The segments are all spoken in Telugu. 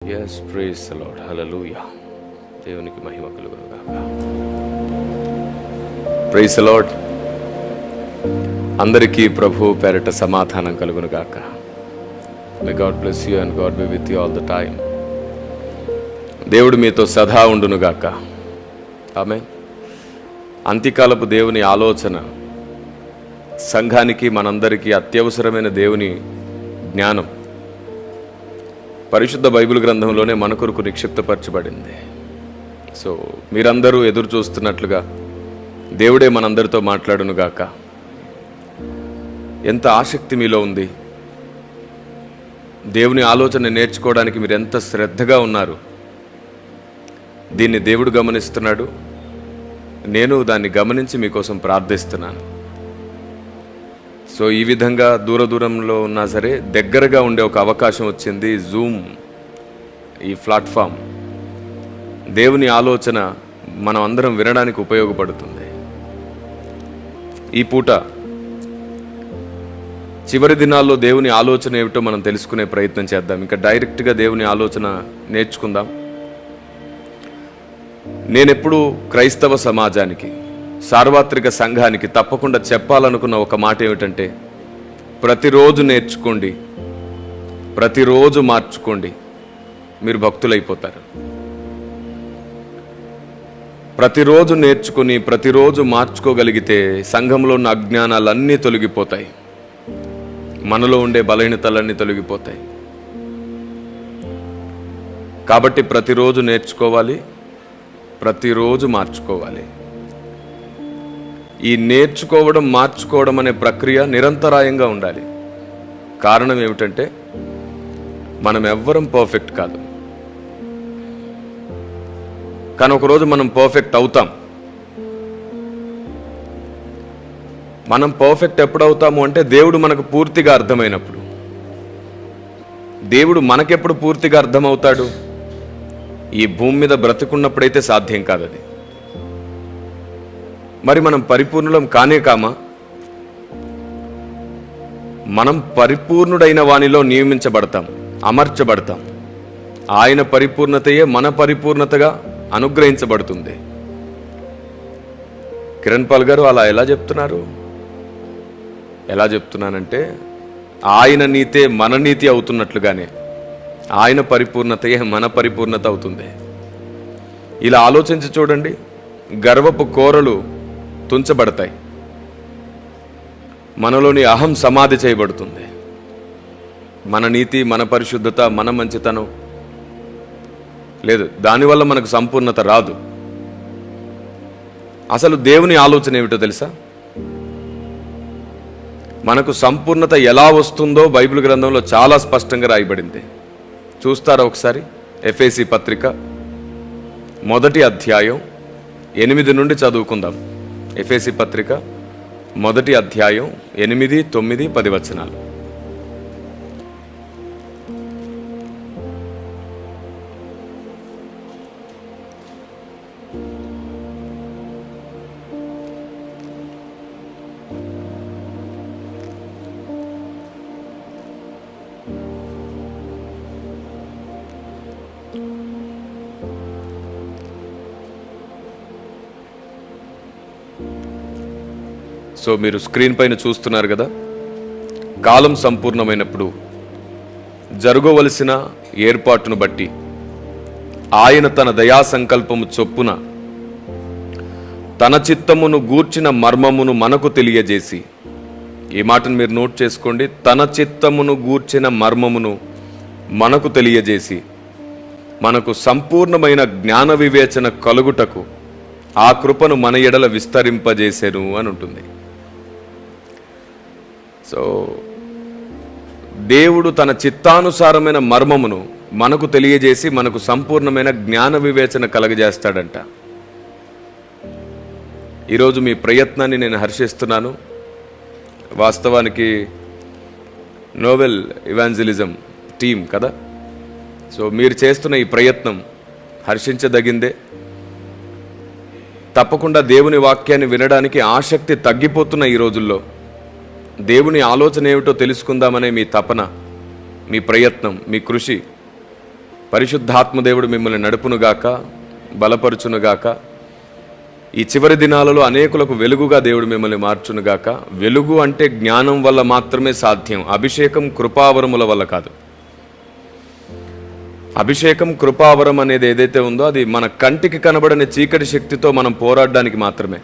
Yes, praise the Lord. Hallelujah. దేవునికి మహిమ కలుగును గాక. Praise the Lord. అందరికీ ప్రభు పేరిట సమాధానం కలుగును గాక. May God bless you and God be with you all the time. దేవుడు మీతో సదా ఉండును గాక. ఆమేన్. అంత్యకాలపు దేవుని ఆలోచన సంఘానికి మనందరికీ అత్యవసరమైన దేవుని జ్ఞానం పరిశుద్ధ బైబిల్ గ్రంథంలోనే మన కొరకు నిక్షిప్తపరచబడింది. సో మీరందరూ ఎదురు చూస్తున్నట్లుగా దేవుడే మనందరితో మాట్లాడును గాక. ఎంత ఆసక్తి మీలో ఉంది, దేవుని ఆలోచన నేర్చుకోవడానికి మీరు ఎంత శ్రద్ధగా ఉన్నారు, దీన్ని దేవుడు గమనిస్తున్నాడు. నేను దాన్ని గమనించి మీకోసం ప్రార్థిస్తున్నాను. సో ఈ విధంగా దూరంలో ఉన్నా సరే దగ్గరగా ఉండే ఒక అవకాశం వచ్చింది. జూమ్ ఈ ప్లాట్ఫామ్ దేవుని ఆలోచన మనం అందరం వినడానికి ఉపయోగపడుతుంది. ఈ పూట చివరి దినాల్లో దేవుని ఆలోచన ఏమిటో మనం తెలుసుకునే ప్రయత్నం చేద్దాం. ఇంకా డైరెక్ట్గా దేవుని ఆలోచన నేర్చుకుందాం. నేనెప్పుడు క్రైస్తవ సమాజానికి, సార్వత్రిక సంఘానికి తప్పకుండా చెప్పాలనుకున్న ఒక మాట ఏమిటంటే, ప్రతిరోజు నేర్చుకోండి, ప్రతిరోజు మార్చుకోండి, మీరు భక్తులైపోతారు. ప్రతిరోజు నేర్చుకుని ప్రతిరోజు మార్చుకోగలిగితే సంఘంలో ఉన్న అజ్ఞానాలన్నీ తొలగిపోతాయి, మనలో ఉండే బలహీనతలన్నీ తొలగిపోతాయి. కాబట్టి ప్రతిరోజు నేర్చుకోవాలి, ప్రతిరోజు మార్చుకోవాలి. ఈ నేర్చుకోవడం మార్చుకోవడం అనే ప్రక్రియ నిరంతరాయంగా ఉండాలి. కారణం ఏమిటంటే మనం ఎవ్వరం పర్ఫెక్ట్ కాదు, కానీ ఒకరోజు మనం పర్ఫెక్ట్ అవుతాం. మనం పర్ఫెక్ట్ ఎప్పుడు అవుతాము అంటే దేవుడు మనకు పూర్తిగా అర్థమైనప్పుడు. దేవుడు మనకెప్పుడు పూర్తిగా అర్థమవుతాడు? ఈ భూమి మీద బ్రతుకున్నప్పుడైతే సాధ్యం కాదు అది. మరి మనం పరిపూర్ణులం కానే కామా? మనం పరిపూర్ణుడైన వానిలో నియమించబడతాం, అమర్చబడతాం. ఆయన పరిపూర్ణతయే మన పరిపూర్ణతగా అనుగ్రహించబడుతుంది. కిరణ్ పాల్ గారు అలా ఎలా చెప్తున్నారు? ఎలా చెప్తున్నానంటే, ఆయన నీతే మన నీతి అవుతున్నట్లుగానే ఆయన పరిపూర్ణతయే మన పరిపూర్ణత అవుతుంది. ఇలా ఆలోచించి చూడండి. గర్వపు కోరలు తుంచబడతాయి, మనలోని అహం సమాధి చేయబడుతుంది. మన నీతి, మన పరిశుద్ధత, మన మంచితనం లేదు, దానివల్ల మనకు సంపూర్ణత రాదు. అసలు దేవుని ఆలోచన ఏమిటో తెలుసా? మనకు సంపూర్ణత ఎలా వస్తుందో బైబిల్ గ్రంథంలో చాలా స్పష్టంగా రాయబడింది. చూస్తారా ఒకసారి? ఎఫెసీ పత్రిక 1వ అధ్యాయం 8 నుండి చదువుకుందాం. ఎఫెసీ పత్రిక 1వ అధ్యాయం 8, 9, 10 వచనాలు. సో మీరు స్క్రీన్ పైన చూస్తున్నారు కదా. కాలం సంపూర్ణమైనప్పుడు జరగవలసిన ఏర్పాటును బట్టి ఆయన తన దయా సంకల్పము చొప్పున తన చిత్తమును గూర్చిన మర్మమును మనకు తెలియజేసి, ఈ మాటను మీరు నోట్ చేసుకోండి, తన చిత్తమును గూర్చిన మర్మమును మనకు తెలియజేసి మనకు సంపూర్ణమైన జ్ఞాన వివేచన కలుగుటకు ఆ కృపను మన ఎడల విస్తరింపజేసెను అని ఉంటుంది. సో దేవుడు తన చిత్తానుసారమైన మర్మమును మనకు తెలియజేసి మనకు సంపూర్ణమైన జ్ఞాన వివేచన కలగజేస్తాడంట. ఈరోజు మీ ప్రయత్నాన్ని నేను హర్షిస్తున్నాను. వాస్తవానికి నోవెల్ ఇవాంజలిజం టీం కదా, సో మీరు చేస్తున్న ఈ ప్రయత్నం హర్షించదగిందే. తప్పకుండా దేవుని వాక్యాన్ని వినడానికి ఆసక్తి తగ్గిపోతున్న ఈ రోజుల్లో దేవుని ఆలోచన ఏమిటో తెలుసుకుందామనే మీ తపన, మీ ప్రయత్నం, మీ కృషి పరిశుద్ధాత్మదేవుడు మిమ్మల్ని నడుపునుగాక, బలపరుచునుగాక. ఈ చివరి దినాలలో అనేకులకు వెలుగుగా దేవుడు మిమ్మల్ని మార్చునుగాక. వెలుగు అంటే జ్ఞానం వల్ల మాత్రమే సాధ్యం, అభిషేకం కృపావరముల వల్ల కాదు. అభిషేకం కృపావరం అనేది ఏదైతే ఉందో అది మన కంటికి కనబడని చీకటి శక్తితో మనం పోరాడడానికి మాత్రమే.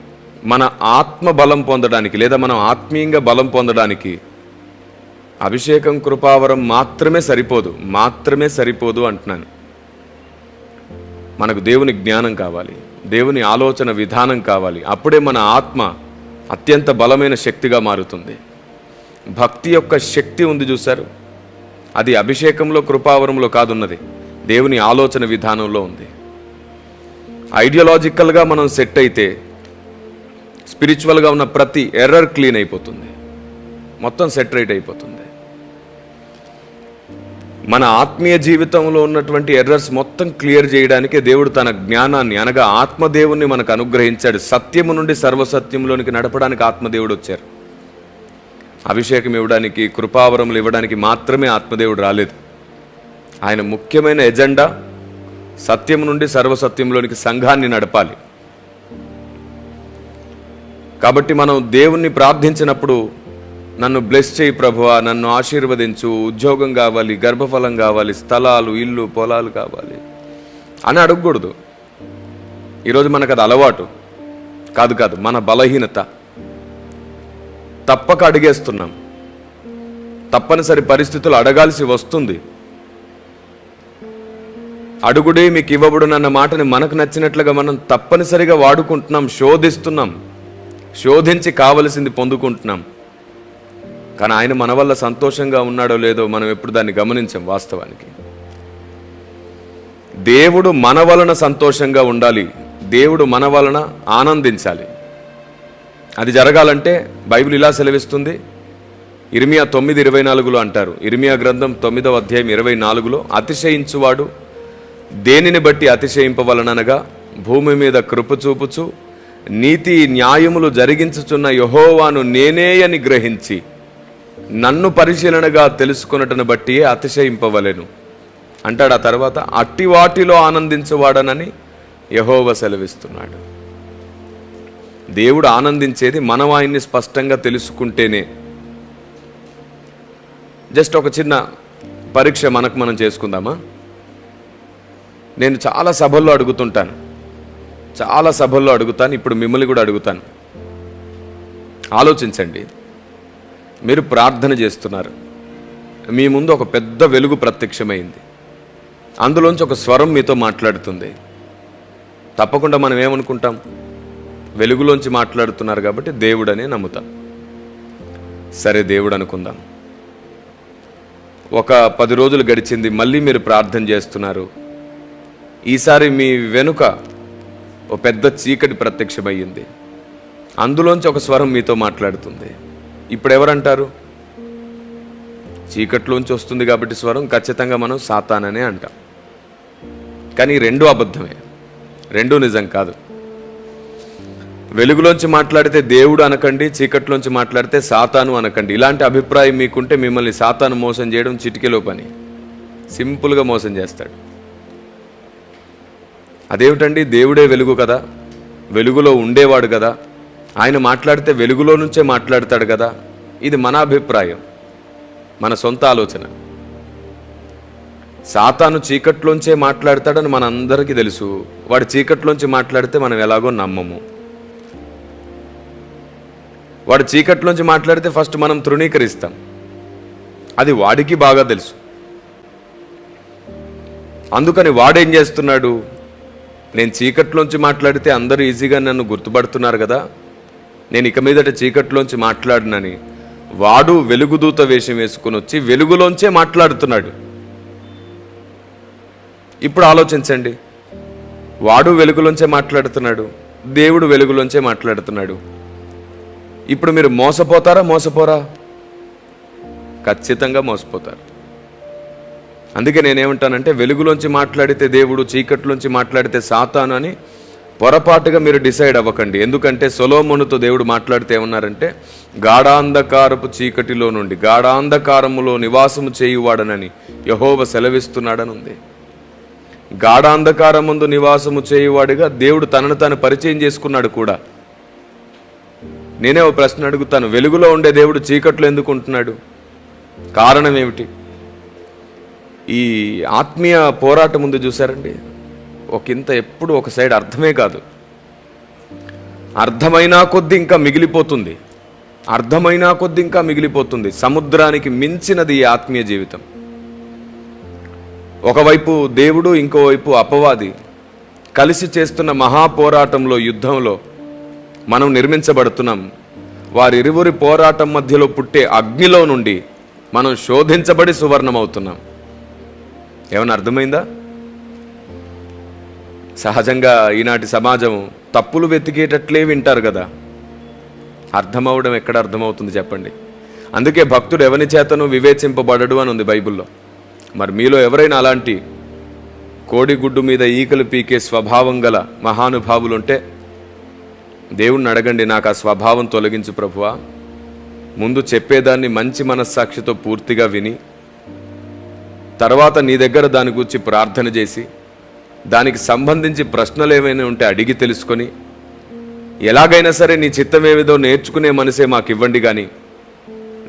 మన ఆత్మ బలం పొందడానికి లేదా మనం ఆత్మీయంగా బలం పొందడానికి అభిషేకం కృపావరం మాత్రమే సరిపోదు అంటున్నాను. మనకు దేవుని జ్ఞానం కావాలి, దేవుని ఆలోచన విధానం కావాలి. అప్పుడే మన ఆత్మ అత్యంత బలమైన శక్తిగా మారుతుంది. భక్తి యొక్క శక్తి ఉంది చూశారు, అది అభిషేకంలో కృపావరంలో కాదున్నది, దేవుని ఆలోచన విధానంలో ఉంది. ఐడియాలజికల్గా మనం సెట్ అయితే స్పిరిచువల్గా ఉన్న ప్రతి ఎర్రర్ క్లీన్ అయిపోతుంది, మొత్తం సెట్ రైట్ అయిపోతుంది. మన ఆత్మీయ జీవితంలో ఉన్నటువంటి ఎర్రర్స్ మొత్తం క్లియర్ చేయడానికే దేవుడు తన జ్ఞానాన్ని అనగా ఆత్మదేవుణ్ణి మనకు అనుగ్రహించాడు. సత్యము నుండి సర్వసత్యంలోనికి నడపడానికి ఆత్మదేవుడు వచ్చారు. అభిషేకం ఇవ్వడానికి, కృపావరములు ఇవ్వడానికి మాత్రమే ఆత్మదేవుడు రాలేదు. ఆయన ముఖ్యమైన ఎజెండా సత్యం నుండి సర్వసత్యంలోనికి సంఘాన్ని నడపాలి. కాబట్టి మనం దేవుణ్ణి ప్రార్థించినప్పుడు నన్ను బ్లెస్ చేయి ప్రభువా, నన్ను ఆశీర్వదించు, ఉద్యోగం కావాలి, గర్భఫలం కావాలి, స్థలాలు, ఇల్లు, పొలాలు కావాలి అని అడగకూడదు. ఈరోజు మనకు అది అలవాటు కాదు, మన బలహీనత. తప్పక అడిగేస్తున్నాం, తప్పనిసరి పరిస్థితులు అడగాల్సి వస్తుంది. అడుగుడే మీకు ఇవ్వబడునన్న మాటని మనకు నచ్చినట్లుగా మనం తప్పనిసరిగా వాడుకుంటున్నాం, శోధిస్తున్నాం, శోధించి కావలసింది పొందుకుంటున్నాం. కానీ ఆయన మన వల్ల సంతోషంగా ఉన్నాడో లేదో మనం ఎప్పుడు దాన్ని గమనించాం. వాస్తవానికి దేవుడు మన వలన సంతోషంగా ఉండాలి, దేవుడు మన వలన ఆనందించాలి. అది జరగాలంటే బైబిల్ ఇలా సెలవిస్తుంది. ఇర్మియా 9:24 అంటారు, ఇర్మియా గ్రంథం 9వ అధ్యాయం 24లో, అతిశయించువాడు దేనిని బట్టి అతిశయింపవలననగా భూమి మీద కృప చూపుచు నీతి న్యాయములు జరిగించుచున్న యెహోవాను నేనే అని గ్రహించి నన్ను పరిశీలనగా తెలుసుకున్నటను బట్టి అతిశయింపవలెను అంటాడు. ఆ తర్వాత అట్టి వాటిలో ఆనందించువాడనని యెహోవా సెలవిస్తున్నాడు. దేవుడు ఆనందించేది మనం ఆయన్ని స్పష్టంగా తెలుసుకుంటేనే. జస్ట్ ఒక చిన్న పరీక్ష మనకు మనం చేసుకుందామా? నేను చాలా సభల్లో అడుగుతాను, ఇప్పుడు మిమ్మల్ని కూడా అడుగుతాను. ఆలోచించండి. మీరు ప్రార్థన చేస్తున్నారు, మీ ముందు ఒక పెద్ద వెలుగు ప్రత్యక్షమైంది, అందులోంచి ఒక స్వరం మీతో మాట్లాడుతుంది. తప్పకుండా మనం ఏమనుకుంటాం? వెలుగులోంచి మాట్లాడుతున్నారు కాబట్టి దేవుడనే నమ్ముతాం. సరే, దేవుడు అనుకుందాం. ఒక 10 రోజులు గడిచింది, మళ్ళీ మీరు ప్రార్థన చేస్తున్నారు. ఈసారి మీ వెనుక ఓ పెద్ద చీకటి ప్రత్యక్షమయ్యింది, అందులోంచి ఒక స్వరం మీతో మాట్లాడుతుంది. ఇప్పుడు ఎవరంటారు? చీకట్లోంచి వస్తుంది కాబట్టి స్వరం, ఖచ్చితంగా మనం సాతాననే అంటాం. కానీ రెండూ అబద్ధమే, రెండూ నిజం కాదు. వెలుగులోంచి మాట్లాడితే దేవుడు అనకండి, చీకట్లోంచి మాట్లాడితే సాతాను అనకండి. ఇలాంటి అభిప్రాయం మీకుంటే మిమ్మల్ని సాతాను మోసం చేయడం చిటికెలో పని, సింపుల్గా మోసం చేస్తాడు. అదేమిటండి, దేవుడే వెలుగు కదా, వెలుగులో ఉండేవాడు కదా, ఆయన మాట్లాడితే వెలుగులో నుంచే మాట్లాడతాడు కదా. ఇది మన అభిప్రాయం, మన సొంత ఆలోచన. సాతాను చీకట్లోంచే మాట్లాడతాడని మనందరికీ తెలుసు. వాడు చీకట్లోంచి మాట్లాడితే మనం ఎలాగో నమ్మము. వాడు చీకట్లోంచి మాట్లాడితే ఫస్ట్ మనం తృణీకరిస్తాం, అది వాడికి బాగా తెలుసు. అందుకని వాడేం చేస్తున్నాడు? నేను చీకట్లోంచి మాట్లాడితే అందరూ ఈజీగా నన్ను గుర్తుపడుతున్నారు కదా, నేను ఇక మీదట చీకట్లోంచి మాట్లాడినని వాడు వెలుగుదూత వేషం వేసుకుని వచ్చి వెలుగులోంచే మాట్లాడుతున్నాడు. ఇప్పుడు ఆలోచించండి, వాడు వెలుగులోంచే మాట్లాడుతున్నాడు, దేవుడు వెలుగులోంచే మాట్లాడుతున్నాడు. ఇప్పుడు మీరు మోసపోరా? ఖచ్చితంగా మోసపోతారు. అందుకే నేనేమంటానంటే, వెలుగులోంచి మాట్లాడితే దేవుడు, చీకట్లోంచి మాట్లాడితే సాతాను అని పొరపాటుగా మీరు డిసైడ్ అవ్వకండి. ఎందుకంటే సొలొమోనుతో దేవుడు మాట్లాడితే ఏమన్నారంటే, గాఢాంధకారపు చీకటిలో నుండి గాఢాంధకారములో నివాసము చేయువాడనని యెహోవా సెలవిస్తున్నాడని ఉంది. గాఢాంధకారమందు నివాసము చేయువాడిగా దేవుడు తనను తాను పరిచయం చేసుకున్నాడు కూడా. నేనే ఒక ప్రశ్న అడుగుతాను, వెలుగులో ఉండే దేవుడు చీకట్లో ఎందుకు ఉంటున్నాడు? కారణం ఏమిటి? ఈ ఆత్మీయ పోరాటం ముందు చూసారండి, ఒకంత ఎప్పుడు ఒక సైడ్ అర్థమే కాదు, అర్థమైనా కొద్దీ ఇంకా మిగిలిపోతుంది, అర్థమైనా కొద్దీ ఇంకా మిగిలిపోతుంది. సముద్రానికి మించినది ఈ ఆత్మీయ జీవితం. ఒకవైపు దేవుడు, ఇంకోవైపు అపవాది కలిసి చేస్తున్న మహాపోరాటంలో, యుద్ధంలో మనం నిర్మించబడుతున్నాం. వారిరువురి పోరాటం మధ్యలో పుట్టే అగ్నిలో నుండి మనం శోధించబడి సువర్ణమవుతున్నాం. ఏమన్నా అర్థమైందా? సహజంగా ఈనాటి సమాజం తప్పులు వెతికేటట్లే వింటారు కదా, అర్థమవడం ఎక్కడ అర్థమవుతుంది చెప్పండి? అందుకే భక్తుడు ఎవని చేతను వివేచింపబడడు అని ఉంది బైబిల్లో. మరి మీలో ఎవరైనా అలాంటి కోడిగుడ్డు మీద ఈకలు పీకే స్వభావం గల మహానుభావులుంటే దేవుణ్ణి అడగండి, నాకు ఆ స్వభావం తొలగించు ప్రభువా. ముందు చెప్పేదాన్ని మంచి మనస్సాక్షితో పూర్తిగా విని, తర్వాత నీ దగ్గర దాని గురించి ప్రార్థన చేసి, దానికి సంబంధించి ప్రశ్నలు ఏమైనా ఉంటే అడిగి తెలుసుకొని, ఎలాగైనా సరే నీ చిత్తం ఏమిదో నేర్చుకునే మనసే మాకు ఇవ్వండి. కానీ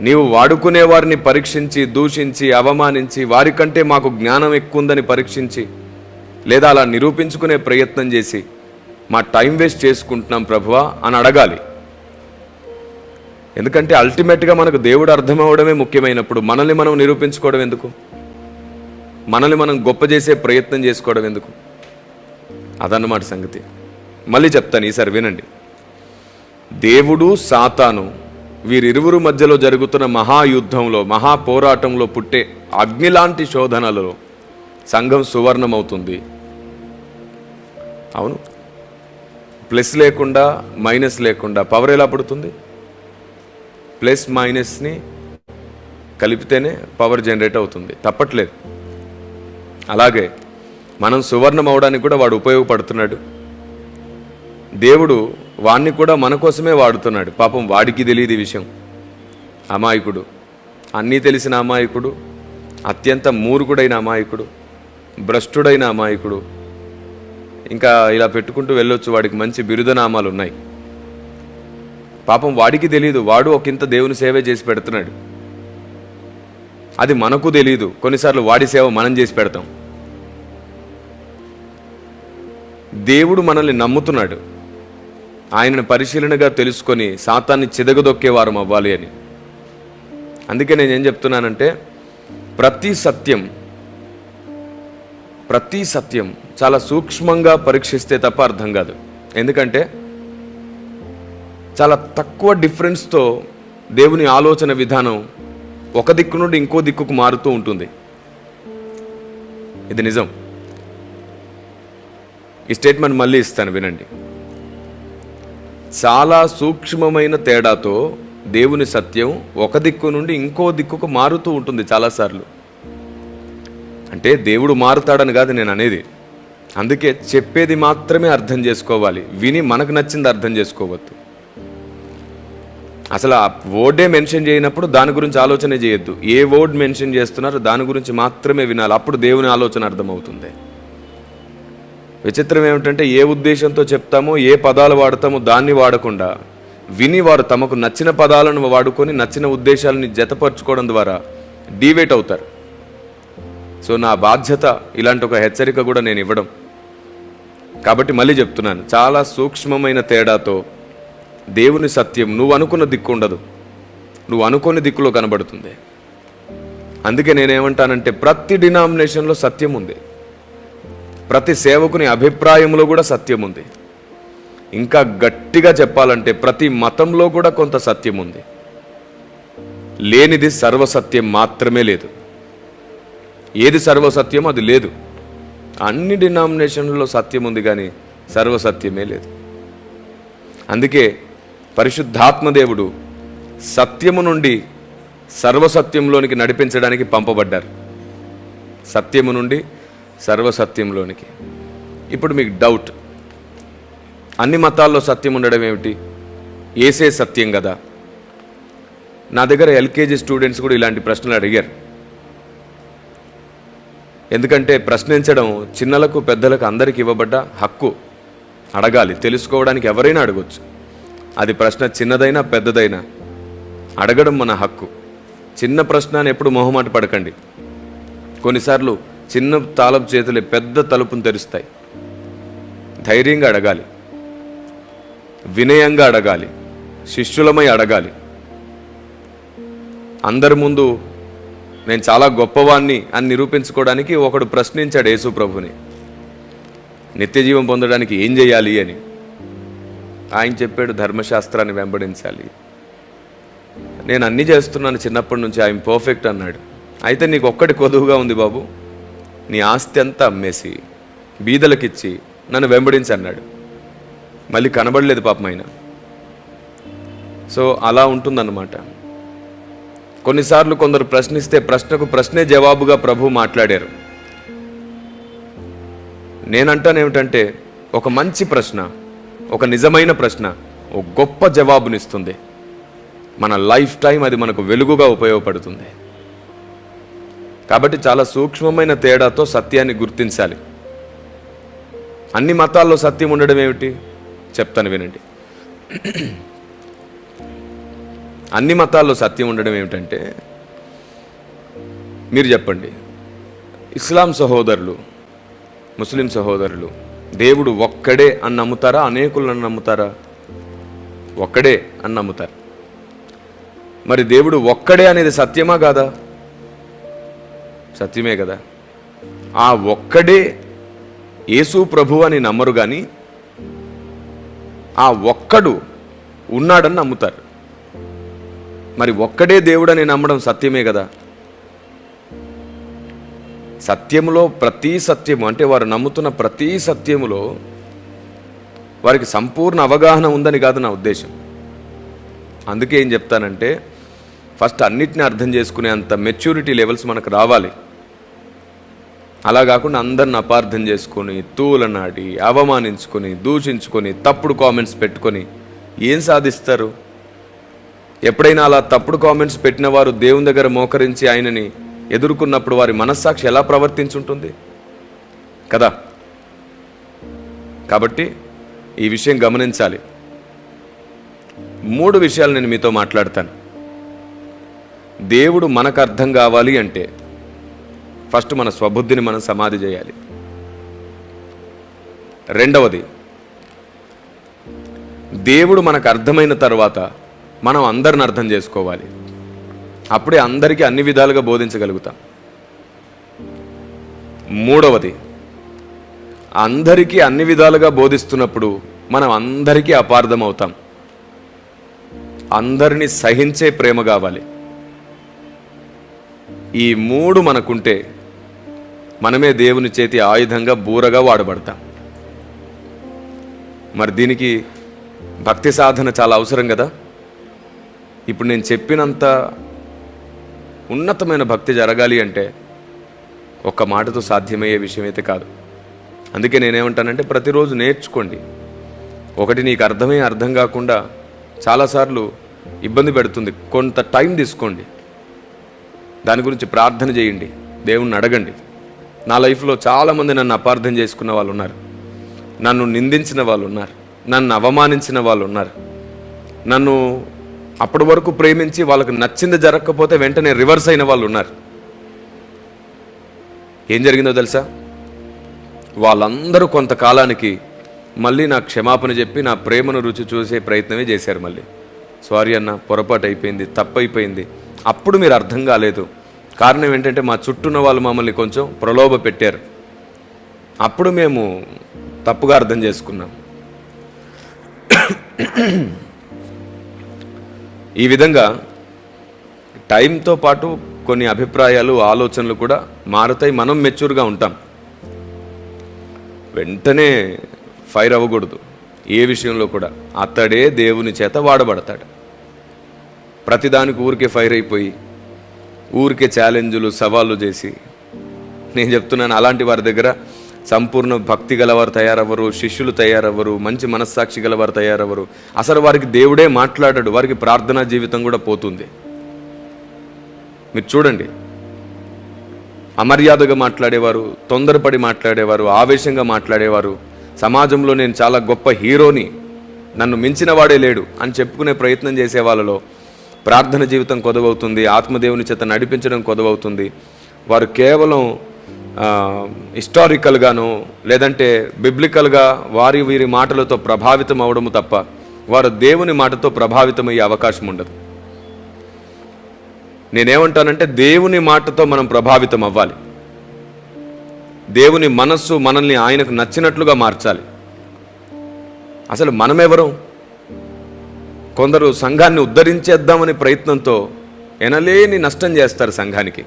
నీవు వాడుకునే వారిని పరీక్షించి, దూషించి, అవమానించి, వారికంటే మాకు జ్ఞానం ఎక్కువ ఉందని పరీక్షించి, లేదా అలా నిరూపించుకునే ప్రయత్నం చేసి మా టైం వేస్ట్ చేసుకుంటున్నాం ప్రభువా అని అడగాలి. ఎందుకంటే అల్టిమేట్గా మనకు దేవుడు అర్థమవడమే ముఖ్యమైనప్పుడు మనల్ని మనం నిరూపించుకోవడం ఎందుకు? మనల్ని మనం గొప్ప చేసే ప్రయత్నం చేసుకోవడం ఎందుకు? అదన్నమాట సంగతి. మళ్ళీ చెప్తాను, ఈసారి వినండి. దేవుడు, సాతాను వీరిరువురు మధ్యలో జరుగుతున్న మహాయుద్ధంలో, మహాపోరాటంలో పుట్టే అగ్నిలాంటి శోధనలలో సంఘం సువర్ణమవుతుంది. అవును, ప్లస్ లేకుండా మైనస్ లేకుండా పవర్ ఎలా పడుతుంది? ప్లస్ మైనస్ని కలిపితేనే పవర్ జనరేట్ అవుతుంది, తప్పట్లేదు. అలాగే మనం సువర్ణం అవడానికి కూడా వాడు ఉపయోగపడుతున్నాడు. దేవుడు వాణ్ణి కూడా మన కోసమే వాడుతున్నాడు. పాపం వాడికి తెలియదు ఈ విషయం. అమాయకుడు, అన్నీ తెలిసిన అమాయకుడు, అత్యంత మూర్ఖుడైన అమాయకుడు, భ్రష్టుడైన అమాయకుడు, ఇంకా ఇలా పెట్టుకుంటూ వెళ్ళొచ్చు. వాడికి మంచి బిరుదనామాలు ఉన్నాయి. పాపం వాడికి తెలియదు, వాడు ఒకంత దేవుని సేవ చేసి పెడుతున్నాడు. అది మనకు తెలియదు. కొన్నిసార్లు వాడి సేవ మనం చేసి పెడతాం. దేవుడు మనల్ని నమ్ముతున్నాడు, ఆయనను పరిశీలనగా తెలుసుకొని సాతాన్ని చిదగదొక్కే వారం అవ్వాలి అని. అందుకే నేనేం చెప్తున్నానంటే, ప్రతి సత్యం చాలా సూక్ష్మంగా పరీక్షిస్తే తప్ప అర్థం కాదు. ఎందుకంటే చాలా తక్కువ డిఫరెన్స్తో దేవుని ఆలోచన విధానం ఒక దిక్కు నుండి ఇంకో దిక్కుకు మారుతూ ఉంటుంది. ఇది నిజం. ఈ స్టేట్మెంట్ మళ్ళీ ఇస్తాను, వినండి. చాలా సూక్ష్మమైన తేడాతో దేవుని సత్యం ఒక దిక్కు నుండి ఇంకో దిక్కుకు మారుతూ ఉంటుంది చాలాసార్లు. అంటే దేవుడు మారుతాడని కాదు నేను అనేది. అందుకే చెప్పేది మాత్రమే అర్థం చేసుకోవాలి, విని మనకు నచ్చింది అర్థం చేసుకోవద్దు. అసలు ఆ వర్డే మెన్షన్ చేయనప్పుడు దాని గురించి ఆలోచన చేయొద్దు. ఏ వర్డ్ మెన్షన్ చేస్తున్నారో దాని గురించి మాత్రమే వినాలి, అప్పుడు దేవుని ఆలోచన అర్థమవుతుంది. విచిత్రం ఏమిటంటే, ఏ ఉద్దేశంతో చెప్తామో, ఏ పదాలు వాడతామో దాన్ని వాడకుండా విని వారు తమకు నచ్చిన పదాలను వాడుకొని నచ్చిన ఉద్దేశాలని జతపరచుకోవడం ద్వారా డీవేట్ అవుతారు. సో నా బాధ్యత ఇలాంటి ఒక హెచ్చరిక కూడా నేను ఇవ్వడం. కాబట్టి మళ్ళీ చెప్తున్నాను, చాలా సూక్ష్మమైన తేడాతో దేవుని సత్యం నువ్వు అనుకున్న దిక్కు ఉండదు, నువ్వు అనుకోని దిక్కులో కనబడుతుంది. అందుకే నేనేమంటానంటే, ప్రతి డినామినేషన్లో సత్యం ఉంది, ప్రతి సేవకుని అభిప్రాయంలో కూడా సత్యం ఉంది. ఇంకా గట్టిగా చెప్పాలంటే ప్రతి మతంలో కూడా కొంత సత్యం ఉంది. లేనిది సర్వసత్యం మాత్రమే లేదు. ఏది సర్వసత్యమో అది లేదు. అన్ని డినామినేషన్లలో సత్యం ఉంది, కానీ సర్వసత్యమే లేదు. అందుకే పరిశుద్ధాత్మదేవుడు సత్యము నుండి సర్వసత్యంలోనికి నడిపించడానికి పంపబడ్డారు. సత్యము నుండి సర్వసత్యంలోనికి. ఇప్పుడు మీకు డౌట్, అన్ని మతాల్లో సత్యం ఉండడం ఏమిటి? ఏసే సత్యం కదా. నా దగ్గర ఎల్కేజీ స్టూడెంట్స్ కూడా ఇలాంటి ప్రశ్నలు అడిగారు. ఎందుకంటే ప్రశ్నించడం చిన్నలకు పెద్దలకు అందరికి ఇవ్వబడ్డ హక్కు. అడగాలి, తెలుసుకోవడానికి ఎవరైనా అడగొచ్చు. అది ప్రశ్న చిన్నదైనా పెద్దదైనా అడగడం మన హక్కు. చిన్న ప్రశ్న అని ఎప్పుడు మొహమాట పడకండి. కొన్నిసార్లు చిన్న తాళపు చేతులే పెద్ద తలుపును తెరుస్తాయి. ధైర్యంగా అడగాలి, వినయంగా అడగాలి, శిష్యులమై అడగాలి. అందరి ముందు నేను చాలా గొప్పవాణ్ణి అని నిరూపించుకోవడానికి ఒకడు ప్రశ్నించాడు యేసు ప్రభుని, నిత్య జీవం పొందడానికి ఏం చేయాలి అని. ఆయన చెప్పాడు, ధర్మశాస్త్రాన్ని వెంబడించాలి. నేను అన్నీ చేస్తున్నాను చిన్నప్పటి నుంచి, ఐఎమ్ పర్ఫెక్ట్ అన్నాడు. అయితే నీకు ఒక్కటి కొదువుగా ఉంది బాబు, నీ ఆస్తి అంతా అమ్మేసి బీదలకిచ్చి నన్ను వెంబడించి అన్నాడు. మళ్ళీ కనబడలేదు పాపం ఆయన. సో అలా ఉంటుందన్నమాట. కొన్నిసార్లు కొందరు ప్రశ్నిస్తే ప్రశ్నకు ప్రశ్నే జవాబుగా ప్రభు మాట్లాడారు. నేనంటాను ఏమిటంటే, ఒక మంచి ప్రశ్న, ఒక నిజమైన ప్రశ్న ఒక గొప్ప జవాబునిస్తుంది. మన లైఫ్ టైం అది మనకు వెలుగుగా ఉపయోగపడుతుంది. కాబట్టి చాలా సూక్ష్మమైన తేడాతో సత్యాన్ని గుర్తించాలి. అన్ని మతాల్లో సత్యం ఉండడం ఏమిటి చెప్తాను వినండి. అన్ని మతాల్లో సత్యం ఉండడం ఏమిటంటే, మీరు చెప్పండి, ఇస్లాం సహోదరులు, ముస్లిం సహోదరులు దేవుడు ఒక్కడే అని నమ్ముతారా, అనేకులను నమ్ముతారా? ఒక్కడే అని నమ్ముతారు. మరి దేవుడు ఒక్కడే అనేది సత్యమా కాదా? సత్యమే కదా. ఆ ఒక్కడే యేసు ప్రభు అని నమ్మరు, కానీ ఆ ఒక్కడు ఉన్నాడని నమ్ముతారు. మరి ఒక్కడే దేవుడని నమ్మడం సత్యమే కదా. సత్యములో ప్రతి సత్యము అంటే వారు నమ్ముతున్న ప్రతి సత్యములో వారికి సంపూర్ణ అవగాహన ఉందని కాదు నా ఉద్దేశం. అందుకే ఏం చెప్తానంటే, ఫస్ట్ అన్నిటిని అర్థం చేసుకునే అంత మెచ్యూరిటీ లెవెల్స్ మనకు రావాలి. అలా కాకుండా అందరిని అపార్థం చేసుకొని, తూలనాడి, అవమానించుకొని, దూషించుకొని, తప్పుడు కామెంట్స్ పెట్టుకొని ఏం సాధిస్తారు? ఎప్పుడైనా అలా తప్పుడు కామెంట్స్ పెట్టిన వారు దేవుని దగ్గర మోకరించి ఆయనని ఎదుర్కొన్నప్పుడు వారి మనస్సాక్షి ఎలా ప్రవర్తించుంటుంది కదా. కాబట్టి ఈ విషయం గమనించాలి. 3 విషయాలు నేను మీతో మాట్లాడతాను. దేవుడు మనకు అర్థం కావాలి అంటే ఫస్ట్ మన స్వబుద్ధిని మనం సమాధి చేయాలి. రెండవది, దేవుడు మనకు అర్థమైన తర్వాత మనం అందరిని అర్థం చేసుకోవాలి. అప్పుడే అందరికీ అన్ని విధాలుగా బోధించగలుగుతాం. మూడవది, అందరికీ అన్ని విధాలుగా బోధిస్తున్నప్పుడు మనం అందరికీ అపార్థం అవుతాం. అందరినీ సహించే ప్రేమ కావాలి. ఈ 3 మనకుంటే మనమే దేవుని చేతి ఆయుధంగా బూరగా వాడబడతాం. మరి దీనికి భక్తి సాధన చాలా అవసరం కదా. ఇప్పుడు నేను చెప్పినంత ఉన్నతమైన భక్తి జరగాలి అంటే ఒక్క మాటతో సాధ్యమయ్యే విషయం అయితే కాదు. అందుకే నేనేమంటానంటే, ప్రతిరోజు నేర్చుకోండి. ఒకటి నీకు అర్థం కాకుండా చాలాసార్లు ఇబ్బంది పెడుతుంది. కొంత టైం తీసుకోండి, దాని గురించి ప్రార్థన చేయండి, దేవుణ్ణి అడగండి. నా లైఫ్లో చాలామంది నన్ను అపార్థం చేసుకున్న వాళ్ళు ఉన్నారు, నన్ను నిందించిన వాళ్ళు ఉన్నారు, నన్ను అవమానించిన వాళ్ళు ఉన్నారు. నన్ను అప్పటి వరకు ప్రేమించి వాళ్ళకు నచ్చింది జరగకపోతే వెంటనే రివర్స్ అయిన వాళ్ళు ఉన్నారు. ఏం జరిగిందో తెలుసా? వాళ్ళందరూ కొంతకాలానికి మళ్ళీ నాకు క్షమాపణ చెప్పి నా ప్రేమను రుచి చూసే ప్రయత్నమే చేశారు. మళ్ళీ సారీ అన్న, పొరపాటు అయిపోయింది, తప్పు అయిపోయింది. అప్పుడు మీరు అర్థం కాలేదు. కారణం ఏంటంటే, మా చుట్టూన్న వాళ్ళు మమ్మల్ని కొంచెం ప్రలోభ పెట్టారు. అప్పుడు మేము తప్పుగా అర్థం చేసుకున్నాం. ఈ విధంగా టైంతో పాటు కొన్ని అభిప్రాయాలు, ఆలోచనలు కూడా మారుతాయి. మనం మెచ్యూర్గా ఉంటాం. వెంటనే ఫైర్ అవ్వకూడదు. ఏ విషయంలో కూడా అతడే దేవుని చేత వాడబడతాడు. ప్రతిదానికి ఊరికే ఫైర్ అయిపోయి, ఊరికే ఛాలెంజులు, సవాళ్ళు చేసి, నేను చెప్తున్నాను, అలాంటి వారి దగ్గర సంపూర్ణ భక్తి గలవారు తయారవ్వరు, శిష్యులు తయారవ్వరు, మంచి మనస్సాక్షి గలవారు తయారవ్వరు. అసలు వారికి దేవుడే మాట్లాడాడు, వారికి ప్రార్థనా జీవితం కూడా పోతుంది. మీరు చూడండి, అమర్యాదగా మాట్లాడేవారు, తొందరపడి మాట్లాడేవారు, ఆవేశంగా మాట్లాడేవారు, సమాజంలో నేను చాలా గొప్ప హీరోని, నన్ను మించిన వాడే లేడు అని చెప్పుకునే ప్రయత్నం చేసే వాళ్ళలో ప్రార్థన జీవితం కొదవవుతుంది, ఆత్మదేవుని చేత నడిపించడం కొదవవుతుంది. వారు కేవలం హిస్టారికల్గాను లేదంటే బిబ్లికల్గా వీరి మాటలతో ప్రభావితం అవడము తప్ప వారు దేవుని మాటతో ప్రభావితమయ్యే అవకాశం ఉండదు. నేనేమంటానంటే దేవుని మాటతో మనం ప్రభావితం అవ్వాలి. దేవుని మనస్సు మనల్ని ఆయనకు నచ్చినట్లుగా మార్చాలి. అసలు మనమెవరం? కొందరు సంఘాన్ని ఉద్ధరించేద్దామనే ప్రయత్నంతో ఎనలేని నష్టం చేస్తారు సంఘానికి.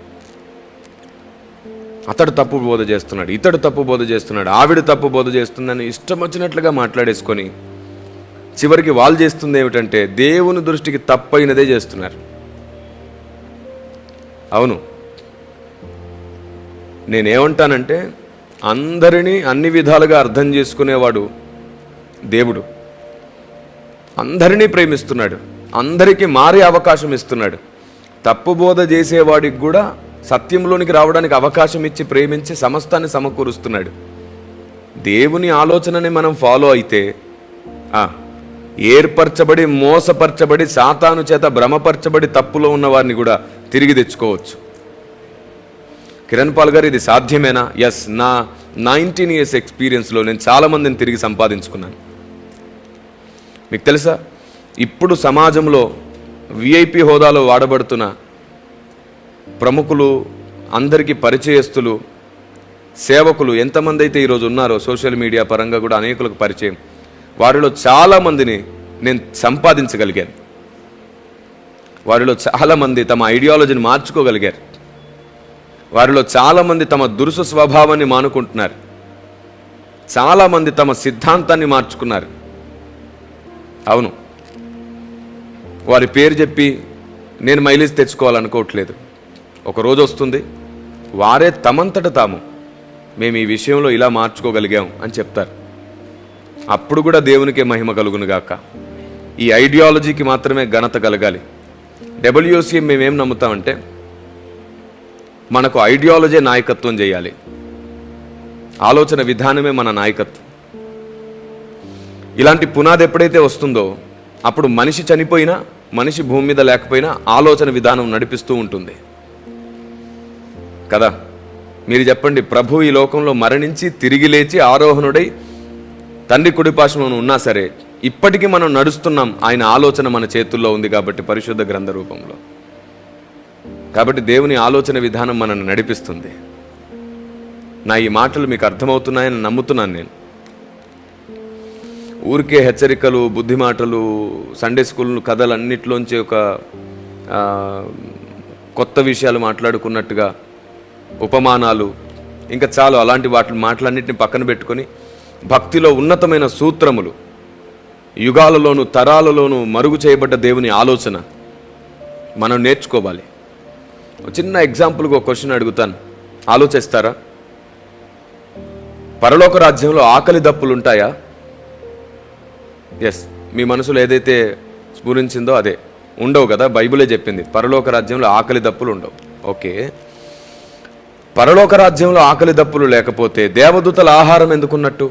అతడు తప్పు బోధ చేస్తున్నాడు, ఇతడు తప్పు బోధ చేస్తున్నాడు, ఆవిడ తప్పు బోధ చేస్తుందని ఇష్టం వచ్చినట్లుగా మాట్లాడేసుకొని చివరికి వాళ్ళు చేస్తుంది ఏమిటంటే దేవుని దృష్టికి తప్పైనదే చేస్తున్నారు. అవును, నేనేమంటానంటే అందరినీ అన్ని విధాలుగా అర్థం చేసుకునేవాడు దేవుడు. అందరినీ ప్రేమిస్తున్నాడు, అందరికీ మారే అవకాశం ఇస్తున్నాడు. తప్పు బోధ చేసేవాడికి కూడా సత్యంలోనికి రావడానికి అవకాశం ఇచ్చి ప్రేమించి సమస్తాన్ని సమకూరుస్తున్నాడు. దేవుని ఆలోచనని మనం ఫాలో అయితే ఏర్పరచబడి మోసపరచబడి సాతాను చేత భ్రమపరచబడి తప్పులో ఉన్న వారిని కూడా తిరిగి తెచ్చుకోవచ్చు. కిరణ్ పాల్ గారు, ఇది సాధ్యమేనా? ఎస్, నా 19 years ఎక్స్పీరియన్స్లో నేను చాలామందిని తిరిగి సంపాదించుకున్నాను. మీకు తెలుసా, ఇప్పుడు సమాజంలో విఐపి హోదాలో వాడబడుతున్న ప్రముఖులు, అందరికీ పరిచయస్తులు, సేవకులు ఎంతమంది అయితే ఈరోజు ఉన్నారో సోషల్ మీడియా పరంగా కూడా అనేకులకు పరిచయం, వారిలో చాలామందిని నేను సంపాదించగలిగాను. వారిలో చాలామంది తమ ఐడియాలజీని మార్చుకోగలిగారు. వారిలో చాలామంది తమ దురుసు స్వభావాన్ని మానుకుంటున్నారు. చాలామంది తమ సిద్ధాంతాన్ని మార్చుకున్నారు. అవును, వారి పేరు చెప్పి నేను మైలేజ్ తెచ్చుకోవాలనుకోవట్లేదు. ఒకరోజు వస్తుంది, వారే తమంతట తాము మేము ఈ విషయంలో ఇలా మార్చుకోగలిగాం అని చెప్తారు. అప్పుడు కూడా దేవునికే మహిమ కలుగును గాక. ఈ ఐడియాలజీకి మాత్రమే ఘనత కలగాలి. WCM మేమేం నమ్ముతామంటే మనకు ఐడియాలజీ నాయకత్వం చేయాలి. ఆలోచన విధానమే మన నాయకత్వం. ఇలాంటి పునాది ఎప్పుడైతే వస్తుందో అప్పుడు మనిషి చనిపోయినా, మనిషి భూమి మీద లేకపోయినా ఆలోచన విధానం నడిపిస్తూ ఉంటుంది కదా. మీరు చెప్పండి, ప్రభు ఈ లోకంలో మరణించి తిరిగి లేచి ఆరోహణుడై తండ్రి కుడిపార్శ్వమున ఉన్నా సరే ఇప్పటికీ మనం నడుస్తున్నాం. ఆయన ఆలోచన మన చేతుల్లో ఉంది కాబట్టి, పరిశుద్ధ గ్రంథ రూపంలో. కాబట్టి దేవుని ఆలోచన విధానం మనల్ని నడిపిస్తుంది. నా ఈ మాటలు మీకు అర్థమవుతున్నాయని నమ్ముతున్నాను నేను. ఊరికే హెచ్చరికలు, బుద్ధి మాటలు, సండే స్కూల్ కథలు అన్నిట్లోంచి ఒక కొత్త విషయాలు మాట్లాడుకున్నట్టుగా ఉపమానాలు, ఇంకా చాలు అలాంటి మాటలన్నింటినీ పక్కన పెట్టుకొని భక్తిలో ఉన్నతమైన సూత్రములు, యుగాలలోను తరాలలోనూ మరుగు చేయబడ్డ దేవుని ఆలోచన మనం నేర్చుకోవాలి. చిన్న ఎగ్జాంపుల్గా ఒక క్వశ్చన్ అడుగుతాను, ఆలోచిస్తారా? పరలోక రాజ్యంలో ఆకలి దప్పులు ఉంటాయా? ఎస్, మీ మనసులో ఏదైతే స్ఫురించిందో అదే. ఉండవు కదా, బైబిలే చెప్పింది పరలోక రాజ్యంలో ఆకలి దప్పులు ఉండవు. ఓకే, పరలోక రాజ్యంలో ఆకలి దప్పులు లేకపోతే దేవదూతల ఆహారం ఎందుకున్నట్టు?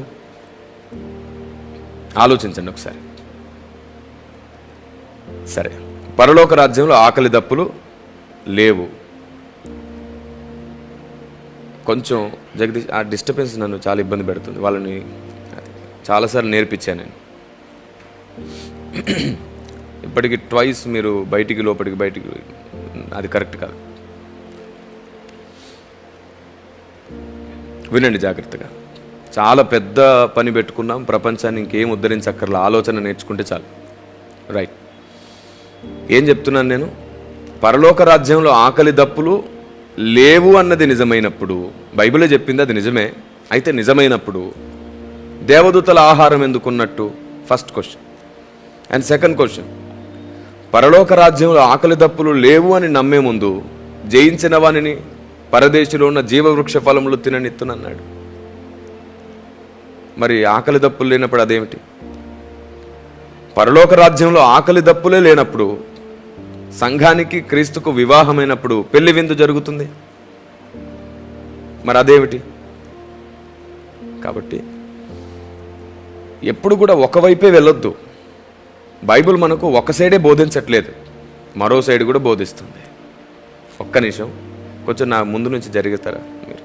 ఆలోచించండి ఒకసారి. సరే, పరలోక రాజ్యంలో ఆకలి దప్పులు లేవు. కొంచెం జగదీష్, ఆ డిస్టర్బెన్స్ నన్ను చాలా ఇబ్బంది పెడుతుంది. వాళ్ళని చాలాసార్లు నేర్పించాను నేను. ఇప్పటికి ట్వైస్ మీరు బయటికి లోపలికి బయటికి, అది కరెక్ట్ కాదు. వినండి జాగ్రత్తగా. చాలా పెద్ద పని పెట్టుకున్నాం, ప్రపంచాన్ని ఇంకేం ఉద్ధరించక్కర్లా, ఆలోచన నేర్చుకుంటే చాలు. రైట్, ఏం చెప్తున్నాను నేను? పరలోక రాజ్యంలో ఆకలి దప్పులు లేవు అన్నది నిజమైనప్పుడు, బైబిలే చెప్పింది, అది నిజమే. అయితే నిజమైనప్పుడు దేవదూతల ఆహారం ఎందుకున్నట్టు? First question. And second question, పరలోక రాజ్యంలో ఆకలి దప్పులు లేవు అని నమ్మే ముందు జయించిన వానిని పరదేశంలో ఉన్న జీవవృక్ష ఫలములు తిననిత్తునన్నాడు. మరి ఆకలి దప్పులు లేనప్పుడు అదేమిటి? పరలోక రాజ్యంలో ఆకలి దప్పులే లేనప్పుడు సంఘానికి క్రీస్తుకు వివాహమైనప్పుడు పెళ్లి విందు జరుగుతుంది. మరి అదేమిటి? కాబట్టి ఎప్పుడు కూడా ఒకవైపే వెళ్ళొద్దు. బైబిల్ మనకు ఒక సైడే బోధించట్లేదు, మరో సైడ్ కూడా బోధిస్తుంది. ఒక్క నిమిషం కొంచెం నా ముందు నుంచి జరుగుతారా మీరు?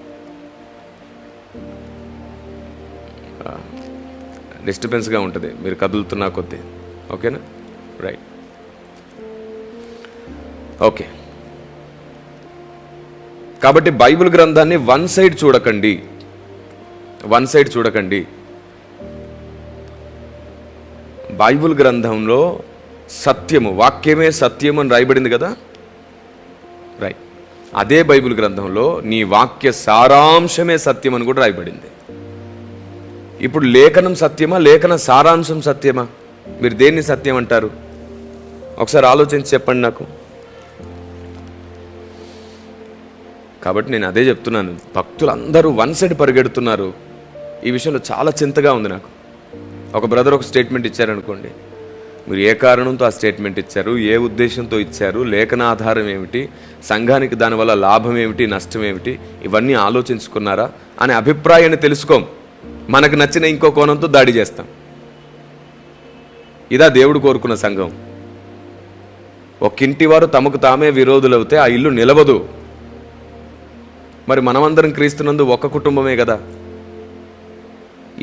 డిస్టర్బెన్స్గా ఉంటుంది మీరు కదులుతున్నా కొద్దీ. ఓకేనా? Right, okay. కాబట్టి బైబిల్ గ్రంథాన్ని వన్ సైడ్ చూడకండి. బైబిల్ గ్రంథంలో సత్యము, వాక్యమే సత్యము అని రాయబడింది కదా, రైట్. అదే బైబిల్ గ్రంథంలో నీ వాక్య సారాంశమే సత్యం అని కూడా రాయబడింది. ఇప్పుడు లేఖనం సత్యమా, లేఖన సారాంశం సత్యమా? మీరు దేన్ని సత్యం అంటారు? ఒకసారి ఆలోచించి చెప్పండి నాకు. కాబట్టి నేను అదే చెప్తున్నాను, భక్తులందరూ వన్ సైడ్ పరిగెడుతున్నారు. ఈ విషయంలో చాలా చింతగా ఉంది నాకు. ఒక బ్రదర్ ఒక స్టేట్మెంట్ ఇచ్చారనుకోండి, మీరు ఏ కారణంతో ఆ స్టేట్మెంట్ ఇచ్చారు, ఏ ఉద్దేశంతో ఇచ్చారు, లేఖన ఆధారం ఏమిటి, సంఘానికి దానివల్ల లాభం ఏమిటి, నష్టం ఏమిటి, ఇవన్నీ ఆలోచించుకున్నారా అనే అభిప్రాయాన్ని తెలుసుకోం. మనకు నచ్చిన ఇంకో కోణంతో దాడి చేస్తాం. ఇదా దేవుడు కోరుకున్న సంఘం? ఒక్కింటి వారు తమకు తామే విరోధులవుతే ఆ ఇల్లు నిలవదు. మరి మనమందరం క్రీస్తునందు ఒక్క కుటుంబమే కదా.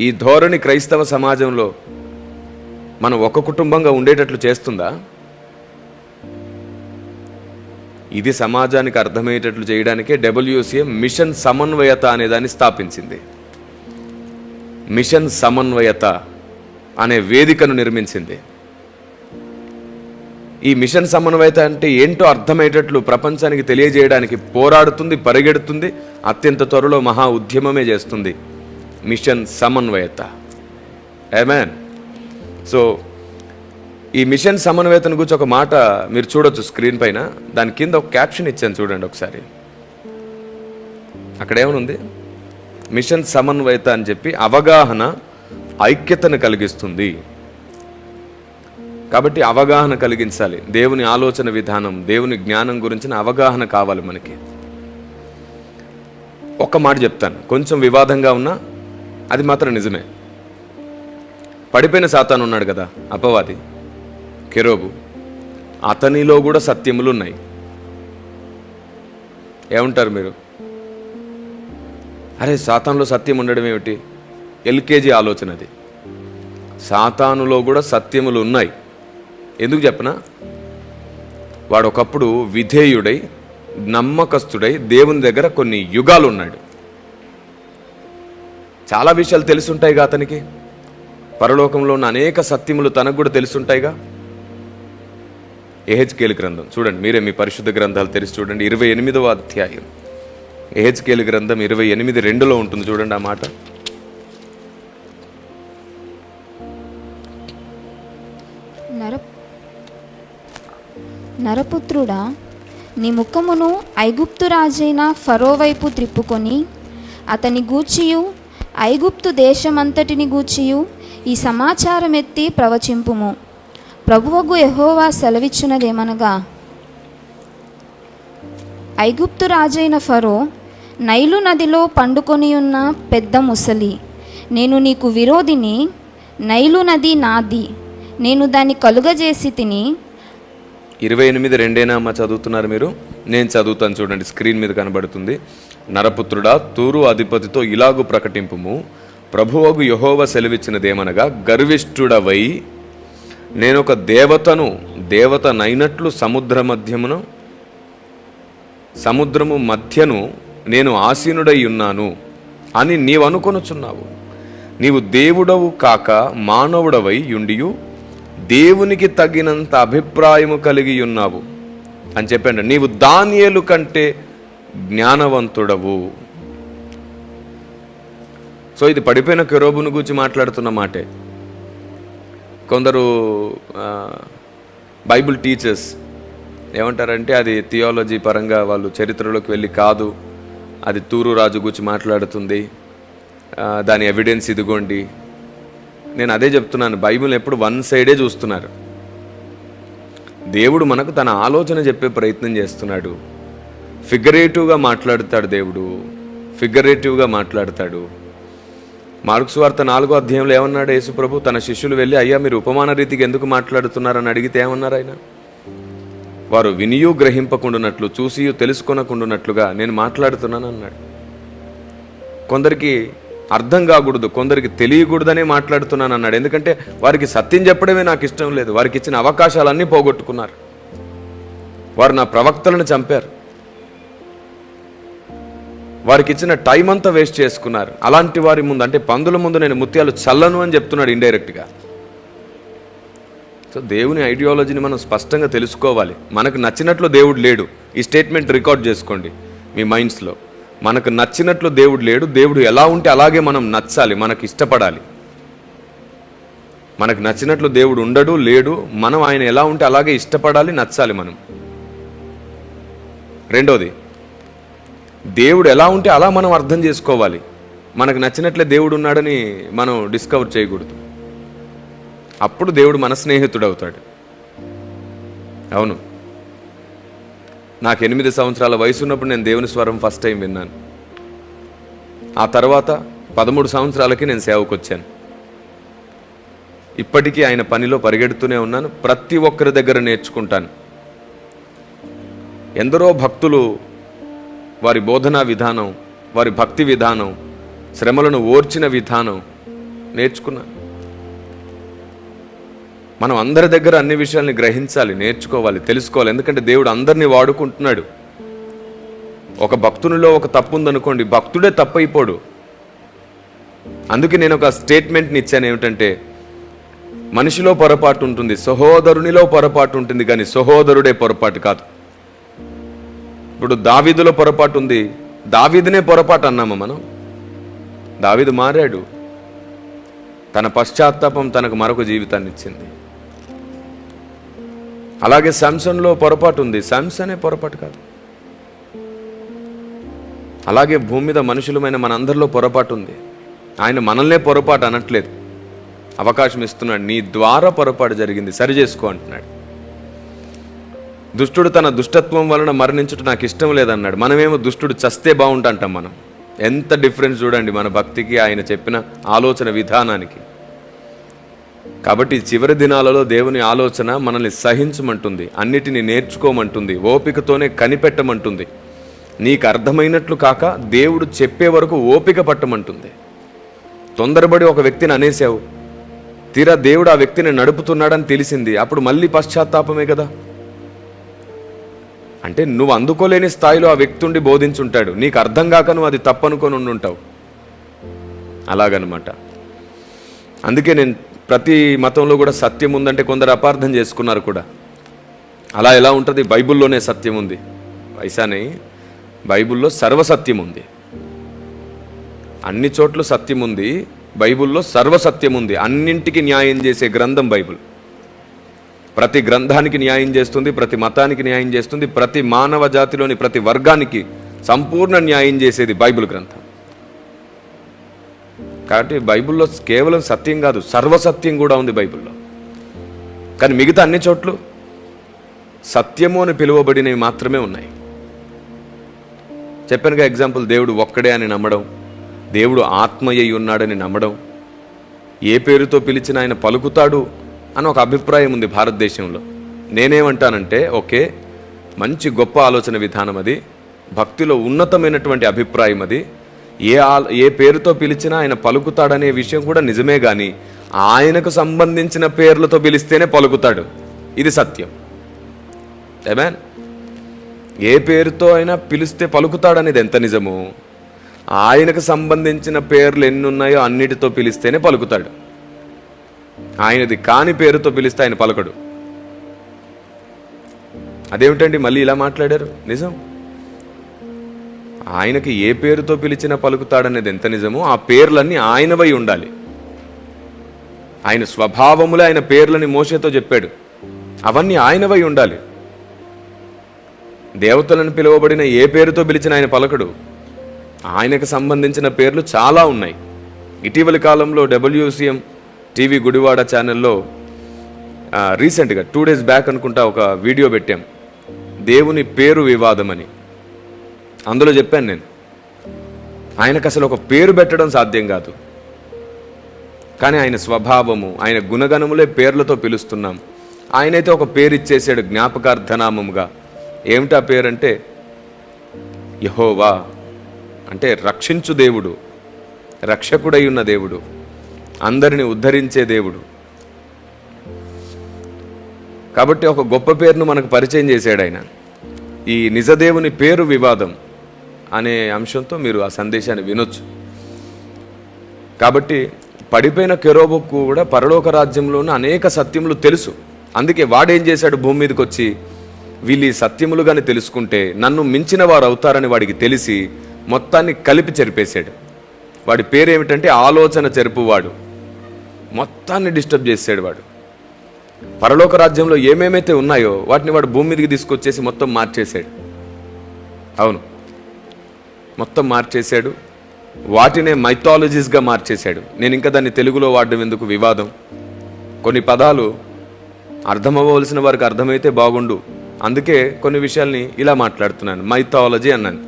ఈ ధోరణి క్రైస్తవ సమాజంలో మనం ఒక కుటుంబంగా ఉండేటట్లు చేస్తుందా? ఇది సమాజానికి అర్థమయ్యేటట్లు చేయడానికే WCM మిషన్ సమన్వయత అనేదాన్ని స్థాపించింది. మిషన్ సమన్వయత అనే వేదికను నిర్మించింది. ఈ మిషన్ సమన్వయత అంటే ఏంటో అర్థమయ్యేటట్లు ప్రపంచానికి తెలియజేయడానికి పోరాడుతుంది, పరిగెడుతుంది, అత్యంత త్వరలో మహా ఉద్యమమే చేస్తుంది. మిషన్ సమన్వయత. ఆమేన్. సో ఈ మిషన్ సమన్వయతను గురించి ఒక మాట మీరు చూడొచ్చు స్క్రీన్ పైన. దాని కింద ఒక క్యాప్షన్ ఇచ్చాను చూడండి ఒకసారి. అక్కడ ఏమనుంది? మిషన్ సమన్వయత అని చెప్పి అవగాహన ఐక్యతను కలిగిస్తుంది. కాబట్టి అవగాహన కలిగించాలి. దేవుని ఆలోచన విధానం, దేవుని జ్ఞానం గురించిన అవగాహన కావాలి మనకి. ఒక మాట చెప్తాను, కొంచెం వివాదంగా ఉన్నా అది మాత్రం నిజమే. పడిపోయిన సాతాను ఉన్నాడు కదా, అపవాది, కెరూబు, అతనిలో కూడా సత్యములు ఉన్నాయి. ఏమంటారు మీరు? అరే సాతానులో సత్యం ఉండడం ఏమిటి? LKG ఆలోచన అది. సాతానులో కూడా సత్యములు ఉన్నాయి. ఎందుకు చెప్పనా? వాడు ఒకప్పుడు విధేయుడై, నమ్మకస్తుడై దేవుని దగ్గర కొన్ని యుగాలు ఉన్నాడు. చాలా విషయాలు తెలుసుంటాయిగా అతనికి. పరలోకంలో ఉన్న అనేక సత్యములు తనకు కూడా తెలుసుంటాయిగా. యెహెజ్కేలు గ్రంథం చూడండి, మీరే మీ పరిశుద్ధ గ్రంథాలు తెరిచి చూడండి. 28వ అధ్యాయం యెహెజ్కేలు గ్రంథం 28:2 ఉంటుంది చూడండి ఆ మాట. నరపుత్రుడా, నీ ముఖమును ఐగుప్తు రాజైన ఫరో వైపు త్రిప్పుకొని అతని గూర్చియు ఐగుప్తు దేశమంతటిని గూర్చియు ఈ సమాచారం ఎత్తి ప్రవచింపుము. ప్రభువగు యెహోవా సెలవిచ్చున్నదేమనగా, ఐగుప్తు రాజైన ఫరో నైలు నదిలో పండుకొని ఉన్న పెద్ద ముసలి, నేను నీకు విరోధిని. నైలు నది నాది, నేను దాన్ని కలుగజేసి తిని. 28:2 చదువుతున్నారు మీరు? నేను చదువుతాను చూడండి, స్క్రీన్ మీద కనబడుతుంది. నరపుత్రుడా, తూరు అధిపతితో ఇలాగు ప్రకటింపుము, ప్రభువగు యెహోవా సెలవిచ్చినదేమనగా, గర్విష్ఠుడవై నేనొక దేవతనైనట్లు సముద్రము మధ్యను నేను ఆసీనుడై ఉన్నాను అని నీవు అనుకొనుచున్నావు. నీవు దేవుడవు కాక మానవుడవై యుండియు దేవునికి తగినంత అభిప్రాయము కలిగి ఉన్నావు అని చెప్పండి. నీవు దానియేలు కంటే జ్ఞానవంతుడవు. సో ఇది పడిపోయిన కెరూబును గురించి మాట్లాడుతున్న మాటే. కొందరు బైబిల్ టీచర్స్ ఏమంటారంటే అది థియాలజీ పరంగా వాళ్ళు చరిత్రలోకి వెళ్ళి కాదు, అది తూరు రాజు గురించి మాట్లాడుతుంది, దాని ఎవిడెన్స్ ఇదిగోండి. నేను అదే చెప్తున్నాను, బైబిల్ ఎప్పుడు వన్ సైడే చూస్తున్నారు. దేవుడు మనకు తన ఆలోచన చెప్పే ప్రయత్నం చేస్తున్నాడు. ఫిగరేటివ్గా మాట్లాడుతాడు దేవుడు. ఫిగరేటివ్గా మాట్లాడతాడు. మార్కు సువార్త 4వ అధ్యాయంలో ఏమన్నాడు యేసుప్రభు? తన శిష్యులు వెళ్ళి, అయ్యా మీరు ఉపమాన రీతికి ఎందుకు మాట్లాడుతున్నారని అడిగితే ఏమన్నారు ఆయన? వారు వినియు గ్రహింపకుండునట్లు, చూసియు తెలుసుకొనకుండునట్లుగా నేను మాట్లాడుతున్నాను అన్నాడు. కొందరికి అర్థం కాకూడదు, కొందరికి తెలియకూడదనే మాట్లాడుతున్నాను అన్నాడు. ఎందుకంటే వారికి సత్యం చెప్పడమే నాకు ఇష్టం లేదు. వారికి ఇచ్చిన అవకాశాలన్నీ పోగొట్టుకున్నారు. వారు నా ప్రవక్తలను చంపారు. వారికి ఇచ్చిన టైం అంతా వేస్ట్ చేసుకున్నారు. అలాంటి వారి ముందు, అంటే పందుల ముందు నేను ముత్యాలు చల్లను అని చెప్తున్నాడు ఇండైరెక్ట్గా. సో దేవుని ఐడియాలజీని మనం స్పష్టంగా తెలుసుకోవాలి. మనకు నచ్చినట్లు దేవుడు లేడు. ఈ స్టేట్మెంట్ రికార్డ్ చేసుకోండి మీ మైండ్స్లో. మనకు నచ్చినట్లు దేవుడు లేడు. దేవుడు ఎలా ఉంటే అలాగే మనం నచ్చాలి, మనకు ఇష్టపడాలి. మనకు నచ్చినట్లు దేవుడు ఉండడు, లేడు. మనం ఆయన ఎలా ఉంటే అలాగే ఇష్టపడాలి, నచ్చాలి మనం. రెండోది, దేవుడు ఎలా ఉంటే అలా మనం అర్థం చేసుకోవాలి. మనకు నచ్చినట్లే దేవుడు ఉన్నాడని మనం డిస్కవర్ చేయకూడదు. అప్పుడు దేవుడు మన స్నేహితుడు అవుతాడు. అవును, నాకు 8 సంవత్సరాల వయసు ఉన్నప్పుడు నేను దేవుని స్వరం ఫస్ట్ టైం విన్నాను. ఆ తర్వాత 13 సంవత్సరాలకి నేను సేవకు వచ్చాను. ఇప్పటికీ ఆయన పనిలో పరిగెడుతూనే ఉన్నాను. ప్రతి ఒక్కరి దగ్గర నేర్చుకుంటాను. ఎందరో భక్తులు వారి బోధనా విధానం, వారి భక్తి విధానం, శ్రమలను ఓర్చిన విధానం నేర్చుకున్నాను. మనం అందరి దగ్గర అన్ని విషయాల్ని గ్రహించాలి, నేర్చుకోవాలి, తెలుసుకోవాలి. ఎందుకంటే దేవుడు అందరినీ వాడుకుంటున్నాడు. ఒక భక్తునిలో ఒక తప్పు ఉందనుకోండి, భక్తుడే తప్పైపోడు. అందుకే నేను ఒక స్టేట్మెంట్ని ఇచ్చాను, ఏమిటంటే మనిషిలో పొరపాటు ఉంటుంది, సహోదరునిలో పొరపాటు ఉంటుంది, కానీ సహోదరుడే పొరపాటు కాదు. ఇప్పుడు దావీదులో పొరపాటు ఉంది, దావీదునే పొరపాటు అన్నామా మనం? దావీదు మారాడు. తన పశ్చాత్తాపం తనకు మరొక జీవితాన్ని ఇచ్చింది. అలాగే శాంసన్లో పొరపాటు ఉంది, శాంసనే పొరపాటు కాదు. అలాగే భూమి మీద మనుషులమైన మనందరిలో పొరపాటు ఉంది. ఆయన మనల్నే పొరపాటు అనట్లేదు, అవకాశం ఇస్తున్నాడు. నీ ద్వారా పొరపాటు జరిగింది, సరి చేసుకో అంటున్నాడు. దుష్టుడు తన దుష్టత్వం వలన మరణించుట నాకు ఇష్టం లేదన్నాడు. మనమేమో దుష్టుడు చస్తే బాగుంటా అంటాం. మనం ఎంత డిఫరెన్స్ చూడండి మన భక్తికి, ఆయన చెప్పిన ఆలోచన విధానానికి. కాబట్టి చివరి దినాలలో దేవుని ఆలోచన మనల్ని సహించమంటుంది, అన్నిటినీ నేర్చుకోమంటుంది, ఓపికతోనే కనిపెట్టమంటుంది. నీకు అర్థమైనట్లు కాక దేవుడు చెప్పే వరకు ఓపిక పట్టమంటుంది. తొందరపడి ఒక వ్యక్తిని అనేసావు, తీరా దేవుడు ఆ వ్యక్తిని నడుపుతున్నాడని తెలిసింది, అప్పుడు మళ్ళీ పశ్చాత్తాపమే కదా. అంటే నువ్వు అందుకోలేని స్థాయిలో ఆ వ్యక్తి ఉండి బోధించుంటాడు, నీకు అర్థం కాక నువ్వు అది తప్పనుకొని ఉండుంటావు. అలాగనమాట. అందుకే నేను ప్రతి మతంలో కూడా సత్యం ఉందంటే కొందరు అపార్థం చేసుకున్నారు కూడా. అలా ఎలా ఉంటుంది? బైబిల్లోనే సత్యం ఉంది వైశాని. బైబిల్లో సర్వసత్యం ఉంది. అన్ని చోట్ల సత్యం ఉంది, బైబిల్లో సర్వసత్యం ఉంది. అన్నింటికి న్యాయం చేసే గ్రంథం బైబిల్. ప్రతి గ్రంథానికి న్యాయం చేస్తుంది, ప్రతి మతానికి న్యాయం చేస్తుంది, ప్రతి మానవ జాతిలోని ప్రతి వర్గానికి సంపూర్ణ న్యాయం చేసేది బైబిల్ గ్రంథం. కాబట్టి బైబిల్లో కేవలం సత్యం కాదు, సర్వసత్యం కూడా ఉంది బైబిల్లో. కానీ మిగతా అన్ని చోట్ల సత్యము అని పిలువబడినవి మాత్రమే ఉన్నాయి. చెప్పానుగా ఎగ్జాంపుల్, దేవుడు ఒక్కడే అని నమ్మడం, దేవుడు ఆత్మయ్యి ఉన్నాడని నమ్మడం, ఏ పేరుతో పిలిచిన ఆయన పలుకుతాడు అని ఒక అభిప్రాయం ఉంది భారతదేశంలో. నేనేమంటానంటే, ఓకే, మంచి గొప్ప ఆలోచన విధానం అది, భక్తిలో ఉన్నతమైనటువంటి అభిప్రాయం అది. ఏ పేరుతో పిలిచినా ఆయన పలుకుతాడనే విషయం కూడా నిజమే, కానీ ఆయనకు సంబంధించిన పేర్లతో పిలిస్తేనే పలుకుతాడు, ఇది సత్యం. ఏమేన్? ఏ పేరుతో అయినా పిలిస్తే పలుకుతాడనేది ఎంత నిజమో, ఆయనకు సంబంధించిన పేర్లు ఎన్ని ఉన్నాయో అన్నిటితో పిలిస్తేనే పలుకుతాడు. ఆయనది కాని పేరుతో పిలిస్తే ఆయన పలకడు. అదేమిటండి మళ్ళీ ఇలా మాట్లాడారు? నిజం. ఆయనకి ఏ పేరుతో పిలిచినా పలుకుతాడనేది ఎంత నిజమో, ఆ పేర్లన్నీ ఆయనవై ఉండాలి. ఆయన స్వభావములే ఆయన పేర్లని మోషేతో చెప్పాడు, అవన్నీ ఆయనవై ఉండాలి. దేవతలను పిలువబడిన ఏ పేరుతో పిలిచిన ఆయన పలకడు. ఆయనకు సంబంధించిన పేర్లు చాలా ఉన్నాయి. ఇటీవలి కాలంలో WCM టీవీ గుడివాడ ఛానల్లో రీసెంట్గా 2 days బ్యాక్ అనుకుంటా ఒక వీడియో పెట్టాం, దేవుని పేరు వివాదం అని. అందులో చెప్పాను నేను, ఆయనకు అసలు ఒక పేరు పెట్టడం సాధ్యం కాదు, కానీ ఆయన స్వభావము, ఆయన గుణగణములే పేర్లతో పిలుస్తున్నాం. ఆయనైతే ఒక పేరు ఇచ్చేసాడు జ్ఞాపకార్థనామముగా. ఏమిటా పేరంటే యెహోవా, అంటే రక్షించు దేవుడు, రక్షకుడై ఉన్న దేవుడు, అందరిని ఉద్ధరించే దేవుడు. కాబట్టి ఒక గొప్ప పేరును మనకు పరిచయం చేశాడు ఆయన. ఈ నిజదేవుని పేరు వివాదం అనే అంశంతో మీరు ఆ సందేశాన్ని వినొచ్చు. కాబట్టి పడిపోయిన కెరూబుకు కూడా పరలోక రాజ్యంలోని అనేక సత్యములు తెలుసు. అందుకే వాడేం చేశాడు, భూమి మీదకి వచ్చి వీళ్ళు ఈ సత్యములుగానే తెలుసుకుంటే నన్ను మించిన వారు అవుతారని వాడికి తెలిసి మొత్తాన్ని కలిపి చెరిపేశాడు. వాడి పేరేమిటంటే ఆలోచన చెరుపువాడు. మొత్తాన్ని డిస్టర్బ్ చేశాడు వాడు. పరలోక రాజ్యంలో ఏమేమైతే ఉన్నాయో వాటిని వాడు భూమి మీదకి తీసుకొచ్చేసి మొత్తం మార్చేశాడు. అవును, మొత్తం మార్చేశాడు. వాటినే మైథాలజీస్గా మార్చేశాడు. నేను ఇంకా దాన్ని తెలుగులో వాడడం ఎందుకు, వివాదం. కొన్ని పదాలు అర్థమవ్వవలసిన వారికి అర్థమైతే బాగుండు, అందుకే కొన్ని విషయాల్ని ఇలా మాట్లాడుతున్నాను. మైథాలజీ అన్నాను,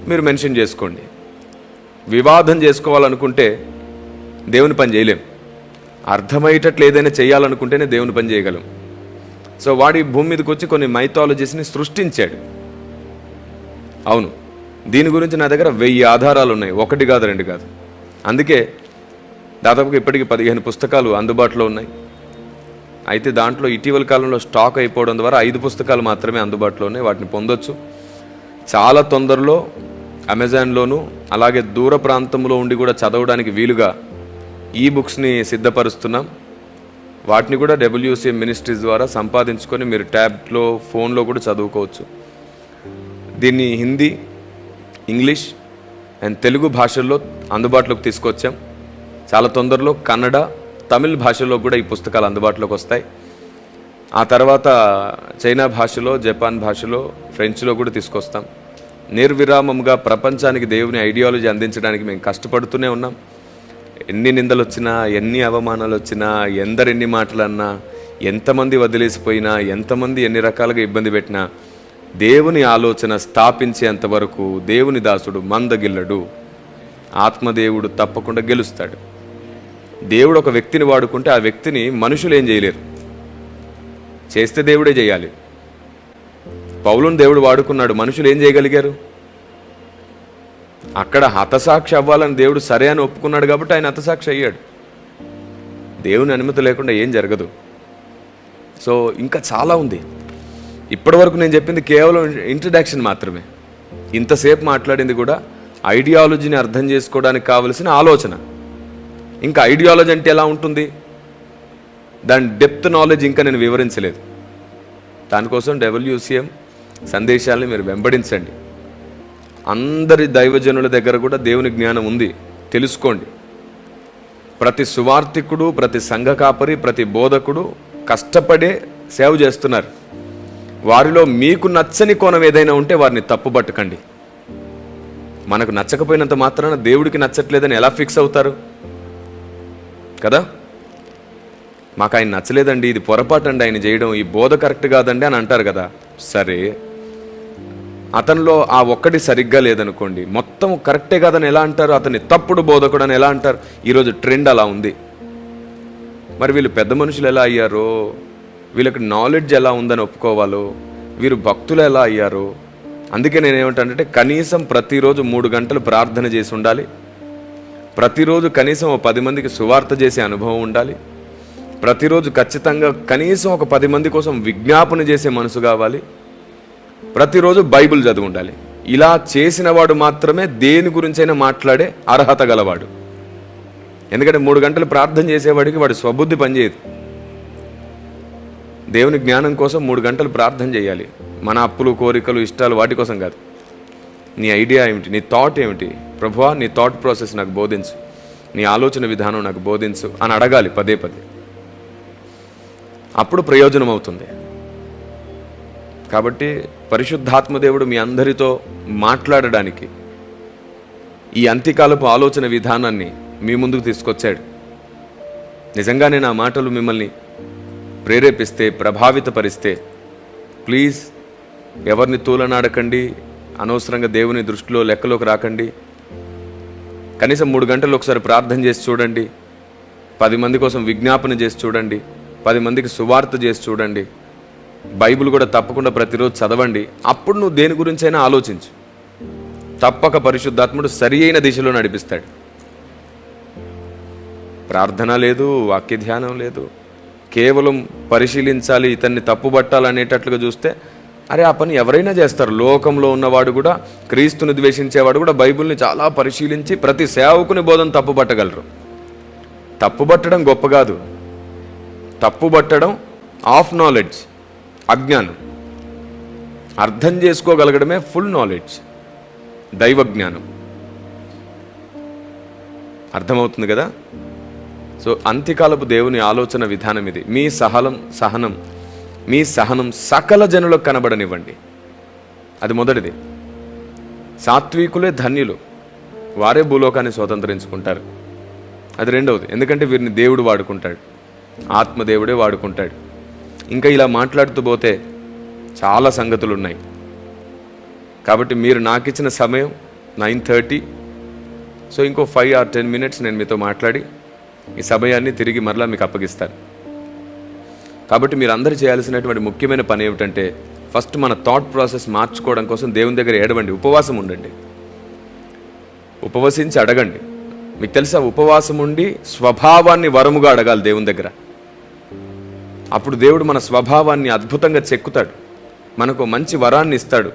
మీరు మెన్షన్ చేసుకోండి. వివాదం చేసుకోవాలనుకుంటే దేవుని పని చేయలేం. అర్థమయ్యేటట్లు ఏదైనా చేయాలనుకుంటేనే దేవుని పని చేయగలం. సో వాడి భూమి మీదకి వచ్చి కొన్ని మైథాలజీస్ని సృష్టించాడు. అవును, దీని గురించి నా దగ్గర 1000 ఆధారాలు ఉన్నాయి, 1 కాదు 2 కాదు. అందుకే దాదాపుగా ఇప్పటికీ 15 పుస్తకాలు అందుబాటులో ఉన్నాయి. అయితే దాంట్లో ఇటీవల కాలంలో స్టాక్ అయిపోవడం ద్వారా 5 పుస్తకాలు మాత్రమే అందుబాటులో ఉన్నాయి. వాటిని పొందొచ్చు. చాలా తొందరలో అమెజాన్లోను అలాగే దూర ప్రాంతంలో ఉండి కూడా చదవడానికి వీలుగా ఈ బుక్స్ని సిద్ధపరుస్తున్నాం. వాటిని కూడా WCM మినిస్ట్రీస్ ద్వారా సంపాదించుకొని మీరు ట్యాబ్లో, ఫోన్లో కూడా చదువుకోవచ్చు. దీన్ని హిందీ, ఇంగ్లీష్ అండ్ తెలుగు భాషల్లో అందుబాటులోకి తీసుకొచ్చాం. చాలా తొందరలో కన్నడ, తమిళ్ భాషలో కూడా ఈ పుస్తకాలు అందుబాటులోకి వస్తాయి. ఆ తర్వాత చైనా భాషలో, జపాన్ భాషలో, ఫ్రెంచ్లో కూడా తీసుకొస్తాం. నిర్విరామంగా ప్రపంచానికి దేవుని ఐడియాలజీ అందించడానికి మేము కష్టపడుతూనే ఉన్నాం. ఎన్ని నిందలు వచ్చినా, ఎన్ని అవమానాలు వచ్చినా, ఎందరెన్ని మాటలు అన్నా, ఎంతమంది వదిలేసిపోయినా, ఎంతమంది ఎన్ని రకాలుగా ఇబ్బంది పెట్టినా, దేవుని ఆలోచన స్థాపించేంత వరకు దేవుని దాసుడు మందగిల్లడు. ఆత్మదేవుడు తప్పకుండా గెలుస్తాడు. దేవుడు ఒక వ్యక్తిని వాడుకుంటే ఆ వ్యక్తిని మనుషులు ఏం చేయలేరు, చేస్తే దేవుడే చేయాలి. పౌలుని దేవుడు వాడుకున్నాడు, మనుషులు ఏం చేయగలిగారు? అక్కడ హతసాక్షి అవ్వాలని దేవుడు సరే అని ఒప్పుకున్నాడు కాబట్టి ఆయన హతసాక్షి అయ్యాడు. దేవుని అనుమతి లేకుండా ఏం జరగదు. సో ఇంకా చాలా ఉంది. ఇప్పటివరకు నేను చెప్పింది కేవలం ఇంట్రడక్షన్ మాత్రమే. ఇంతసేపు మాట్లాడింది కూడా ఐడియాలజీని అర్థం చేసుకోవడానికి కావలసిన ఆలోచన. ఇంకా ఐడియాలజీ అంటే ఎలా ఉంటుంది, దాని డెప్త్ నాలెడ్జ్ ఇంకా నేను వివరించలేదు. దానికోసం WCM సందేశాలని మీరు వెంబడించండి. అందరి దైవజనుల దగ్గర కూడా దేవుని జ్ఞానం ఉంది, తెలుసుకోండి. ప్రతి సువార్థికుడు, ప్రతి సంఘ కాపరి, ప్రతి బోధకుడు కష్టపడే సేవ చేస్తున్నారు. వారిలో మీకు నచ్చని కోణం ఏదైనా ఉంటే వారిని తప్పుపట్టకండి. మనకు నచ్చకపోయినంత మాత్రాన దేవుడికి నచ్చట్లేదని ఎలా ఫిక్స్ అవుతారు కదా? మాకు ఆయన నచ్చలేదండి, ఇది పొరపాటు అండి ఆయన చేయడం, ఈ బోధ కరెక్ట్ కాదండి అని అంటారు కదా. సరే, అతనిలో ఆ ఒక్కటి సరిగ్గా లేదనుకోండి, మొత్తం కరెక్టే కాదని ఎలా అంటారు? అతన్ని తప్పుడు బోధకుడు అని ఎలా అంటారు? ఈరోజు ట్రెండ్ అలా ఉంది. మరి వీళ్ళు పెద్ద మనుషులు ఎలా అయ్యారో, వీళ్ళకి నాలెడ్జ్ ఎలా ఉందని ఒప్పుకోవాలో, వీరు భక్తులు ఎలా అయ్యారో. అందుకే నేనేమంటానంటే కనీసం ప్రతిరోజు 3 గంటలు ప్రార్థన చేసి ఉండాలి. ప్రతిరోజు కనీసం 10 మందికి సువార్త చేసే అనుభవం ఉండాలి. ప్రతిరోజు ఖచ్చితంగా కనీసం 10 మంది కోసం విజ్ఞాపన చేసే మనసు కావాలి. ప్రతిరోజు బైబిల్ చదివి ఉండాలి. ఇలా చేసిన వాడు మాత్రమే దేని గురించైనా మాట్లాడే అర్హత గలవాడు. ఎందుకంటే 3 గంటలు ప్రార్థన చేసేవాడికి వాడి స్వబుద్ధి పనిచేయదు. దేవుని జ్ఞానం కోసం 3 గంటలు ప్రార్థన చేయాలి. మన అప్పులు, కోరికలు, ఇష్టాలు వాటి కోసం కాదు. నీ ఐడియా ఏమిటి, నీ థాట్ ఏమిటి? ప్రభువా, నీ థాట్ ప్రాసెస్ నాకు బోధించు, నీ ఆలోచన విధానం నాకు బోధించు అని అడగాలి పదే పదే. అప్పుడు ప్రయోజనం అవుతుంది. కాబట్టి పరిశుద్ధాత్మదేవుడు మీ అందరితో మాట్లాడడానికి ఈ అంత్యకాలపు ఆలోచన విధానాన్ని మీ ముందుకు తీసుకొచ్చాడు. నిజంగానే నా మాటలు మిమ్మల్ని ప్రేరేపిస్తే, ప్రభావితపరిస్తే, ప్లీజ్ ఎవరిని తూలనాడకండి, అనవసరంగా దేవుని దృష్టిలో లెక్కలోకి రాకండి. కనీసం 3 గంటలు ఒకసారి ప్రార్థన చేసి చూడండి. 10 మంది కోసం విజ్ఞాపన చేసి చూడండి. 10 మందికి సువార్త చేసి చూడండి. బైబిల్ కూడా తప్పకుండా ప్రతిరోజు చదవండి. అప్పుడు నువ్వు దేని గురించైనా ఆలోచించు. తప్పక పరిశుద్ధాత్ముడు సరి అయిన దిశలో నడిపిస్తాడు. ప్రార్థన లేదు, వాక్య ధ్యానం లేదు, కేవలం పరిశీలించాలి, ఇతన్ని తప్పుబట్టాలనేటట్లుగా చూస్తే అరే ఆ పని ఎవరైనా చేస్తారు. లోకంలో ఉన్నవాడు కూడా, క్రీస్తుని ద్వేషించేవాడు కూడా బైబిల్ని చాలా పరిశీలించి ప్రతి సేవకుని బోధన తప్పుబట్టగలరు. తప్పుబట్టడం గొప్ప కాదు, తప్పుబట్టడం ఆఫ్ నాలెడ్జ్, అజ్ఞానం. అర్థం చేసుకోగలగడమే ఫుల్ నాలెడ్జ్, దైవజ్ఞానం. అర్థమవుతుంది కదా? సో అంత్యకాలపు దేవుని ఆలోచన విధానం ఇది. మీ సహనం సకల జనులకు కనబడనివ్వండి. అది మొదటిది. సాత్వికులే ధన్యులు, వారే భూలోకాన్ని స్వతంత్రించుకుంటారు. అది రెండవది. ఎందుకంటే వీరిని దేవుడు వాడుకుంటాడు, ఆత్మదేవుడే వాడుకుంటాడు. ఇంకా ఇలా మాట్లాడుతూ పోతే చాలా సంగతులు ఉన్నాయి. కాబట్టి మీరు నాకు ఇచ్చిన సమయం 9:30. సో ఇంకో 5 or 10 minutes నేను మీతో మాట్లాడి ఈ సమయాన్ని తిరిగి మరలా మీకు అప్పగిస్తాను. కాబట్టి మీరు అందరూ చేయాల్సినటువంటి ముఖ్యమైన పని ఏమిటంటే, ఫస్ట్ మన థాట్ ప్రాసెస్ మార్చుకోవడం కోసం దేవుని దగ్గర ఏడవండి, ఉపవాసం ఉండండి, ఉపవసించి అడగండి. మీకు తెలుసా, ఉపవాసం ఉండి స్వభావాన్ని వరముగా అడగాలి దేవుని దగ్గర. అప్పుడు దేవుడు మన స్వభావాన్ని అద్భుతంగా చెక్కుతాడు, మనకు మంచి వరాన్ని ఇస్తాడు.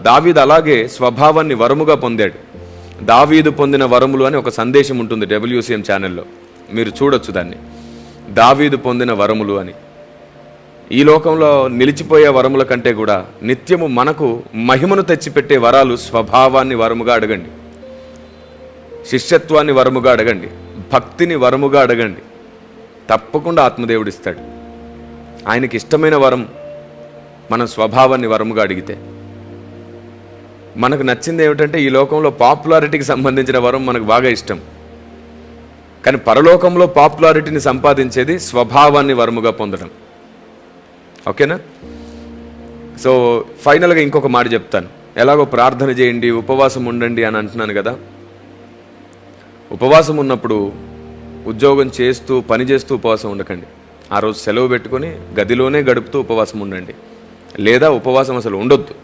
దావీదు అలాగే స్వభావాన్ని వరముగా పొందాడు. దావీదు పొందిన వరములు అని ఒక సందేశం ఉంటుంది WCM ఛానల్లో, మీరు చూడొచ్చు దాన్ని. దావీదు పొందిన వరములు అని. ఈ లోకంలో నిలిచిపోయే వరముల కంటే కూడా నిత్యము మనకు మహిమను తెచ్చిపెట్టే వరాలు స్వభావాన్ని వరముగా అడగండి, శిష్యత్వాన్ని వరముగా అడగండి, భక్తిని వరముగా అడగండి. తప్పకుండా ఆత్మదేవుడు ఇస్తాడు. ఆయనకి ఇష్టమైన వరం మన స్వభావాన్ని వరముగా అడిగితే. మనకు నచ్చింది ఏమిటంటే, ఈ లోకంలో పాపులారిటీకి సంబంధించిన వరం మనకు బాగా ఇష్టం. కానీ పరలోకంలో పాపులారిటీని సంపాదించేది స్వభావాన్ని వరముగా పొందడం. ఓకేనా? సో ఫైనల్గా ఇంకొక మాట చెప్తాను. ఎలాగో ప్రార్థన చేయండి, ఉపవాసం ఉండండి అని అంటున్నాను కదా. ఉపవాసం ఉన్నప్పుడు ఉద్యోగం చేస్తూ పని చేస్తూ ఉపవాసం ఉండకండి. ఆ రోజు సెలవు పెట్టుకొని గదిలోనే గడుపుతూ ఉపవాసం ఉండండి. లేదా ఉపవాసం అసలు ఉండొద్దు.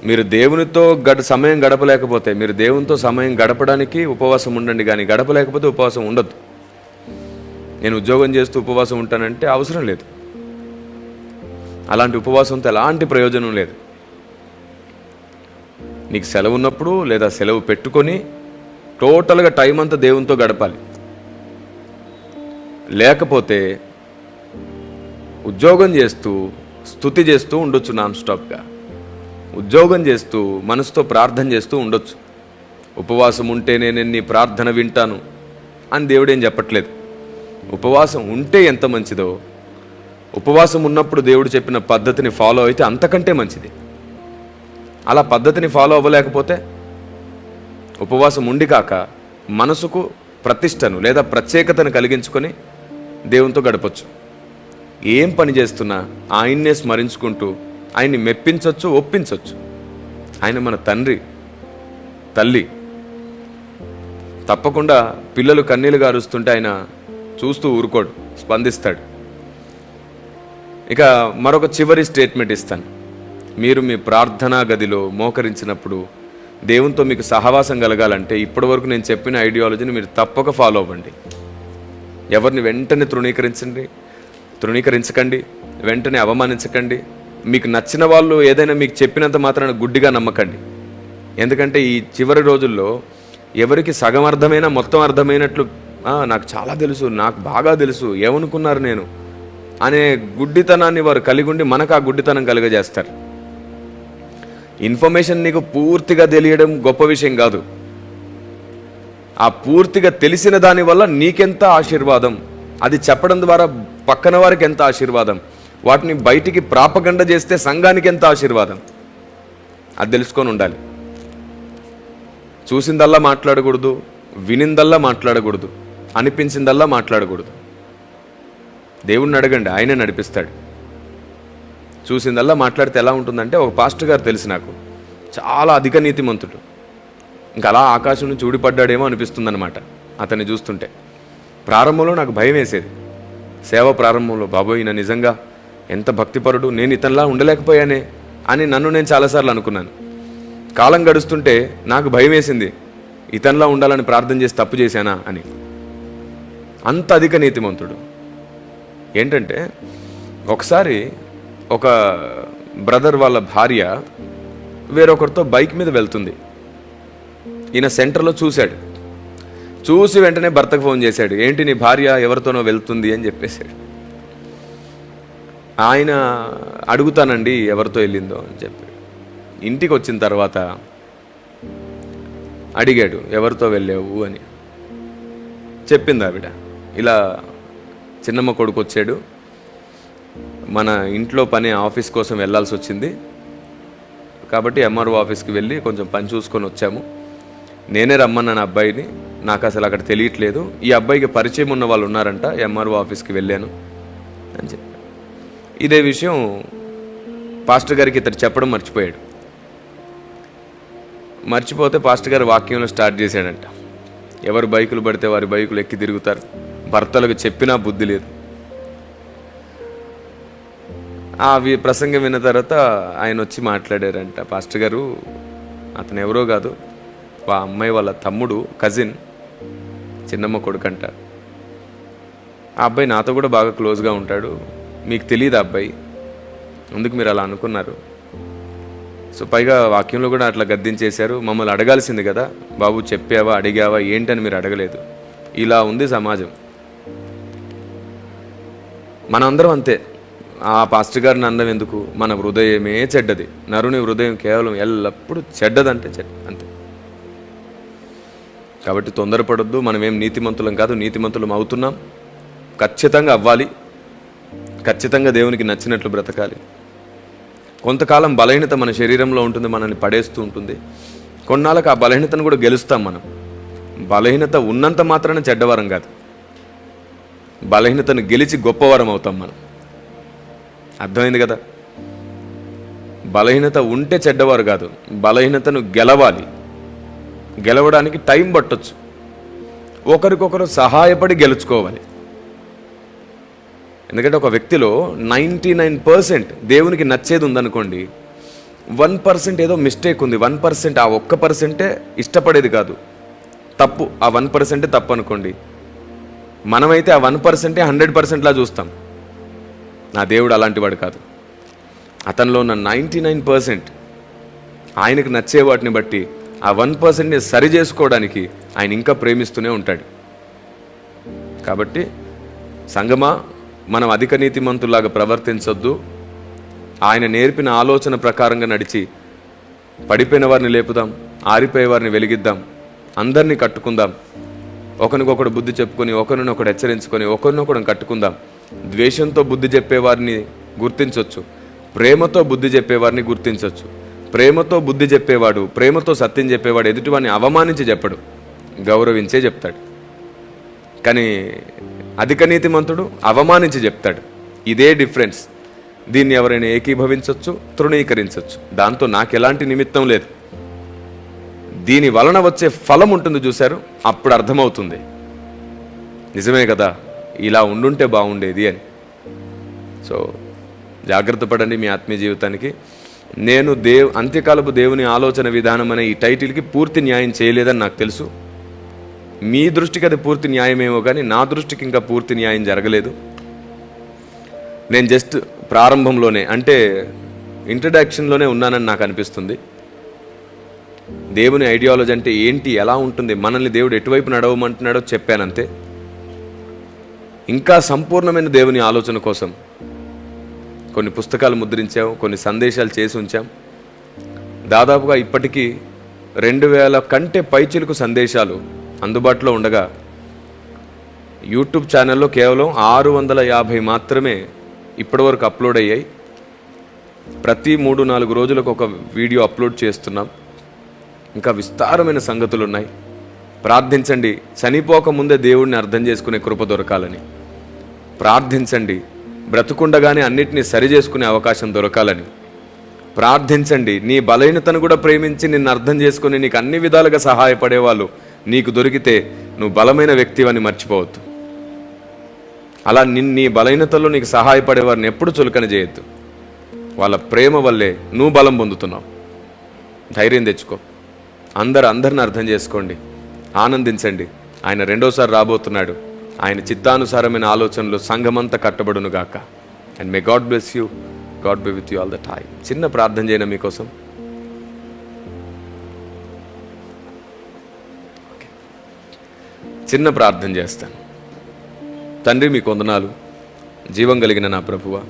మీరు దేవునితో సమయం గడపలేకపోతే, మీరు దేవునితో సమయం గడపడానికి ఉపవాసం ఉండండి, కానీ గడపలేకపోతే ఉపవాసం ఉండొద్దు. నేను ఉద్యోగం చేస్తూ ఉపవాసం ఉంటానంటే అవసరం లేదు. అలాంటి ఉపవాసంతో ఎలాంటి ప్రయోజనం లేదు. నీకు సెలవు ఉన్నప్పుడు లేదా సెలవు పెట్టుకొని టోటల్గా టైం అంతా దేవునితో గడపాలి. లేకపోతే ఉద్యోగం చేస్తూ స్తుతి చేస్తూ ఉండొచ్చు, నాన్ స్టాప్గా ఉద్యోగం చేస్తూ మనసుతో ప్రార్థన చేస్తూ ఉండొచ్చు. ఉపవాసం ఉంటేనే నేను నీ ప్రార్థన వింటాను అని దేవుడేం చెప్పట్లేదు. ఉపవాసం ఉంటే ఎంత మంచిదో, ఉపవాసం ఉన్నప్పుడు దేవుడు చెప్పిన పద్ధతిని ఫాలో అయితే అంతకంటే మంచిది. అలా పద్ధతిని ఫాలో అవ్వలేకపోతే ఉపవాసం ఉండి కాక మనసుకు ప్రతిష్టను లేదా ప్రత్యేకతను కలిగించుకొని దేవునితో గడపచ్చు. ఏం పని చేస్తున్నా ఆయన్నే స్మరించుకుంటూ ఆయన్ని మెప్పించవచ్చు, ఒప్పించవచ్చు. ఆయన మన తండ్రి, తల్లి. తప్పకుండా పిల్లలు కన్నీళ్లు గారుస్తుంటే ఆయన చూస్తూ ఊరుకోడు, స్పందిస్తాడు. ఇక మరొక చివరి స్టేట్మెంట్ ఇస్తాను. మీరు మీ ప్రార్థనా గదిలో మోకరించినప్పుడు దేవునితో మీకు సహవాసం కలగాలంటే ఇప్పటివరకు నేను చెప్పిన ఐడియాలజీని మీరు తప్పక ఫాలో అవ్వండి. ఎవరిని వెంటనే తృణీకరించకండి, వెంటనే అవమానించకండి. మీకు నచ్చిన వాళ్ళు ఏదైనా మీకు చెప్పినంత మాత్రాన గుడ్డిగా నమ్మకండి. ఎందుకంటే ఈ చివరి రోజుల్లో ఎవరికి సగం అర్థమైనా మొత్తం అర్థమైనట్లు నాకు చాలా తెలుసు, నాకు బాగా తెలుసు, ఏమనుకున్నారు నేను అనే గుడ్డితనాన్ని వారు కలిగి ఉండి మనకు ఆ గుడ్డితనం కలుగజేస్తారు. ఇన్ఫర్మేషన్ నీకు పూర్తిగా తెలియడం గొప్ప విషయం కాదు. ఆ పూర్తిగా తెలిసిన దానివల్ల నీకెంత ఆశీర్వాదం, అది చెప్పడం ద్వారా పక్కన వారికి ఎంత ఆశీర్వాదం, వాటిని బయటికి ప్రాపగండ చేస్తే సంఘానికి ఎంత ఆశీర్వాదం, అది తెలుసుకొని ఉండాలి. చూసిందల్లా మాట్లాడకూడదు, వినిందల్లా మాట్లాడకూడదు, అనిపించిందల్లా మాట్లాడకూడదు. దేవుణ్ణి అడగండి, ఆయనే నడిపిస్తాడు. చూసిందల్లా మాట్లాడితే ఎలా ఉంటుందంటే, ఒక పాస్టర్ గారు తెలిసి నాకు చాలా అధిక నీతిమంతుడు, ఇంకా అలా ఆకాశం నుంచి ఊడిపడ్డాడేమో అనిపిస్తుందన్నమాట అతన్ని చూస్తుంటే. ప్రారంభంలో నాకు భయం వేసేది, సేవ ప్రారంభంలో, బాబోయ్ ఈయన నిజంగా ఎంత భక్తిపరుడు, నేను ఇతనిలా ఉండలేకపోయానే అని నన్ను నేను చాలాసార్లు అనుకున్నాను. కాలం గడుస్తుంటే నాకు భయం వేసింది, ఇతనిలా ఉండాలని ప్రార్థన చేసి తప్పు చేశానా అని. అంత అధిక నీతిమంతుడు. ఏంటంటే ఒకసారి ఒక బ్రదర్ వాళ్ళ భార్య వేరొకరితో బైక్ మీద వెళ్తుంది. ఈయన సెంటర్లో చూశాడు. చూసి వెంటనే భర్తకు ఫోన్ చేశాడు, ఏంటి నీ భార్య ఎవరితోనో వెళ్తుంది అని చెప్పేశాడు. ఆయన అడుగుతానండి ఎవరితో వెళ్ళిందో అని చెప్పాడు. ఇంటికి వచ్చిన తర్వాత అడిగాడు, ఎవరితో వెళ్ళావు అని. చెప్పింది ఆవిడ, ఇలా చిన్నమ్మ కొడుకు వచ్చాడు, మన ఇంట్లో పని ఆఫీస్ కోసం వెళ్ళాల్సి వచ్చింది కాబట్టి ఎంఆర్ఓ ఆఫీస్కి వెళ్ళి కొంచెం పని చూసుకొని వచ్చాము, నేనే రమ్మన్నాను అబ్బాయిని, నాకు అసలు అక్కడ తెలియట్లేదు, ఈ అబ్బాయికి పరిచయం ఉన్న వాళ్ళు ఉన్నారంట, ఎంఆర్ఓ ఆఫీస్కి వెళ్ళాను అని చెప్పాడు. ఇదే విషయం పాస్టర్ గారికి ఇతడు చెప్పడం మర్చిపోయాడు. మర్చిపోతే పాస్టర్ గారు వాక్యంలో స్టార్ట్ చేశాడంట, ఎవరు బైకులు పడితే వారి బైకులు ఎక్కి తిరుగుతారు, భర్తలకు చెప్పినా బుద్ధి లేదు. ఆ ప్రసంగం విన్న తర్వాత ఆయన వచ్చి మాట్లాడారంట, పాస్టర్ గారు అతను ఎవరో కాదు, ఆ అమ్మాయి వాళ్ళ తమ్ముడు, కజిన్, చిన్నమ్మ కొడుకంట. ఆ అబ్బాయి నాతో కూడా బాగా క్లోజ్గా ఉంటాడు, మీకు తెలియదు ఆ అబ్బాయి, అందుకు మీరు అలా అనుకున్నారు. సో పైగా వాక్యంలో కూడా అట్లా గద్దించేశారు, మమ్మల్ని అడగాల్సింది కదా బాబు, చెప్పావా అడిగావా ఏంటని మీరు అడగలేదు. ఇలా ఉంది సమాజం. మనందరం అంతే. ఆ పాస్టర్ గారిని అందం ఎందుకు, మన హృదయమే చెడ్డది, నరుని హృదయం కేవలం ఎల్లప్పుడూ చెడ్డదంటే అంతే. కాబట్టి తొందరపడొద్దు, మనమేం నీతిమంతులం కాదు, నీతిమంతులం అవుతున్నాం, ఖచ్చితంగా అవ్వాలి, ఖచ్చితంగా దేవునికి నచ్చినట్లు బ్రతకాలి. కొంతకాలం బలహీనత మన శరీరంలో ఉంటుంది, మనల్ని పడేస్తూ ఉంటుంది, కొన్నాళ్ళకి ఆ బలహీనతను కూడా గెలుస్తాం మనం. బలహీనత ఉన్నంత మాత్రాన చెడ్డవరం కాదు, బలహీనతను గెలిచి గొప్పవరం అవుతాం మనం. అర్థమైంది కదా? బలహీనత ఉంటే చెడ్డవారు కాదు, బలహీనతను గెలవాలి. గెలవడానికి టైం పట్టొచ్చు, ఒకరికొకరు సహాయపడి గెలుచుకోవాలి. ఎందుకంటే ఒక వ్యక్తిలో 99% దేవునికి నచ్చేది ఉందనుకోండి, 1% ఏదో మిస్టేక్ ఉంది, 1% ఆ 1%ఏ ఇష్టపడేది కాదు, తప్పు, ఆ 1% తప్పు అనుకోండి. మనమైతే ఆ 1%ఏ 100%లా చూస్తాం. నా దేవుడు అలాంటి వాడు కాదు. అతనిలో ఉన్న 99% ఆయనకు నచ్చే వాటిని బట్టి ఆ 1%ని సరి చేసుకోవడానికి ఆయన ఇంకా ప్రేమిస్తూనే ఉంటాడు. కాబట్టి సంగమా, మనం అధిక నీతిమంతులాగా ప్రవర్తించొద్దు. ఆయన నేర్పిన ఆలోచన ప్రకారంగా నడిచి పడిపోయిన వారిని లేపుదాం, ఆరిపోయే వారిని వెలిగిద్దాం, అందరినీ కట్టుకుందాం, ఒకరికొకడు బుద్ధి చెప్పుకొని ఒకరినొకడు హెచ్చరించుకొని ఒకరినొకడు కట్టుకుందాం. ద్వేషంతో బుద్ధి చెప్పేవారిని గుర్తించవచ్చు, ప్రేమతో బుద్ధి చెప్పేవారిని గుర్తించవచ్చు. ప్రేమతో బుద్ధి చెప్పేవాడు, ప్రేమతో సత్యం చెప్పేవాడు ఎదుటివాడిని అవమానించి చెప్పడు, గౌరవించే చెప్తాడు. కానీ అధిక నీతిమంతుడు అవమానించి చెప్తాడు. ఇదే డిఫరెన్స్. దీన్ని ఎవరైనా ఏకీభవించవచ్చు, తృణీకరించవచ్చు, దాంతో నాకు ఎలాంటి నిమిత్తం లేదు. దీని వలన వచ్చే ఫలం ఉంటుంది చూశారు, అప్పుడు అర్థమవుతుంది నిజమే కదా, ఇలా ఉండుంటే బాగుండేది అని. సో జాగ్రత్త పడండి మీ ఆత్మీయ జీవితానికి. నేను అంత్యకాలపు దేవుని ఆలోచన విధానం అనే ఈ టైటిల్కి పూర్తి న్యాయం చేయలేదని నాకు తెలుసు. మీ దృష్టికి అది పూర్తి న్యాయమేమో కానీ నా దృష్టికి ఇంకా పూర్తి న్యాయం జరగలేదు. నేను జస్ట్ ప్రారంభంలోనే, అంటే ఇంట్రడక్షన్లోనే ఉన్నానని నాకు అనిపిస్తుంది. దేవుని ఐడియాలజీ అంటే ఏంటి, ఎలా ఉంటుంది, మనల్ని దేవుడు ఎటువైపు నడవమంటున్నాడో చెప్పానంతే. ఇంకా సంపూర్ణమైన దేవుని ఆలోచన కోసం కొన్ని పుస్తకాలు ముద్రించాం, కొన్ని సందేశాలు చేసి ఉంచాం. దాదాపుగా ఇప్పటికీ 2000 కంటే పైచిలుకు సందేశాలు అందుబాటులో ఉండగా యూట్యూబ్ ఛానల్లో కేవలం 650 మాత్రమే ఇప్పటివరకు అప్లోడ్ అయ్యాయి. ప్రతి 3-4 రోజులకు ఒక వీడియో అప్లోడ్ చేస్తున్నాం. ఇంకా విస్తారమైన సంగతులు ఉన్నాయి. ప్రార్థించండి, చనిపోక ముందే దేవుడిని అర్థం చేసుకునే కృప దొరకాలని ప్రార్థించండి. బ్రతుకుండగానే అన్నిటినీ సరి చేసుకునే అవకాశం దొరకాలని ప్రార్థించండి. నీ బలహీనతను కూడా ప్రేమించి నిన్ను అర్థం చేసుకుని నీకు అన్ని విధాలుగా సహాయపడేవాళ్ళు నీకు దొరికితే నువ్వు బలమైన వ్యక్తివని మర్చిపోవద్దు. అలా నీ బలహీనతల్లో నీకు సహాయపడేవారిని ఎప్పుడు చులకన చేయొద్దు. వాళ్ళ ప్రేమ వల్లే నువ్వు బలం పొందుతున్నావు. ధైర్యం తెచ్చుకో. అందరిని అర్థం చేసుకోండి, ఆనందించండి. ఆయన రెండోసారి రాబోతున్నాడు. ఆయన చిత్తానుసారమైన ఆలోచనలు సంఘమంతా కట్టబడును గాక. And may God bless you. God be with you all the time. చిన్న ప్రార్థన చేయనా మీకోసం? చిన్న ప్రార్థన చేస్తాను. తండ్రి, మీకు వందనాలు. జీవం కలిగిన నా ప్రభువా,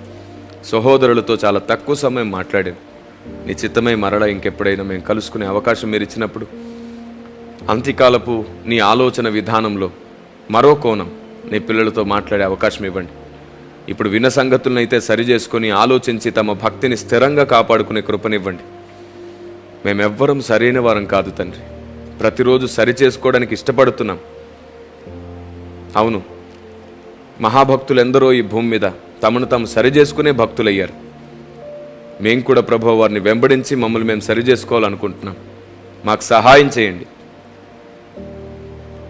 సహోదరులతో చాలా తక్కువ సమయం మాట్లాడాను. నీ చిత్తమై మరలా ఇంకెప్పుడైనా మేము కలుసుకునే అవకాశం మీరు ఇచ్చినప్పుడు అంత్యకాలపు నీ ఆలోచన విధానంలో మరో కోణం నీ పిల్లలతో మాట్లాడే అవకాశం ఇవ్వండి. ఇప్పుడు విన్న సంగతులను అయితే సరి చేసుకొని ఆలోచించి తమ భక్తిని స్థిరంగా కాపాడుకునే కృపనివ్వండి. మేమెవ్వరం సరైన వారం కాదు తండ్రి. ప్రతిరోజు సరి చేసుకోవడానికి ఇష్టపడుతున్నాం. అవును, మహాభక్తులు ఎందరో ఈ భూమి మీద తమను తాము సరి చేసుకునే భక్తులయ్యారు. మేము కూడా ప్రభువా వారిని వెంబడించి మమ్మల్ని మేము సరి చేసుకోవాలనుకుంటున్నాం. మాకు సహాయం చేయండి.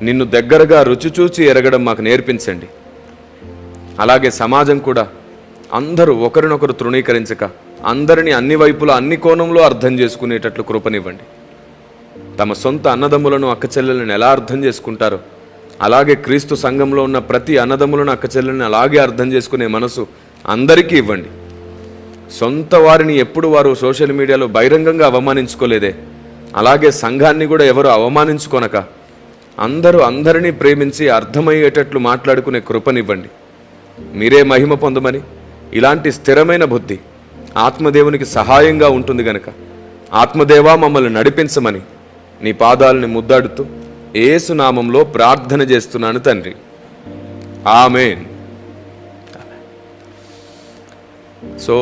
నిన్ను దగ్గరగా రుచి చూచి ఎరగడం మాకు నేర్పించండి. అలాగే సమాజం కూడా అందరూ ఒకరినొకరు తృణీకరించక అందరినీ అన్ని వైపులా అన్ని కోణంలో అర్థం చేసుకునేటట్లు కృపనివ్వండి. తమ సొంత అన్నదమ్ములను అక్కచెల్లెలను ఎలా అర్థం చేసుకుంటారో అలాగే క్రీస్తు సంఘంలో ఉన్న ప్రతి అన్నదమ్ములను అక్కచెల్లెలను అలాగే అర్థం చేసుకునే మనసు అందరికీ ఇవ్వండి. సొంత వారిని ఎప్పుడు వారు సోషల్ మీడియాలో బహిరంగంగా అవమానించుకోలేదే, అలాగే సంఘాన్ని కూడా ఎవరు అవమానించుకొనక అందరూ అందరినీ ప్రేమించి అర్థమయ్యేటట్లు మాట్లాడుకునే కృపనివ్వండి. మీరే మహిమ పొందమని, ఇలాంటి స్థిరమైన బుద్ధి ఆత్మదేవునికి సహాయంగా ఉంటుంది గనక ఆత్మదేవా మమ్మల్ని నడిపించమని నీ పాదాలని ముద్దాడుతూ యేసు నామంలో ప్రార్థన చేస్తున్నాను తండ్రి. ఆమేన్. సో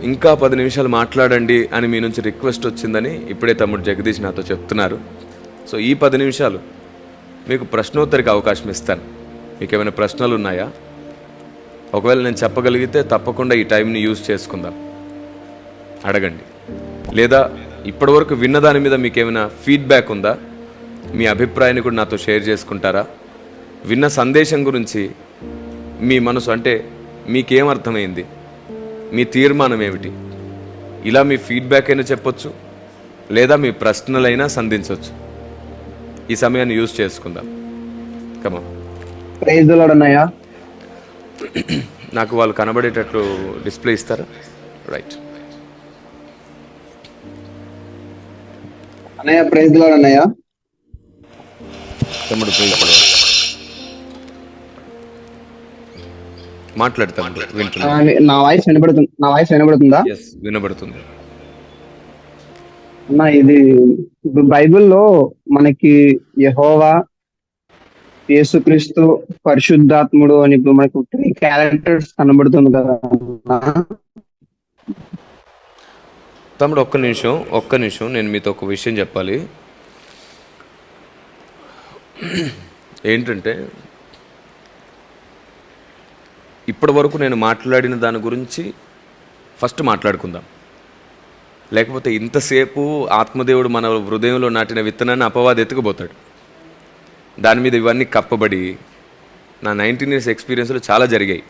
ఇంకా 10 నిమిషాలు మాట్లాడండి అని మీ నుంచి రిక్వెస్ట్ వచ్చిందని ఇప్పుడే తమ్ముడు జగదీష్ నాతో చెప్తున్నారు. సో ఈ 10 నిమిషాలు మీకు ప్రశ్నోత్తరికి అవకాశం ఇస్తాను. మీకు ఏమైనా ప్రశ్నలు ఉన్నాయా? ఒకవేళ నేను చెప్పగలిగితే తప్పకుండా ఈ టైంని యూజ్ చేసుకుందాం. అడగండి. లేదా ఇప్పటివరకు విన్నదాని మీద మీకు ఏమైనా ఫీడ్బ్యాక్ ఉందా? మీ అభిప్రాయాన్ని కూడా నాతో షేర్ చేసుకుంటారా? విన్న సందేశం గురించి మీ మనసు, అంటే మీకేం అర్థమైంది, మీ తీర్మానం ఏమిటి? ఇలా మీ ఫీడ్బ్యాక్ అయినా చెప్పొచ్చు, లేదా మీ ప్రశ్నలైనా సంధించవచ్చు. ఈ సమయాన్ని యూజ్ చేసుకుందాం. కమా. ప్రైజ్ ది లార్డ్ అన్నయ్య. నాకు వాళ్ళు కనబడేటట్లు డిస్ప్లే ఇస్తారా? రైట్. అన్నయ్య ప్రైజ్ ది లార్డ్ అన్నయ్య. తమ్ముడు ప్రైజ్ మాట్లాడతాను. వింటున్నా. నా వాయిస్ వినబడుతుందా? yes, వినబడుతుంది. అన్న, ఇది బైబిల్లో మనకి యెహోవా, యేసుక్రీస్తు, పరిశుద్ధాత్ముడు అని ఇప్పుడు మనకు 3 క్యారెక్టర్స్ కనబడుతుంది కదా తమ్ముడు ఒక్క నిమిషం నేను మీతో ఒక విషయం చెప్పాలి. ఏంటంటే ఇప్పటి వరకు నేను మాట్లాడిన దాని గురించి ఫస్ట్ మాట్లాడుకుందాం. లేకపోతే ఇంతసేపు ఆత్మదేవుడు మన హృదయంలో నాటిన విత్తనాన్ని అపవాది ఎత్తుకుపోతాడు. దాని మీద ఇవన్నీ కప్పబడి నా 19 years ఎక్స్పీరియన్స్లో చాలా జరిగాయి.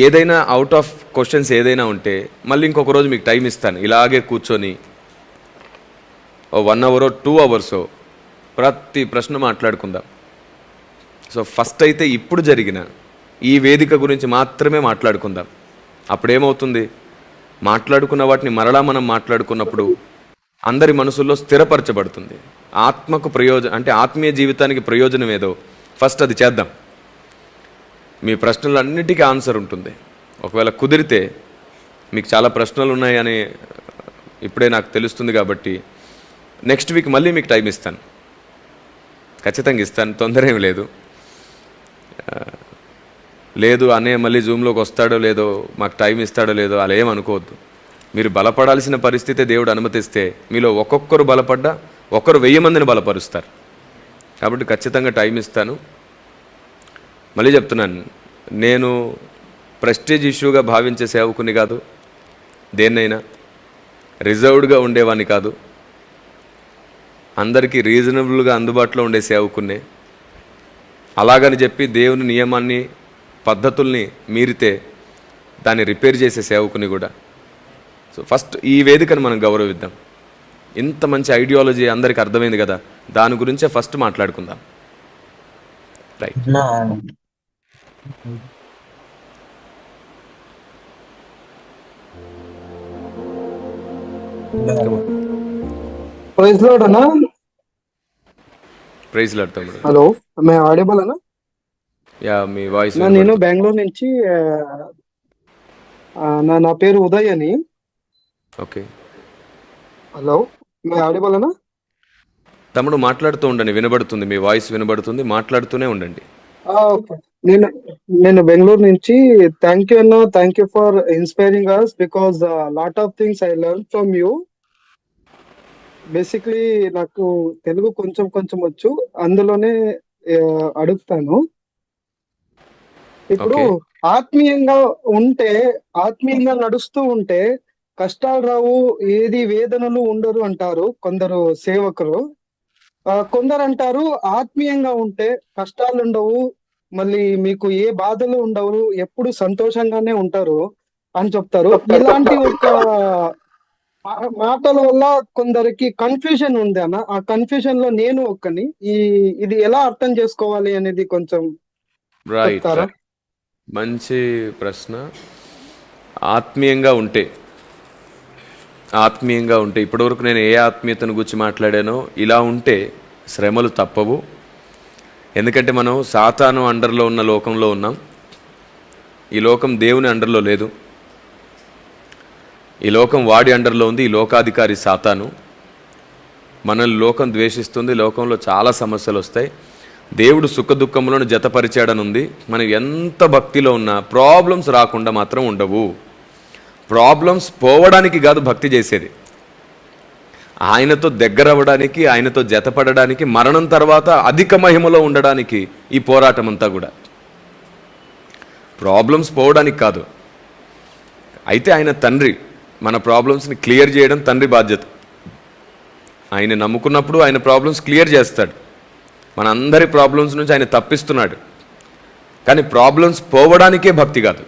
ఏదైనా అవుట్ ఆఫ్ క్వశ్చన్స్ ఏదైనా ఉంటే మళ్ళీ ఇంకొక రోజు మీకు టైం ఇస్తాను. ఇలాగే కూర్చొని 1 hour 2 hours ప్రతి ప్రశ్న మాట్లాడుకుందాం. సో ఫస్ట్ అయితే ఇప్పుడు జరిగిన ఈ వేదిక గురించి మాత్రమే మాట్లాడుకుందాం. అప్పుడేమవుతుంది, మాట్లాడుకున్న వాటిని మరలా మనం మాట్లాడుకున్నప్పుడు అందరి మనసుల్లో స్థిరపరచబడుతుంది. ఆత్మకు ప్రయోజనం, అంటే ఆత్మీయ జీవితానికి ప్రయోజనం ఏదో ఫస్ట్ అది చేద్దాం. మీ ప్రశ్నలన్నిటికీ ఆన్సర్ ఉంటుంది. ఒకవేళ కుదిరితే, మీకు చాలా ప్రశ్నలు ఉన్నాయని ఇప్పుడే నాకు తెలుస్తుంది కాబట్టి నెక్స్ట్ వీక్ మళ్ళీ మీకు టైం ఇస్తాను. ఖచ్చితంగా ఇస్తాను, తొందర ఏమి లేదు. లేదు అనే మళ్ళీ జూమ్లోకి వస్తాడో లేదో, మాకు టైం ఇస్తాడో లేదో అలా ఏమనుకోవద్దు. మీరు బలపడాల్సిన పరిస్థితి దేవుడు అనుమతిస్తే మీలో ఒక్కొక్కరు బలపడ్డా ఒకరు 1000 మందిని బలపరుస్తారు. కాబట్టి ఖచ్చితంగా టైం ఇస్తాను. మళ్ళీ చెప్తున్నాను, నేను ప్రెస్టేజ్ ఇష్యూగా భావించే సేవకుని కాదు, దేన్నైనా రిజర్వ్డ్గా ఉండేవాడిని కాదు, అందరికీ రీజనబుల్గా అందుబాటులో ఉండే సేవకున్నే. అలాగని చెప్పి దేవుని నియమాన్ని పద్ధతుల్ని మీరితే దాన్ని రిపేర్ చేసే సేవకుని కూడా. సో ఫస్ట్ ఈ వేదికను మనం గౌరవిద్దాం. ఇంత మంచి ఐడియాలజీ అందరికి అర్థమైంది కదా, దాని గురించే ఫస్ట్ మాట్లాడుకుందాం. రైట్. ప్రైజ్ లార్డ్ అన్నా. ప్రైజ్ లార్డ్ తమ్ముడు. హలో, మే ఆడిబుల్ అన్నా? యా, మీ వాయిస్. నేను బెంగళూరు నుంచి నా పేరు ఉదయ్ అని. ఓకే హలో, మే ఆడిబుల్ అన్నా? తమ్ముడు మాట్లాడుతూ ఉండండి, వినబడుతుంది, మీ వాయిస్ వినబడుతుంది, మాట్లాడుతూనే ఉండండి. ఓకే. నేను బెంగళూరు నుంచి. థ్యాంక్ యూ అన్నా, thank you for inspiring us because lot of things I learn from you. Basically నాకు తెలుగు కొంచెం కొంచెం వచ్చు, అందులోనే అడుగుతాను. ఇప్పుడు Okay. ఆత్మీయంగా నడుస్తూ ఉంటే కష్టాలు రావు, ఏది వేదనలు ఉండరు అంటారు కొందరు సేవకులు. కొందరు అంటారు ఆత్మీయంగా ఉంటే కష్టాలు ఉండవు, మళ్ళీ మీకు ఏ బాధలు ఉండవు, ఎప్పుడు సంతోషంగానే ఉంటారు అని చెప్తారు. ఇలాంటి ఒక మాటల వల్ల కొందరికి కన్ఫ్యూజన్ ఉంది అన్న. ఆ కన్ఫ్యూజన్ లో నేను ఒక్కని. ఇది ఎలా అర్థం చేసుకోవాలి అనేది కొంచెం రైట్, చెప్తారా? మంచి ప్రశ్న. ఆత్మీయంగా ఉంటే ఇప్పటివరకు నేను ఏ ఆత్మీయతను గురించి మాట్లాడానో, ఇలా ఉంటే శ్రమలు తప్పవు. ఎందుకంటే మనం సాతాను అండర్లో ఉన్న లోకంలో ఉన్నాం. ఈ లోకం దేవుని అండర్లో లేదు, ఈ లోకం వాడి అండర్లో ఉంది. ఈ లోకాధికారి సాతాను. మనల్ని లోకం ద్వేషిస్తుంది, లోకంలో చాలా సమస్యలు వస్తాయి. దేవుడు సుఖ దుఃఖములను జతపరిచాడని ఉంది. మనం ఎంత భక్తిలో ఉన్నా ప్రాబ్లమ్స్ రాకుండా మాత్రం ఉండవు. ప్రాబ్లమ్స్ పోవడానికి కాదు భక్తి చేసేది, ఆయనతో దగ్గర అవ్వడానికి, ఆయనతో జతపడడానికి, మరణం తర్వాత అధిక మహిమలో ఉండడానికి ఈ పోరాటం అంతా కూడా. ప్రాబ్లమ్స్ పోవడానికి కాదు. అయితే ఆయన తండ్రి, మన ప్రాబ్లమ్స్ని క్లియర్ చేయడం తండ్రి బాధ్యత. ఆయన నమ్ముకున్నప్పుడు ఆయన ప్రాబ్లమ్స్ క్లియర్ చేస్తాడు. మన అందరి ప్రాబ్లమ్స్ నుంచి ఆయన తప్పిస్తున్నాడు. కానీ ప్రాబ్లమ్స్ పోవడానికే భక్తి కాదు.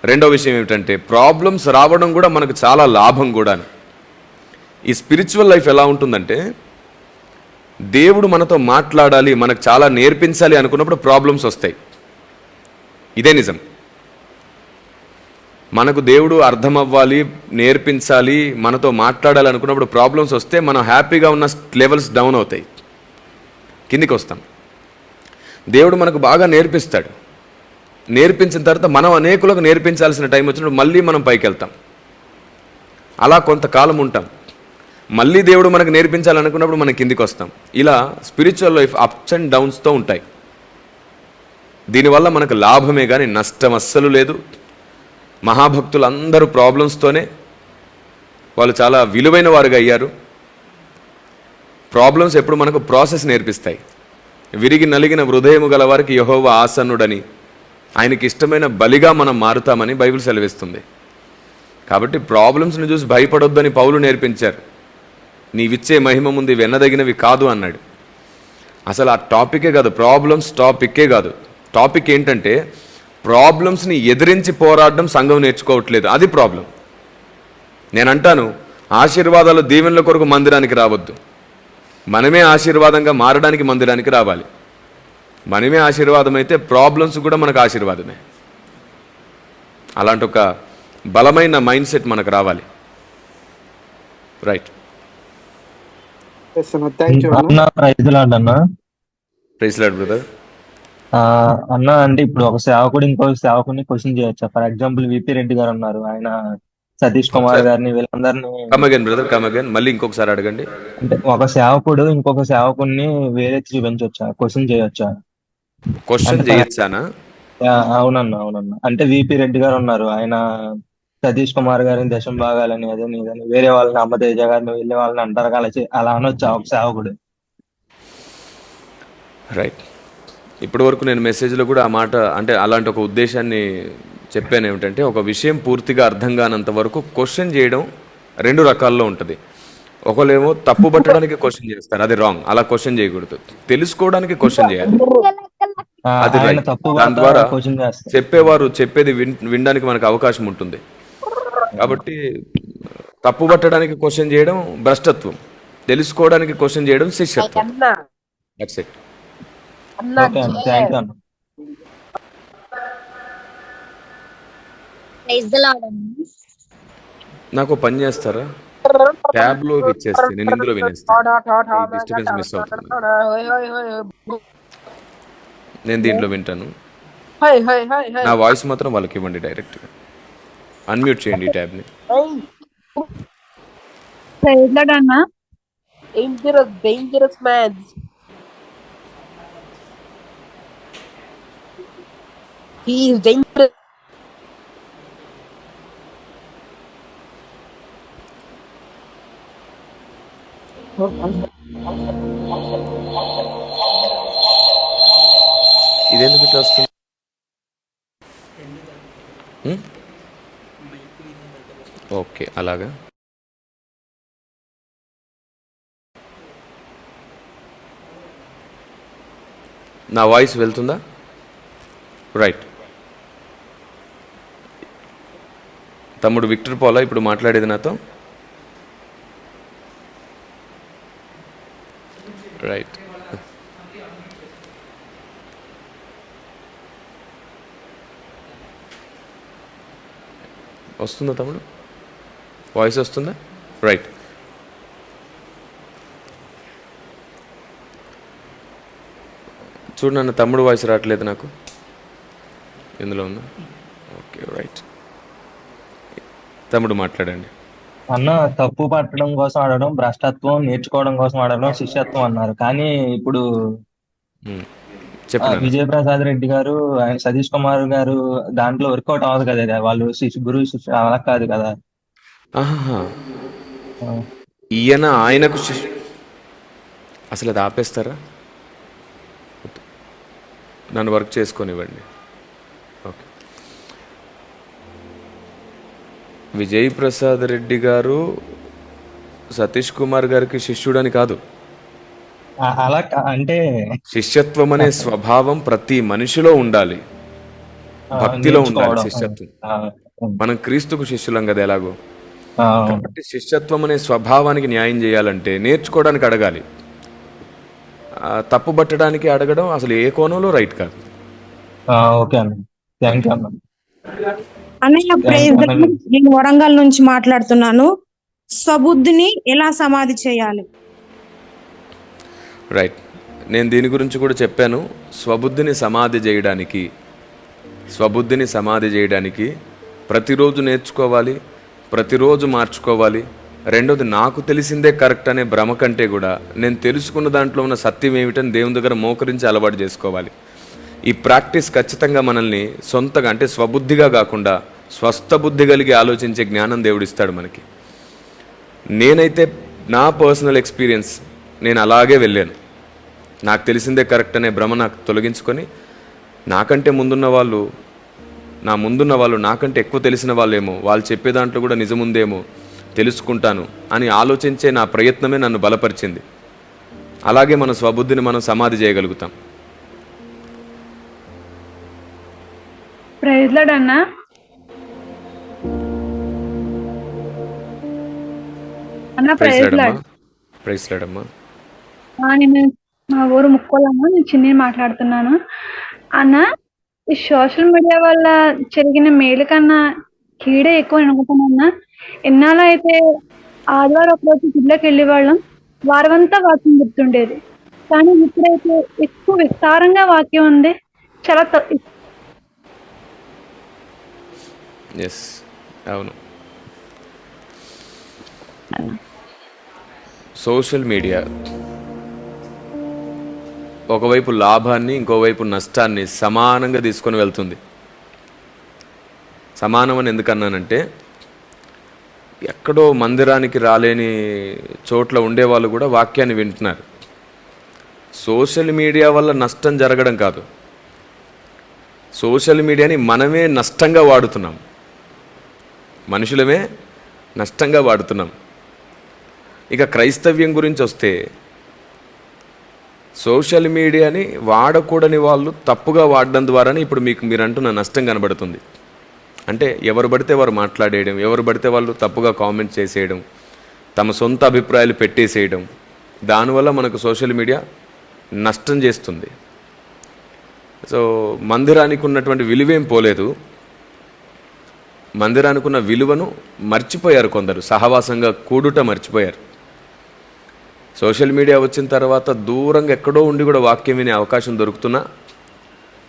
రెండో విషయం ఏమిటంటే, ప్రాబ్లమ్స్ రావడం కూడా మనకు చాలా లాభం కూడా. ఈ స్పిరిచువల్ లైఫ్ ఎలా ఉంటుందంటే, దేవుడు మనతో మాట్లాడాలి, మనకు చాలా నేర్పించాలి అనుకున్నప్పుడు ప్రాబ్లమ్స్ వస్తాయి. ఇదే నిజం. మనకు దేవుడు అర్థం అవ్వాలి, నేర్పించాలి, మనతో మాట్లాడాలి అనుకున్నప్పుడు ప్రాబ్లమ్స్ వస్తే మనం హ్యాపీగా ఉన్న లెవెల్స్ డౌన్ అవుతాయి, కిందికి వస్తాం. దేవుడు మనకు బాగా నేర్పిస్తాడు. నేర్పించిన తర్వాత మనం అనేకులకు నేర్పించాల్సిన టైం వచ్చినప్పుడు మళ్ళీ మనం పైకి వెళ్తాం. అలా కొంతకాలం ఉంటాం. మళ్ళీ దేవుడు మనకు నేర్పించాలనుకున్నప్పుడు మనం కిందికి వస్తాం. ఇలా స్పిరిచువల్ లైఫ్ అప్స్ అండ్ డౌన్స్తో ఉంటాయి. దీనివల్ల మనకు లాభమే కానీ నష్టం అస్సలు లేదు. మహాభక్తులు అందరూ ప్రాబ్లమ్స్తోనే వాళ్ళు చాలా విలువైన వారుగా అయ్యారు. ప్రాబ్లమ్స్ ఎప్పుడు మనకు ప్రాసెస్ నేర్పిస్తాయి. విరిగి నలిగిన హృదయము గల వారికి యెహోవా ఆసన్నుడని, ఆయనకి ఇష్టమైన బలిగా మనం మారుతామని బైబిల్ సెలవిస్తుంది. కాబట్టి ప్రాబ్లమ్స్ని చూసి భయపడొద్దని పౌలు నేర్పించారు. నీవిచ్చే మహిమ ముందు వెన్నదగినవి కాదు అన్నాడు. అసలు ఆ టాపికే కాదు, ప్రాబ్లమ్స్ టాపిక్కే కాదు. టాపిక్ ఏంటంటే, ప్రాబ్లమ్స్ని ఎదిరించి పోరాడడం సంఘం నేర్చుకోవట్లేదు, అది ప్రాబ్లం. నేను అంటాను, ఆశీర్వాదాలు దీవెనల కొరకు మందిరానికి రావద్దు, మనమే ఆశీర్వాదంగా మారడానికి మందిరానికి రావాలి. మనమే ఆశీర్వాదం అయితే ప్రాబ్లమ్స్ కూడా మనకు ఆశీర్వాదమే. అలాంటి ఒక బలమైన మైండ్ సెట్ మనకు రావాలి. రైట్. థ్యాంక్ యూ అన్న. ప్రైజ్ లార్డ్ అన్న. Praise lord brother. అన్న, అంటే ఇప్పుడు ఒక సేవకుడు ఇంకో సేవకుడిని క్వశ్చన్ చేయొచ్చా? For example VP Reddy garu ఉన్నారు, ఆయన సతీష్ కుమార్ గారిని, వీళ్ళందరినీ. Come again brother, come again. మళ్ళీ ఇంకొకసారి అడగండి. అంటే ఒక సేవకుడు ఇంకొక సేవకుడిని వేరే చూపించవచ్చా, క్వశ్చన్ చేయొచ్చా? క్వశ్చన్ చేయొచ్చానా? అవునన్నా. అంటే విపి రెడ్డి గారు ఉన్నారు, ఆయన సతీష్ కుమార్ గారిని దశం భాగాలని అదని ఇదని వేరే వాళ్ళని, అమ్మతేజ గారిని వెళ్ళే వాళ్ళని అంటారు, అలా అనొచ్చా ఒక సేవకుడు? రైట్. ఇప్పటి వరకు నేను మెసేజ్లో కూడా ఆ మాట అంటే అలాంటి ఒక ఉద్దేశాన్ని చెప్పాను. ఏమిటంటే ఒక విషయం పూర్తిగా అర్థం కానంత వరకు క్వశ్చన్ చేయడం రెండు రకాల్లో ఉంటుంది. ఒకళ్ళేమో తప్పు పట్టడానికి క్వశ్చన్ చేస్తారు, అది రాంగ్. అలా క్వశ్చన్ చేయకూడదు, తెలుసుకోవడానికి క్వశ్చన్ చేయాలి, అది ఆయన రైట్. తప్పు దాని ద్వారా క్వశ్చన్ చేస్తారు. చెప్పేవారు చెప్పేది వినడానికి మనకు అవకాశం ఉంటుంది. కాబట్టి తప్పు పట్టడానికి క్వశ్చన్ చేయడం భ్రష్టత్వం, తెలుసుకోవడానికి క్వశ్చన్ చేయడం శిష్యత్వం. That's it. ఓకే అన్న, థ్యాంక్ యూ అన్న. ప్రైజ్ ది లార్డ్ అండి. నాకు పని చేస్తారా? ట్యాబ్లో ఇచ్చేస్తే నేను ఇందులో వినేస్తాను, డిస్టర్బెన్స్ మిస్ అవుతుంది. నేను దీంట్లో వింటాను, నా వాయిస్ మాత్రం వాళ్ళకి ఇవ్వండి డైరెక్ట్గా. అన్మ్యూట్ చేయండి ఈ ట్యాబ్ని. ప్రైజ్ ది లార్డ్ అన్న. Dangerous man. He is dangerous. ఇదెందుకు ఇట్లా వస్తుంది? ఓకే, అలాగా. నా వాయిస్ వెళ్తుందా? రైట్. తమ్ముడు విక్టర్ పోలా ఇప్పుడు మాట్లాడేది నాతో. రైట్. వస్తుందా తమ్ముడు? వాయిస్ వస్తుందా? రైట్. చూడు, నన్ను తమ్ముడు వాయిస్ రావట్లేదు నాకు. ఇందులో ఉందా? Okay, right. తమ్ముడు మాట్లాడండి. అన్న, తప్పు పట్టడం కోసం ఆడడం భ్రష్టత్వం, నేర్చుకోవడం కోసం ఆడడం శిష్యత్వం అన్నారు. కానీ ఇప్పుడు చెప్పండి. విజయప్రసాద్ రెడ్డి గారు, ఆయన సతీష్ కుమార్ గారు దాంట్లో వర్కౌట్ అవ్వదు కదా, వాళ్ళు గురువు శిష్యు అలా కాదు కదా. ఆహా, ఈయన ఆయనకు అసలు అది ఆపేస్తారా? నన్ను వర్క్ చేసుకొనివ్వండి. ఓకే. విజయ్ ప్రసాద్ రెడ్డి గారు సతీష్ కుమార్ గారికి శిష్యుడని కాదు. అలా అంటే శిష్యత్వం అనే స్వభావం ప్రతి మనిషిలో ఉండాలి, భక్తిలో ఉండాలి శిష్యత్వం. మనం క్రీస్తుకు శిష్యులం కదా ఎలాగో. కాబట్టి శిష్యత్వం అనే స్వభావానికి న్యాయం చేయాలంటే నేర్చుకోవడానికి అడగాలి, తప్పు పట్టడానికి అడగడం అసలు ఏ కోణంలో రైట్ కాదు. ఓకే అన్న, థ్యాంక్ యూ అన్న. అన్నయ్య, ప్రైజ్ ది లార్డ్. నేను వరంగల్ నుంచి మాట్లాడుతున్నాను. స్వబుద్ధిని ఎలా సమాధి చేయాలి? రైట్. నేను దీని గురించి కూడా చెప్పాను. స్వబుద్ధిని సమాధి చేయడానికి ప్రతిరోజు నేర్చుకోవాలి, ప్రతిరోజు మార్చుకోవాలి. రెండోది, నాకు తెలిసిందే కరెక్ట్ అనే భ్రమ కంటే కూడా నేను తెలుసుకున్న దాంట్లో ఉన్న సత్యం ఏమిటని దేవుని దగ్గర మోకరించి అలవాటు చేసుకోవాలి. ఈ ప్రాక్టీస్ ఖచ్చితంగా మనల్ని సొంతగా అంటే స్వబుద్ధిగా కాకుండా స్వస్థ బుద్ధి కలిగి ఆలోచించే జ్ఞానం దేవుడిస్తాడు మనకి. నేనైతే నా పర్సనల్ ఎక్స్పీరియన్స్, నేను అలాగే వెళ్ళాను. నాకు తెలిసిందే కరెక్ట్ అనే భ్రమ నాకు తొలగించుకొని నాకంటే ముందున్న వాళ్ళు నాకంటే ఎక్కువ తెలిసిన వాళ్ళేమో, వాళ్ళు చెప్పే దాంట్లో కూడా నిజముందేమో తెలుసుకుంటాను అని ఆలోచించే నా ప్రయత్నమే నన్ను బలపరిచింది. అలాగే మన స్వబుద్ధిని మనం సమాధి చేయగలుగుతాం. ప్రైజ్ లార్డ్ అన్న. అన్న, ప్రైజ్ లార్డ్. ప్రైజ్ లార్డ్ అమ్మా. నేను మా ఊరు ముక్కోలమ్మ, నేను చిన్ని మాట్లాడుతున్నాను. అన్న, ఈ సోషల్ మీడియా వల్ల జరిగిన మేలు కన్నా కీడే ఎక్కువ అనుకుంటున్నా. ఎన్నాళ్ళు అయితే ఆదివారం ఒకరోజు గుడిలోకి వెళ్ళేవాళ్ళం, వారమంతా వాక్యం గుర్తుండేది. కానీ ఇప్పుడైతే ఎక్కువ విస్తారంగా వాక్యం ఉంది, చాలా ఎస్, అవును. సోషల్ మీడియా ఒకవైపు లాభాన్ని, ఇంకోవైపు నష్టాన్ని సమానంగా తీసుకొని వెళ్తుంది. సమానం అని ఎందుకన్నానంటే, ఎక్కడో మందిరానికి రాలేని చోట్ల ఉండేవాళ్ళు కూడా వాక్యాన్ని వింటున్నారు. సోషల్ మీడియా వల్ల నష్టం జరగడం కాదు, సోషల్ మీడియాని మనమే నష్టంగా వాడుతున్నాం, మనుషులమే నష్టంగా వాడుతున్నాం. ఇక క్రైస్తవ్యం గురించి వస్తే సోషల్ మీడియాని వాడకూడని వాళ్ళు తప్పుగా వాడడం ద్వారానే ఇప్పుడు మీరు అంటున్న నష్టం కనబడుతుంది. అంటే ఎవరు పడితే వారు మాట్లాడేయడం, ఎవరు పడితే వాళ్ళు తప్పుగా కామెంట్ చేసేయడం, తమ సొంత అభిప్రాయాలు పెట్టేసేయడం, దానివల్ల మనకు సోషల్ మీడియా నష్టం చేస్తుంది. సో మందిరానికి ఉన్నటువంటి విలువేం పోలేదు, మందిరానికి ఉన్న విలువను మర్చిపోయారు కొందరు, సహవాసంగా కూడుట మర్చిపోయారు. సోషల్ మీడియా వచ్చిన తర్వాత దూరంగా ఎక్కడో ఉండి కూడా వాక్యం వినే అవకాశం దొరుకుతున్నా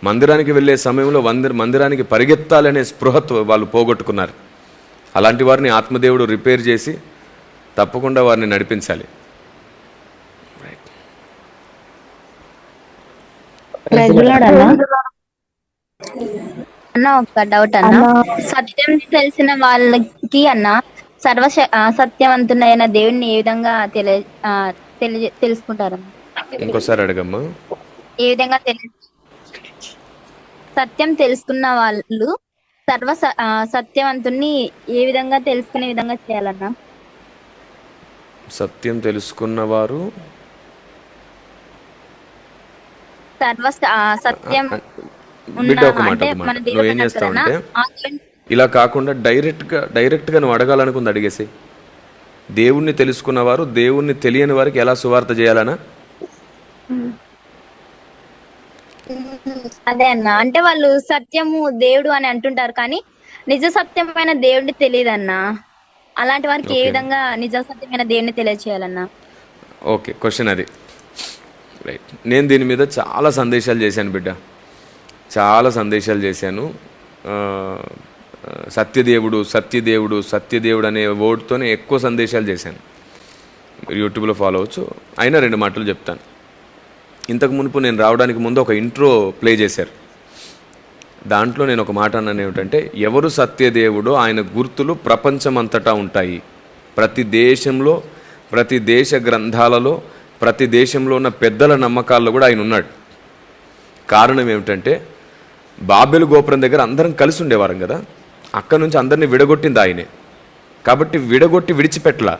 మందిరానికి వెళ్ళే సమయంలో మందిరానికి పరిగెత్తాలనే స్పృహతో వాళ్ళు పోగొట్టుకున్నారు. అలాంటి వారిని ఆత్మదేవుడు రిపేర్ చేసి తప్పకుండా వారిని నడిపించాలి. అన్న ఒక డౌట్ అన్న, సత్యం తెలిసిన వాళ్ళకి అన్న సత్యవంతుడైన దేవుడిని ఏ విధంగా తెలుసుకుంటారు? ఇంకోసారి అడగమ్మా. ఏ విధంగా సత్యం తెలుసుకున్న వాళ్ళు సత్యవంతుణ్ణి ఏ విధంగా తెలుసుకునే విధంగా చేయాలన్నా? సత్యం తెలుసుకున్నవారు సత్యం బిడ్డ ఒక మాట, నువ్వు ఏం చేస్తావంటే ఇలా కాకుండా డైరెక్ట్గా నువ్వు అడగాలనుకుంది అడిగేసి, దేవుణ్ణి తెలుసుకున్నవారు దేవుణ్ణి తెలియని వారికి ఎలా సువార్త చేయాలనా? అదే అన్న, అంటే వాళ్ళు సత్యము దేవుడు అని అంటుంటారు కానీ నిజ సత్యమైన దేవుడిని తెలియదన్నా. అలాంటి వారికి ఏ విధంగా నిజ సత్యమైన దేవుడిని తెలియచేయాలన్నా? ఓకే, క్వశ్చన్ అది. రైట్, నేను దీని మీద చాలా సందేశాలు చేశాను బిడ్డ, చాలా సందేశాలు చేశాను. సత్యదేవుడు సత్యదేవుడు సత్యదేవుడు అనే వర్డ్తోనే ఎక్కువ సందేశాలు చేశాను. యూట్యూబ్లో ఫాలో అవచ్చు. అయినా 2 మాటలు చెప్తాను. ఇంతకు మునుపు నేను రావడానికి ముందు ఒక ఇంట్రో ప్లే చేశారు. దాంట్లో నేను ఒక మాట అన్నాను, ఏమిటంటే ఎవరు సత్యదేవుడో ఆయన గుర్తులు ప్రపంచమంతటా ఉంటాయి. ప్రతి దేశంలో, ప్రతి దేశ గ్రంథాలలో, ప్రతి దేశంలో ఉన్న పెద్దల నమ్మకాల్లో కూడా ఆయన ఉన్నాడు. కారణం ఏమిటంటే బాబెలు గోపురం దగ్గర అందరం కలిసి ఉండేవారం కదా, అక్కడ నుంచి అందరినీ విడగొట్టింది ఆయనే. కాబట్టి విడగొట్టి విడిచిపెట్టలా,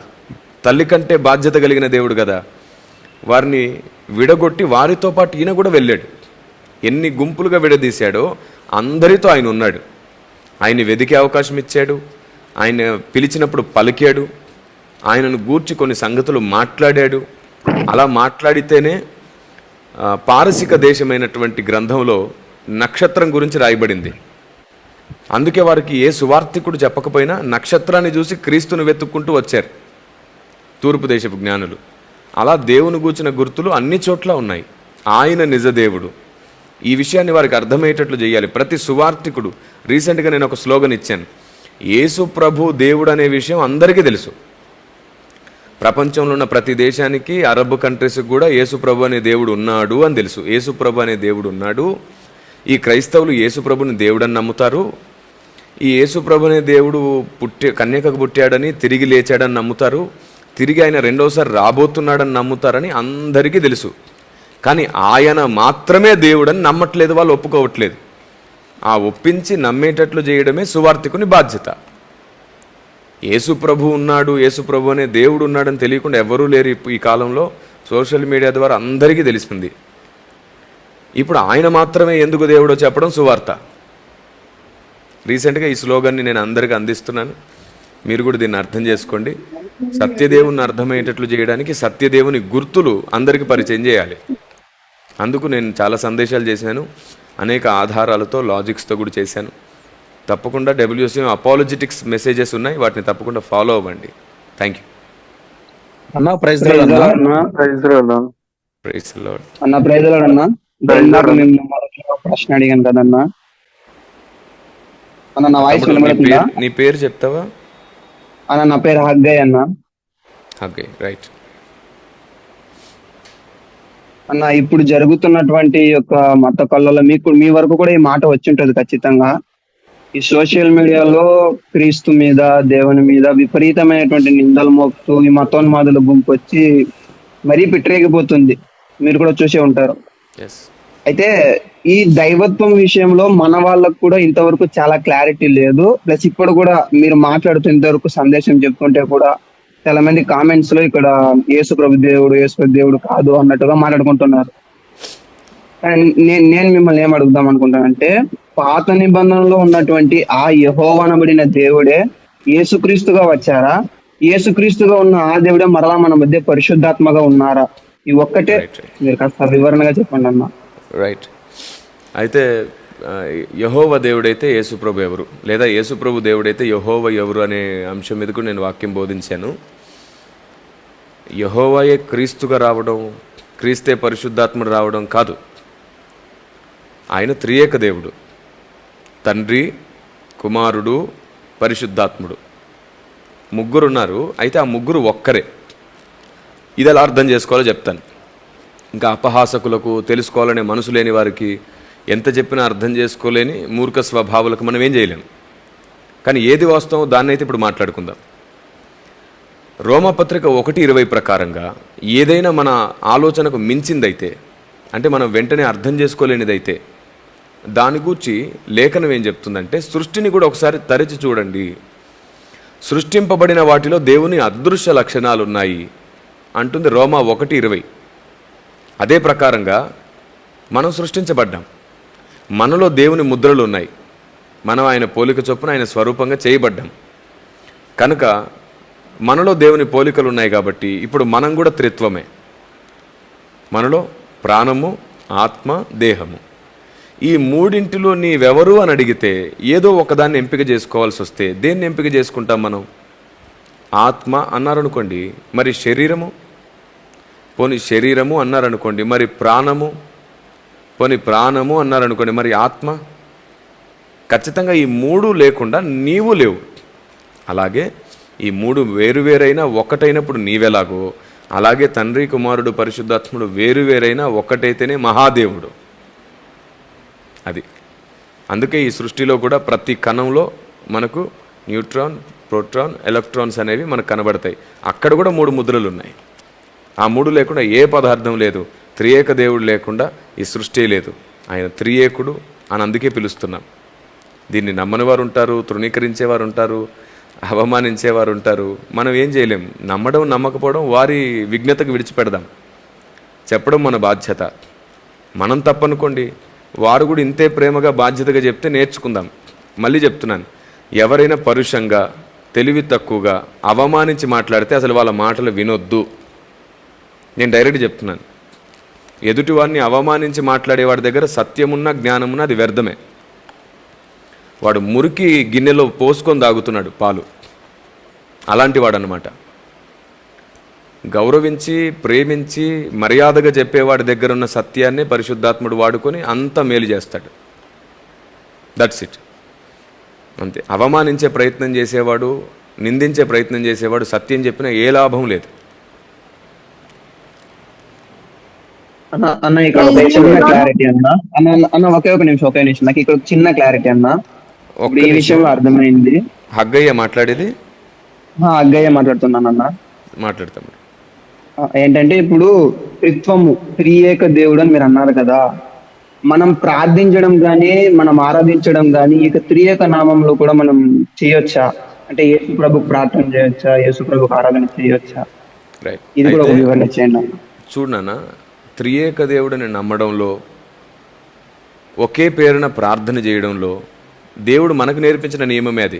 తల్లి కంటే బాధ్యత కలిగిన దేవుడు కదా, వారిని విడగొట్టి వారితో పాటు ఈయన కూడా వెళ్ళాడు. ఎన్ని గుంపులుగా విడదీశాడో అందరితో ఆయన ఉన్నాడు. ఆయన్ని వెదికే అవకాశం ఇచ్చాడు, ఆయన పిలిచినప్పుడు పలికాడు, ఆయనను గూర్చి కొన్ని సంగతులు మాట్లాడాడు. అలా మాట్లాడితేనే పారసిక దేశమైనటువంటి గ్రంథంలో నక్షత్రం గురించి రాయబడింది. అందుకే వారికి ఏ సువార్తికుడు చెప్పకపోయినా నక్షత్రాన్ని చూసి క్రీస్తును వెతుక్కుంటూ వచ్చారు తూర్పు దేశపు జ్ఞానులు. అలా దేవుని గూర్చిన గుర్తులు అన్ని చోట్ల ఉన్నాయి. ఆయన నిజదేవుడు. ఈ విషయాన్ని వారికి అర్థమయ్యేటట్లు చేయాలి ప్రతి సువార్తికుడు. రీసెంట్గా నేను ఒక స్లోగన్ ఇచ్చాను, యేసు ప్రభు దేవుడు అనే విషయం అందరికీ తెలుసు. ప్రపంచంలో ఉన్న ప్రతి దేశానికి, అరబ్ కంట్రీస్కి కూడా యేసు ప్రభు అనే దేవుడు ఉన్నాడు అని తెలుసు. యేసు ప్రభు అనే దేవుడు ఉన్నాడు. ఈ క్రైస్తవులు యేసు ప్రభుని దేవుడని నమ్ముతారు. ఈ యేసు ప్రభు అనే దేవుడు కన్యకకు పుట్టాడని, తిరిగి లేచాడని నమ్ముతారు. తిరిగి ఆయన రెండోసారి రాబోతున్నాడని నమ్ముతారని అందరికీ తెలుసు. కానీ ఆయన మాత్రమే దేవుడని నమ్మట్లేదు, వాళ్ళు ఒప్పుకోవట్లేదు. ఆ ఒప్పించి నమ్మేటట్లు చేయడమే సువార్తికుని బాధ్యత. యేసు ప్రభు ఉన్నాడు, యేసు ప్రభు అనే దేవుడు ఉన్నాడని తెలియకుండా ఎవరూ లేరు ఈ కాలంలో. సోషల్ మీడియా ద్వారా అందరికీ తెలిసింది. ఇప్పుడు ఆయన మాత్రమే ఎందుకు దేవుడో చెప్పడం సువార్త. రీసెంట్గా ఈ స్లోగన్ని నేను అందరికీ అందిస్తున్నాను, మీరు కూడా దీన్ని అర్థం చేసుకోండి. సత్యదేవుని అర్థమయ్యేటట్లు చేయడానికి సత్యదేవుని గుర్తులు అందరికీ పరిచయం చేయాలి. అందుకు నేను చాలా సందేశాలు చేశాను, అనేక ఆధారాలతో, లాజిక్స్తో కూడా చేశాను. తప్పకుండా WCM అపాలజెటిక్స్ మెసేజెస్ ఉన్నాయి, వాటిని తప్పకుండా ఫాలో అవ్వండి. థ్యాంక్ యూ అన్న. ప్రైజ్ లార్డ్ అన్న. ప్రైజ్ లార్డ్ అన్న. ప్రైజ్ లార్డ్ అన్న. ప్రశ్న అడిగాను కదన్నా అన్న, నా వాయిస్ వినబడుతుందా? నీ పేరు చెప్తావా అన్న? నా పేరు హగ్గయ్ అన్న. హగ్గయ్, రైట్ అన్న. ఇప్పుడు జరుగుతున్నటువంటి యొక్క మత కళ్ళలో మీ వరకు కూడా ఈ మాట వచ్చి ఉంటుంది ఖచ్చితంగా. ఈ సోషల్ మీడియాలో క్రీస్తు మీద, దేవుని మీద విపరీతమైనటువంటి నిందలు మోపుతూ ఈ మతోన్మాదుల గుంపు వచ్చి మరీ పిట్రేగిపోతుంది. మీరు కూడా చూసే ఉంటారు. ఎస్. అయితే ఈ దైవత్వం విషయంలో మన వాళ్ళకు కూడా ఇంతవరకు చాలా క్లారిటీ లేదు. ప్లస్ ఇప్పుడు కూడా మీరు మాట్లాడుతూ ఇంతవరకు సందేశం చెప్తుంటే కూడా చాలా మంది కామెంట్స్ లో ఇక్కడ యేసు ప్రభు దేవుడు కాదు అన్నట్టుగా మాట్లాడుకుంటున్నారు. నేను మిమ్మల్ని ఏం అడుగుదాం అనుకుంటానంటే, పాత నిబంధనలో ఉన్నటువంటి ఆ యెహోవా అనబడిన దేవుడే యేసుక్రీస్తుగా వచ్చారా? యేసుక్రీస్తుగా ఉన్న ఆ దేవుడే మరలా మన మధ్య పరిశుద్ధాత్మగా ఉన్నారా? ఈ ఒక్కటే మీరు కాస్త వివరణగా చెప్పండి అన్న. రైట్. అయితే యెహోవా దేవుడైతే యేసుప్రభు ఎవరు, లేదా యేసుప్రభు దేవుడైతే యెహోవా ఎవరు అనే అంశం మీద కూడా నేను వాక్యం బోధించాను. యెహోవాయే క్రీస్తుగా రావడం, క్రీస్తే పరిశుద్ధాత్ముడు రావడం కాదు. ఆయన త్రియేక దేవుడు, తండ్రి, కుమారుడు, పరిశుద్ధాత్ముడు, ముగ్గురు ఉన్నారు. అయితే ఆ ముగ్గురు ఒక్కరే. ఇది ఎలా అర్థం చేసుకోవాలో చెప్తాను. ఇంకా అపహాసకులకు, తెలుసుకోవాలనే మనసు లేని వారికి, ఎంత చెప్పినా అర్థం చేసుకోలేని మూర్ఖ స్వభావాలకు మనం ఏం చేయలేము. కానీ ఏది వాస్తవం దాన్ని అయితే ఇప్పుడు మాట్లాడుకుందాం. రోమపత్రిక 1:20 ప్రకారంగా ఏదైనా మన ఆలోచనకు మించిందైతే, అంటే మనం వెంటనే అర్థం చేసుకోలేనిదైతే, దాని గూర్చి లేఖనం ఏం చెప్తుందంటే, సృష్టిని కూడా ఒకసారి తరచి చూడండి, సృష్టింపబడిన వాటిలో దేవుని అదృశ్య లక్షణాలు ఉన్నాయి అంటుంది రోమా 1:20. అదే ప్రకారంగా మనం సృష్టించబడ్డాం. మనలో దేవుని ముద్రలు ఉన్నాయి. మనం ఆయన పోలిక చొప్పున ఆయన స్వరూపంగా చేయబడ్డాం. కనుక మనలో దేవుని పోలికలు ఉన్నాయి కాబట్టి ఇప్పుడు మనం కూడా త్రిత్వమే. మనలో ప్రాణము, ఆత్మ, దేహము, ఈ మూడింటిలో నీవెవరు అని అడిగితే ఏదో ఒకదాన్ని ఎంపిక చేసుకోవాల్సి వస్తే దేన్ని ఎంపిక చేసుకుంటాం మనం? ఆత్మ అన్నారనుకోండి, మరి శరీరము, పోనీ శరీరము అన్నారనుకోండి, మరి ప్రాణము, పోనీ ప్రాణము అన్నారనుకోండి, మరి ఆత్మ. ఖచ్చితంగా ఈ మూడు లేకుండా నీవు లేవు. అలాగే ఈ మూడు వేరువేరైనా ఒక్కటైనప్పుడు నీవెలాగో, అలాగే తండ్రి, కుమారుడు, పరిశుద్ధాత్ముడు వేరువేరైనా ఒక్కటైతేనే మహాదేవుడు. అది అందుకే ఈ సృష్టిలో కూడా ప్రతి కణంలో మనకు న్యూట్రాన్, ప్రోటాన్, ఎలక్ట్రాన్స్ అనేవి మనకు కనబడతాయి. అక్కడ కూడా 3 ముద్రలు ఉన్నాయి. ఆ 3 లేకుండా ఏ పదార్థం లేదు. త్రియేక దేవుడు లేకుండా ఈ సృష్టి లేదు. ఆయన త్రియేకుడు అని అందుకే పిలుస్తున్నాం. దీన్ని నమ్మని వారు ఉంటారు, తృణీకరించేవారు ఉంటారు, అవమానించేవారు ఉంటారు. మనం ఏం చేయలేం. నమ్మడం నమ్మకపోవడం వారి విజ్ఞతకు విడిచిపెడదాం. చెప్పడం మన బాధ్యత. మనం తప్పనుకోండి, వారు కూడా ఇంతే ప్రేమగా బాధ్యతగా చెప్తే నేర్చుకుందాం. మళ్ళీ చెప్తున్నాను, ఎవరైనా పరుషంగా, తెలివి తక్కువగా, అవమానించి మాట్లాడితే అసలు వాళ్ళ మాటలు వినొద్దు. నేను డైరెక్ట్ చెప్తున్నాను. ఎదుటి వారిని అవమానించి మాట్లాడేవాడి దగ్గర సత్యమున్నా జ్ఞానమున్నా అది వ్యర్థమే. వాడు మురికి గిన్నెలో పోసుకొని తాగుతున్నాడు పాలు. అలాంటి వాడు అన్నమాట. గౌరవించి, ప్రేమించి, మర్యాదగా చెప్పేవాడి దగ్గర ఉన్న సత్యాన్నే పరిశుద్ధాత్ముడు వాడుకొని అంత మేలు చేస్తాడు. దట్స్ ఇట్, అంతే. అవమానించే ప్రయత్నం చేసేవాడు, నిందించే ప్రయత్నం చేసేవాడు సత్యం చెప్పినా ఏ లాభం లేదు. అన్న ఇక్కడ ఒక చిన్న క్లారిటీ అన్న ఒకే ఒక నిమిషం నాకు ఇక్కడ చిన్న క్లారిటీ అన్న. ఈ విషయంలో అర్థమైంది. హగ్గయ్య మాట్లాడేది? అగ్గయ్య మాట్లాడుతున్నాను అన్న. మాట్లాడతాం. ఏంటంటే ఇప్పుడు త్రిత్వము, త్రియేక దేవుడు అని మీరు అన్నారు కదా. మనం ప్రార్థించడం కానీ, మనం ఆరాధించడం కానీ ఇక త్రియేక నామంలో కూడా మనం చేయొచ్చా? అంటే యేసు ప్రభుకు ప్రార్థన చేయొచ్చా? యేసు ప్రభుకు ఆరాధన చేయొచ్చా? ఇది కూడా ఒక వివరణ చేయండి అన్న. చూడనా, త్రియేక దేవుడిని నమ్మడంలో, ఒకే పేరున ప్రార్థన చేయడంలో దేవుడు మనకు నేర్పించిన నియమమే అది.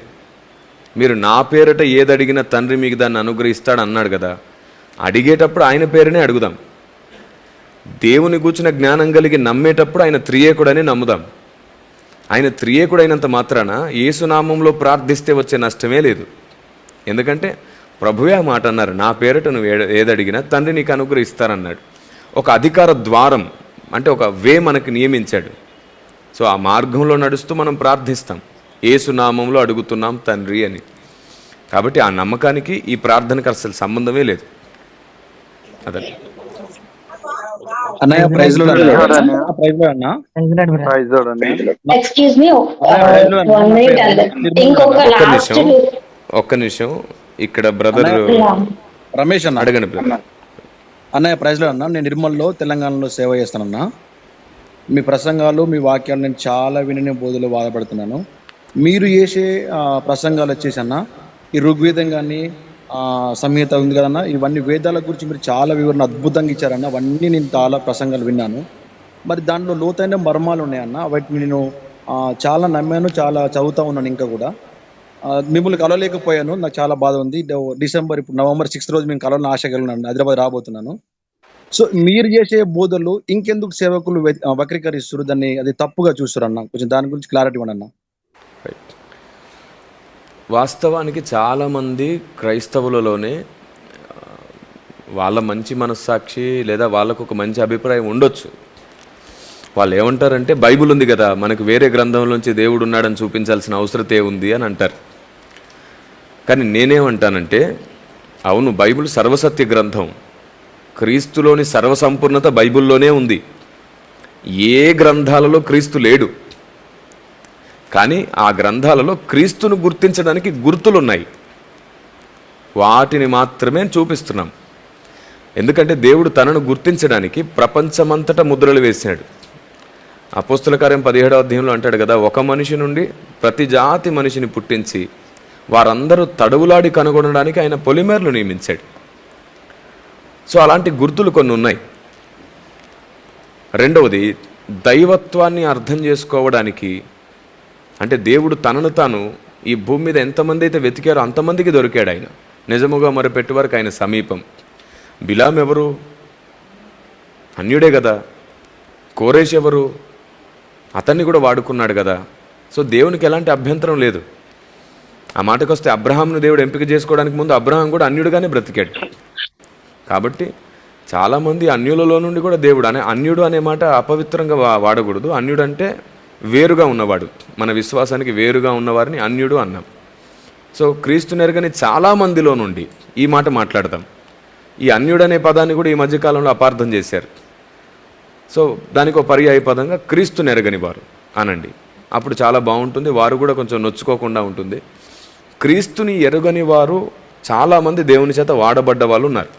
మీరు నా పేరట ఏది అడిగినా తండ్రి మీకు దాన్ని అనుగ్రహిస్తాడు అన్నాడు కదా. అడిగేటప్పుడు ఆయన పేరునే అడుగుదాం. దేవుని గూర్చిన జ్ఞానం కలిగి నమ్మేటప్పుడు ఆయన త్రియేకుడని నమ్ముదాం. ఆయన త్రియేకుడైనంత మాత్రాన యేసునామంలో ప్రార్థిస్తే వచ్చే నష్టమే లేదు. ఎందుకంటే ప్రభువే ఆ మాట అన్నారు, నా పేరట నువ్వు ఏదడిగినా తండ్రి నీకు అనుగ్రహిస్తారన్నాడు. ఒక అధికార ద్వారం, అంటే ఒక వే మనకి నియమించాడు. సో ఆ మార్గంలో నడుస్తూ మనం ప్రార్థిస్తాం, యేసునామంలో అడుగుతున్నాం తండ్రి అని. కాబట్టి ఆ నమ్మకానికి ఈ ప్రార్థనకు అసలు సంబంధమే లేదు. అదే అన్నయ్య ప్రైజ్ లో ఒక్క నిమిషం ఇక్కడ బ్రదర్ రమేష్ అన్న అడగండి బ్రదర్. అన్నయ్య ప్రైజ్లో అన్న, నేను నిర్మల్లో తెలంగాణలో సేవ చేస్తానన్నా. మీ ప్రసంగాలు మీ వాక్యాలు నేను చాలా విని బోధలో బాధపడుతున్నాను. మీరు చేసే ప్రసంగాలు వచ్చేసి అన్న, ఈ ఋగ్వేదం కానీ సంహిత ఉంది కదన్న, ఇవన్నీ వేదాల గురించి మీరు చాలా వివరణ అద్భుతంగా ఇచ్చారన్న. అవన్నీ నేను చాలా ప్రసంగాలు విన్నాను. మరి దాంట్లో లోతైన మర్మాలు ఉన్నాయన్న. వాటిని నేను చాలా నమ్మాను, చాలా చదువుతా ఉన్నాను. ఇంకా కూడా మిమ్మల్ని కలవలేకపోయాను, నాకు చాలా బాధ ఉంది. డిసెంబర్ ఇప్పుడు నవంబర్ 6 రోజు మేము కలవాలని ఆశ కలిగినాను, హైదరాబాద్ రాబోతున్నాను. సో మీరు చేసే బోధలు ఇంకెందుకు సేవకులు వక్రీకరిస్తారు, దాన్ని అది తప్పుగా చూస్తారు అన్న? కొంచెం దాని గురించి క్లారిటీ ఇవ్వండి అన్న. వాస్తవానికి చాలామంది క్రైస్తవులలోనే వాళ్ళ మంచి మనస్సాక్షి లేదా వాళ్ళకు ఒక మంచి అభిప్రాయం ఉండొచ్చు. వాళ్ళు ఏమంటారంటే బైబిల్ ఉంది కదా, మనకు వేరే గ్రంథంలోంచి దేవుడు ఉన్నాడని చూపించాల్సిన అవసరతే ఉంది అని అంటారు. కానీ నేనేమంటానంటే, అవును, బైబిల్ సర్వసత్య గ్రంథం. క్రీస్తులోని సర్వసంపూర్ణత బైబిల్లోనే ఉంది. ఏ గ్రంథాలలో క్రీస్తు లేడు, కానీ ఆ గ్రంథాలలో క్రీస్తును గుర్తించడానికి గుర్తులున్నాయి. వాటిని మాత్రమే చూపిస్తున్నాం. ఎందుకంటే దేవుడు తనను గుర్తించడానికి ప్రపంచమంతటా ముద్రలు వేశాడు. అపోస్తుల కార్యం 17వ అధ్యాయంలో అంటాడు కదా, ఒక మనిషి నుండి ప్రతి జాతి మనిషిని పుట్టించి వారందరూ తడవులాడి కనుగొనడానికి ఆయన పొలిమేర్లు నియమించాడు. సో అలాంటి గుర్తులు కొన్ని ఉన్నాయి. రెండవది, దైవత్వాన్ని అర్థం చేసుకోవడానికి, అంటే దేవుడు తనను తాను ఈ భూమి మీద ఎంతమంది అయితే వెతికారో అంతమందికి దొరికాడు ఆయన. నిజముగా మొరపెట్టే వరకు ఆయన సమీపం. బిలాం ఎవరు? అన్యుడే కదా. కోరేష్ ఎవరు? అతన్ని కూడా వాడుకున్నాడు కదా. సో దేవునికి ఎలాంటి అభ్యంతరం లేదు. ఆ మాటకు వస్తే అబ్రహాంను దేవుడు ఎంపిక చేసుకోవడానికి ముందు అబ్రహాం కూడా అన్యుడుగానే బ్రతికాడు. కాబట్టి చాలామంది అన్యులలో నుండి కూడా దేవుడు అన్యుడు అనే మాట అపవిత్రంగా వాడకూడదు. అన్యుడు అంటే వేరుగా ఉన్నవాడు. మన విశ్వాసానికి వేరుగా ఉన్నవారిని అన్యుడు అన్నాం. సో క్రీస్తు నెరగని చాలామందిలో నుండి ఈ మాట మాట్లాడతాం. ఈ అన్యుడు అనే పదాన్ని కూడా ఈ మధ్యకాలంలో అపార్థం చేశారు. సో దానికి ఒక పర్యాయ పదంగా క్రీస్తు నెరగని వారు అనండి, అప్పుడు చాలా బాగుంటుంది. వారు కూడా కొంచెం నొచ్చుకోకుండా ఉంటుంది. క్రీస్తుని ఎరగని వారు చాలామంది దేవుని చేత వాడబడ్డ వాళ్ళు ఉన్నారు.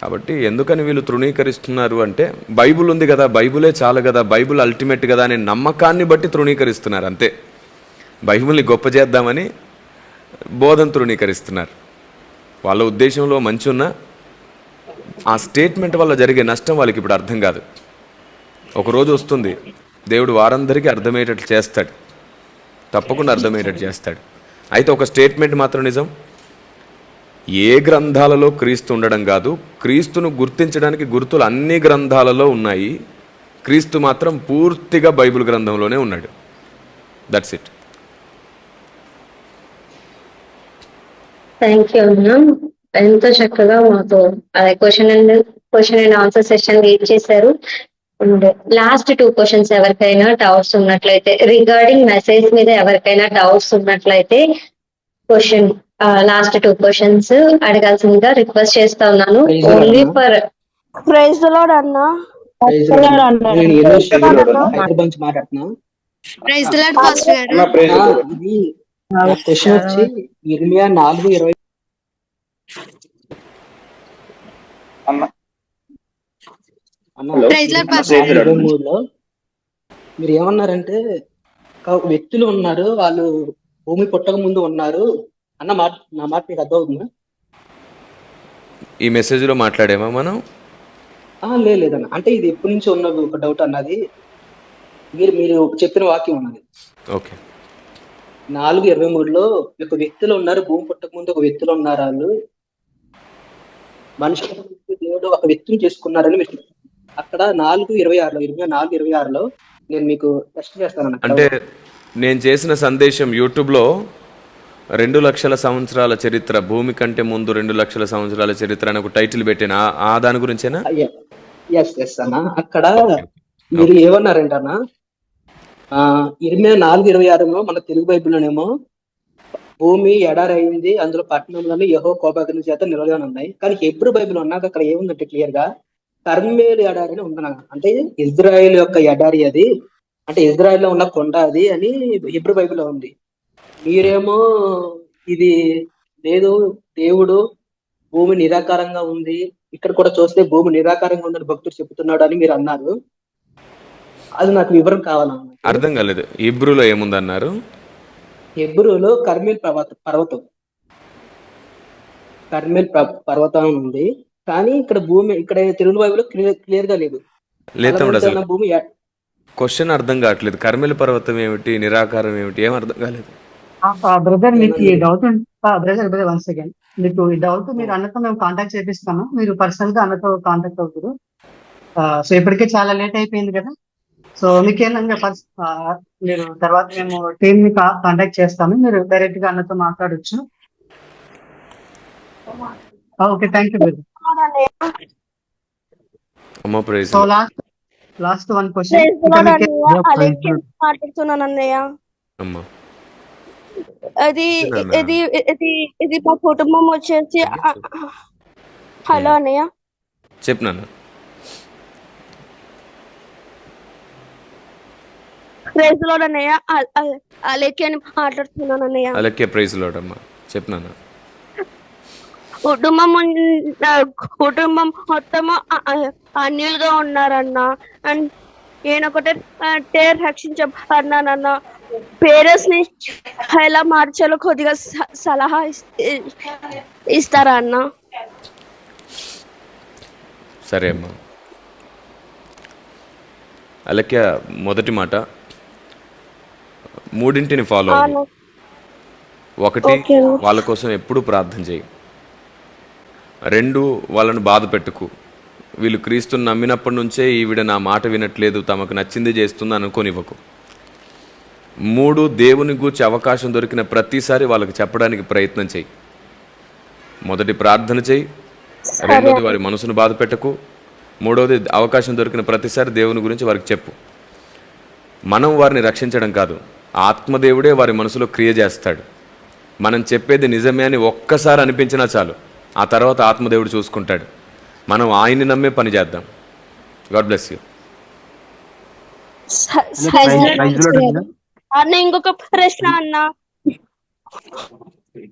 కాబట్టి ఎందుకని వీళ్ళు తృణీకరిస్తున్నారు అంటే, బైబుల్ ఉంది కదా, బైబులే చాలు కదా, బైబుల్ అల్టిమేట్ కదా అనే నమ్మకాన్ని బట్టి తృణీకరిస్తున్నారు అంతే. బైబుల్ని గొప్ప చేద్దామని బోధన తృణీకరిస్తున్నారు. వాళ్ళ ఉద్దేశంలో మంచి ఉన్నా ఆ స్టేట్మెంట్ వల్ల జరిగే నష్టం వాళ్ళకి ఇప్పుడు అర్థం కాదు. ఒకరోజు వస్తుంది, దేవుడు వారందరికీ అర్థమయ్యేటట్లు చేస్తాడు, తప్పకుండా అర్థమయ్యేటట్టు చేస్తాడు. అయితే ఒక స్టేట్మెంట్ మాత్రం నిజం, ఏ గ్రంథాలలో క్రీస్తు ఉండడం కాదు, క్రీస్తును గుర్తించడానికి గుర్తులు అన్ని గ్రంథాలలో ఉన్నాయి. క్రీస్తు మాత్రం పూర్తిగా బైబిల్ గ్రంథంలోనే ఉన్నాడు. That's it. థ్యాంక్ యూ అన్న, ఎంతో చక్కగా మాతో question and answer session lead చేశారు. అండ్ లాస్ట్ 2 క్వశ్చన్స్ ఎవరికైనా డౌట్స్ ఉన్నట్లయితే, రిగార్డింగ్ మెసేజ్ మీద ఎవరికైనా డౌట్స్ ఉన్నట్లయితే క్వశ్చన్ లాస్ట్ 2 క్వశ్చన్స్ అడగాల్సిందిగా రిక్వెస్ట్ చేస్తా ఉన్నాను. Only for praise the lord అన్న. Praise the lord pastor garu. ఇది క్వశ్చన్ వచ్చి ఇర్మియా 4:20 ప్రైజ్ ది లార్డ్ పాస్టర్ గారు. 23లో మీరు ఏమన్నారంటే, వ్యక్తులు ఉన్నారు, వాళ్ళు భూమి పుట్టక ముందు ఉన్నారు అన్న మాట, నా మాట మీకు అర్థమవుతుందా? ఈ మెసేజ్లో మాట్లాడేమా మనం? లేదన్న, అంటే ఇది ఎప్పటి నుంచి ఉన్నది ఒక డౌట్ అన్నది. మీరు చెప్పిన వాక్యం ఉన్నది. ఓకే. 4:23లో ఒక వ్యక్తులు ఉన్నారు, భూమి పుట్టక ముందు ఒక వ్యక్తులు ఉన్నారు, వాళ్ళు మనుషుల దేవుడు ఒక వ్యక్తిని చేసుకున్నారని మీరు అక్కడ 4:26లో, ఇర్మియా 4:26లో నేను మీకు టెస్ట్ చేస్తాను. అంటే నేను చేసిన సందేశం యూట్యూబ్లో 2 లక్షల సంవత్సరాల చరిత్ర, భూమి కంటే ముందు 2 లక్షల సంవత్సరాల చరిత్ర అని ఒక టైటిల్ పెట్టిన ఆ దాని గురించేనా? ఎస్ అన్న. అక్కడ మీరు ఏమన్నారంటే అన్న, ఇర్మియా 4:26లో మన తెలుగు బైబిల్లోనేమో భూమి ఎడారి అయింది, అందులో పట్టణంలోనే యెహోవా కోపాగ్ని చేత నిలవని ఉన్నాయి. కానీ హెబ్రూ బైబిల్ ఉన్నాక అక్కడ ఏముందంటే క్లియర్ గా కర్మేలు ఎడారి అని ఉందన్న. అంటే ఇజ్రాయెల్ యొక్క ఎడారి అది, అంటే ఇజ్రాయెల్ లో ఉన్న కొండ అది అని హెబ్రూ బైబిల్లో ఉంది. మీరేమో ఇది లేదు, దేవుడు భూమి నిరాకారంగా ఉంది, ఇక్కడ కూడా చూస్తే భూమి నిరాకారంగా ఉందని భక్తుడు చెబుతున్నాడు అని మీరు అన్నారు. అది నాకు వివరం కావాలన్నమాట. అర్థం కాలేదు. ఇబ్రూలో ఏముందన్నారు? హెబ్రూలో కర్మేల్ పర్వతం పర్వతం ఉంది, కానీ ఇక్కడ భూమి, ఇక్కడ తెలుగు బైబిల్లో క్లియర్ గా లేదు. లేదు తమ్ముడు, అసలు భూమి క్వశ్చన్ అర్థం కావట్లేదు. కర్మేలు పర్వతం ఏమిటి, నిరాకారం ఏమిటి, ఏం అర్థం కాలేదు. బ్రదర్ మీకు ఈ డౌట్ బ్రదర్ వన్ సెకండ్, మీకు ఈ డౌట్ మీరు అన్నతో మేము కాంటాక్ట్ చేపిస్తాము, మీరు పర్సనల్ గా అన్నతో కాంటాక్ట్ అవుతారు. సో ఇప్పటికే చాలా లేట్ అయిపోయింది కదా, సో మీకేందంటే మీరు తర్వాత మేము టీమ్ ని కాంటాక్ట్ చేస్తాము, మీరు డైరెక్ట్ గా అన్నతో మాట్లాడొచ్చు. Okay, thank you brother. అమ్మ praise. So last one question మాట్లాడుతున్నాను అన్నయ్య. అమ్మా అది ఇది ఇది ఇది మా కుటుంబం వచ్చేసి. హలో అన్నయ్య. చెప్పు నాన్న. ప్రైజ్ లార్డ్ అన్నయ్య, అలేఖ్య అని మాట్లాడుతున్నాను అన్నయ్య. అలెక్కే ప్రైజ్ లార్డ్ అమ్మా. చెప్పు నాన్న. కుటుంబం మొత్తం అన్యులుగా ఉన్నారన్న. అండ్ నేను ఒకటే రక్షించబడినానన్న. పేరెంట్స్ ని ఎలా మార్చాలో కొద్దిగా సలహా ఇస్తారా అన్న? సరే అమ్మా. అలెక్య, మొదటి మాట, మూడింటిని ఫాలో అవ్వు. ఒకటి, వాళ్ళ కోసం ఎప్పుడు ప్రార్థన చేయి. రెండు, వాళ్ళను బాధ పెట్టుకు. వీళ్ళు క్రీస్తుని నమ్మినప్పటి నుంచే ఈవిడ నా మాట వినట్లేదు, తమకు నచ్చింది చేస్తుంది అనుకోనివ్వకు. మూడు, దేవుని గూర్చి అవకాశం దొరికిన ప్రతిసారి వాళ్ళకి చెప్పడానికి ప్రయత్నం చేయి. మొదటి ప్రార్థన చేయి, రెండోది వారి మనసును బాధ పెట్టకు, మూడవది అవకాశం దొరికిన ప్రతిసారి దేవుని గురించి వారికి చెప్పు. మనం వారిని రక్షించడం కాదు, ఆత్మదేవుడే వారి మనసులో క్రియ చేస్తాడు. మనం చెప్పేది నిజమే అని ఒక్కసారి అనిపించినా చాలు, ఆ తర్వాత ఆత్మదేవుడు చూసుకుంటాడు. మనం ఆయన్ని నమ్మే పని చేద్దాం. God bless you. అన్న ఇంకొక ప్రశ్న అన్న.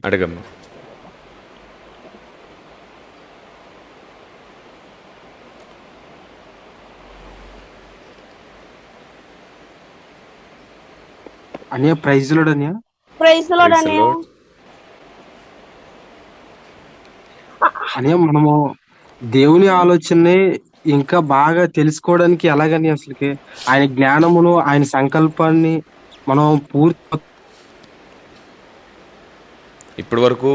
అడగమ్మా. అన్నయ్య ప్రైజ్ లోడ్ అన్నయ్య. ప్రైజ్ లార్డ్ అన్నయ్య. అన్నయ్య, మనము దేవుని ఆలోచనని ఇంకా బాగా తెలుసుకోవడానికి ఎలాగని, అసలుకి ఆయన జ్ఞానమును, ఆయన సంకల్పాన్ని మనం పూర్తి. ఇప్పటి వరకు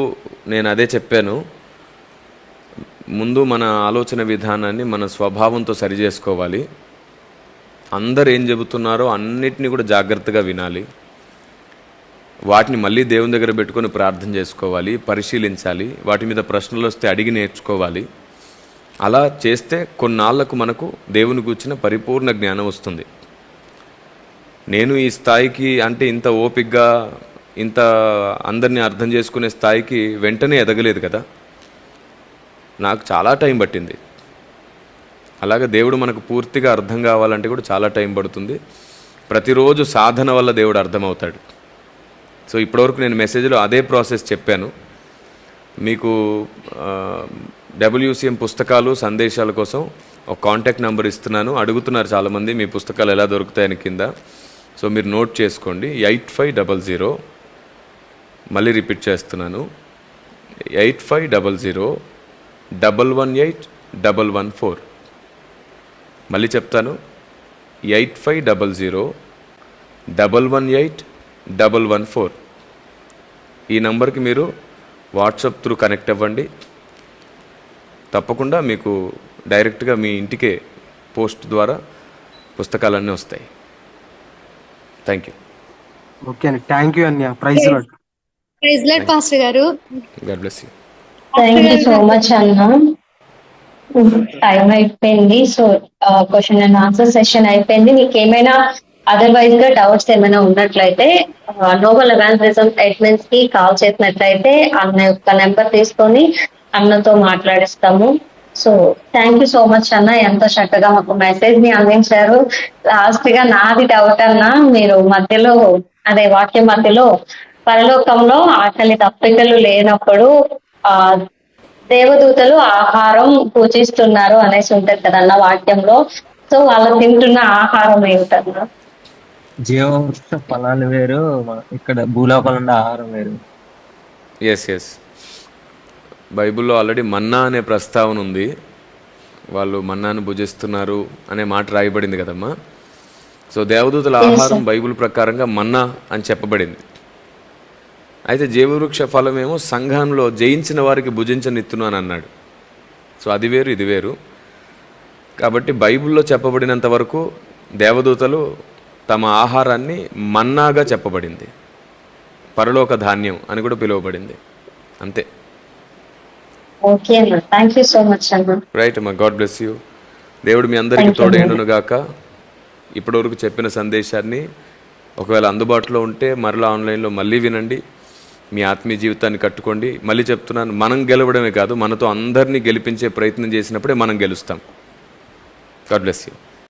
నేను అదే చెప్పాను. ముందు మన ఆలోచన విధానాన్ని మన స్వభావంతో సరి చేసుకోవాలి. అందరు ఏం చెబుతున్నారో అన్నిటినీ కూడా జాగ్రత్తగా వినాలి. వాటిని మళ్ళీ దేవుని దగ్గర పెట్టుకొని ప్రార్థన చేసుకోవాలి, పరిశీలించాలి. వాటి మీద ప్రశ్నలు వస్తే అడిగి నేర్చుకోవాలి. అలా చేస్తే కొన్నాళ్లకు మనకు దేవుని గూర్చిన పరిపూర్ణ జ్ఞానం వస్తుంది. నేను ఈ స్థాయికి, అంటే ఇంత ఓపికగా, ఇంత అందరినీ అర్థం చేసుకునే స్థాయికి వెంటనే ఎదగలేదు కదా, నాకు చాలా టైం పట్టింది. అలాగే దేవుడు మనకు పూర్తిగా అర్థం కావాలంటే కూడా చాలా టైం పడుతుంది. ప్రతిరోజు సాధన వల్ల దేవుడు అర్థమవుతాడు. సో ఇప్పటివరకు నేను మెసేజ్లో అదే ప్రాసెస్ చెప్పాను. మీకు WCM పుస్తకాలు, సందేశాల కోసం ఒక కాంటాక్ట్ నెంబర్ ఇస్తున్నాను. అడుగుతున్నారు చాలామంది మీ పుస్తకాలు ఎలా దొరుకుతాయని కింద. సో మీరు నోట్ చేసుకోండి. 8500, మళ్ళీ రిపీట్ చేస్తున్నాను, 8500 118 మళ్ళీ చెప్తాను, 8500 118 ఈ నంబర్కి మీరు వాట్సాప్ త్రూ కనెక్ట్ అవ్వండి. తప్పకుండా మీకు డైరెక్ట్గా మీ ఇంటికే పోస్ట్ ద్వారా పుస్తకాలన్నీ వస్తాయి. Thank you. ఓకే అండి, థ్యాంక్ యూ అన్నయ్య. Praise Lord. Praise Lord pastor గారు. God bless you. Thank you so much అన్న. టైం అయిపోయింది. So question and answer session అయిపోయింది. మీకు ఏమైనా అదర్వైజ్ గా డౌట్స్ ఏమైనా ఉన్నట్లయితే నోబల్ ఎవాంజలిజం అడ్మిన్స్ కి కాల్ చేసినట్లయితే అన్న యొక్క నెంబర్ తీసుకొని అన్నతో మాట్లాడిస్తాము. So thank you so much అన్న, ఎంతో చక్కగా మాకు మెసేజ్ ని అందించారు. లాస్ట్ గా నాది డౌట్ అన్న, మీరు మధ్యలో అదే వాక్యం మధ్యలో పరలోకంలో ఆకలి తప్పికలు లేనప్పుడు దేవదూతలు ఆహారం పూజిస్తున్నారు అనేసి ఉంటది కదన్న వాక్యంలో. సో వాళ్ళు తింటున్న ఆహారం ఏమిటన్నా? జీవవృక్ష ఫలాలు వేరు, ఇక్కడ భూలోకంలో ఉండే ఆహారం వేరు. ఎస్ బైబిల్లో ఆల్రెడీ మన్నా అనే ప్రస్తావన ఉంది. వాళ్ళు మన్నాను భుజిస్తున్నారు అనే మాట రాయబడింది కదమ్మా. సో దేవదూతల ఆహారం బైబిల్ ప్రకారంగా మన్నా అని చెప్పబడింది. అయితే జీవవృక్ష ఫలమేమో సంఘంలో జయించిన వారికి భుజించనిత్తును అని అన్నాడు. సో అది వేరు ఇది వేరు. కాబట్టి బైబిల్లో చెప్పబడినంత వరకు దేవదూతలు తమ ఆహారాన్ని మన్నాగా చెప్పబడింది, పరలోక ధాన్యం అని కూడా పిలువబడింది. అంతే. ఓకే అన్న, థ్యాంక్ యూ సో మచ్ అన్న. రైట్ అమ్మా, గాడ్ బ్లెస్ యూ. దేవుడు మీ అందరికీ తోడేండును గాక. ఇప్పటివరకు చెప్పిన సందేశాన్ని ఒకవేళ అందుబాటులో ఉంటే మరలా ఆన్లైన్లో మళ్ళీ వినండి, మీ ఆత్మీయ జీవితాన్ని కట్టుకోండి. మళ్ళీ చెప్తున్నాను, మనం గెలవడమే కాదు, మనతో అందరినీ గెలిపించే ప్రయత్నం చేసినప్పుడే మనం గెలుస్తాం. God bless you.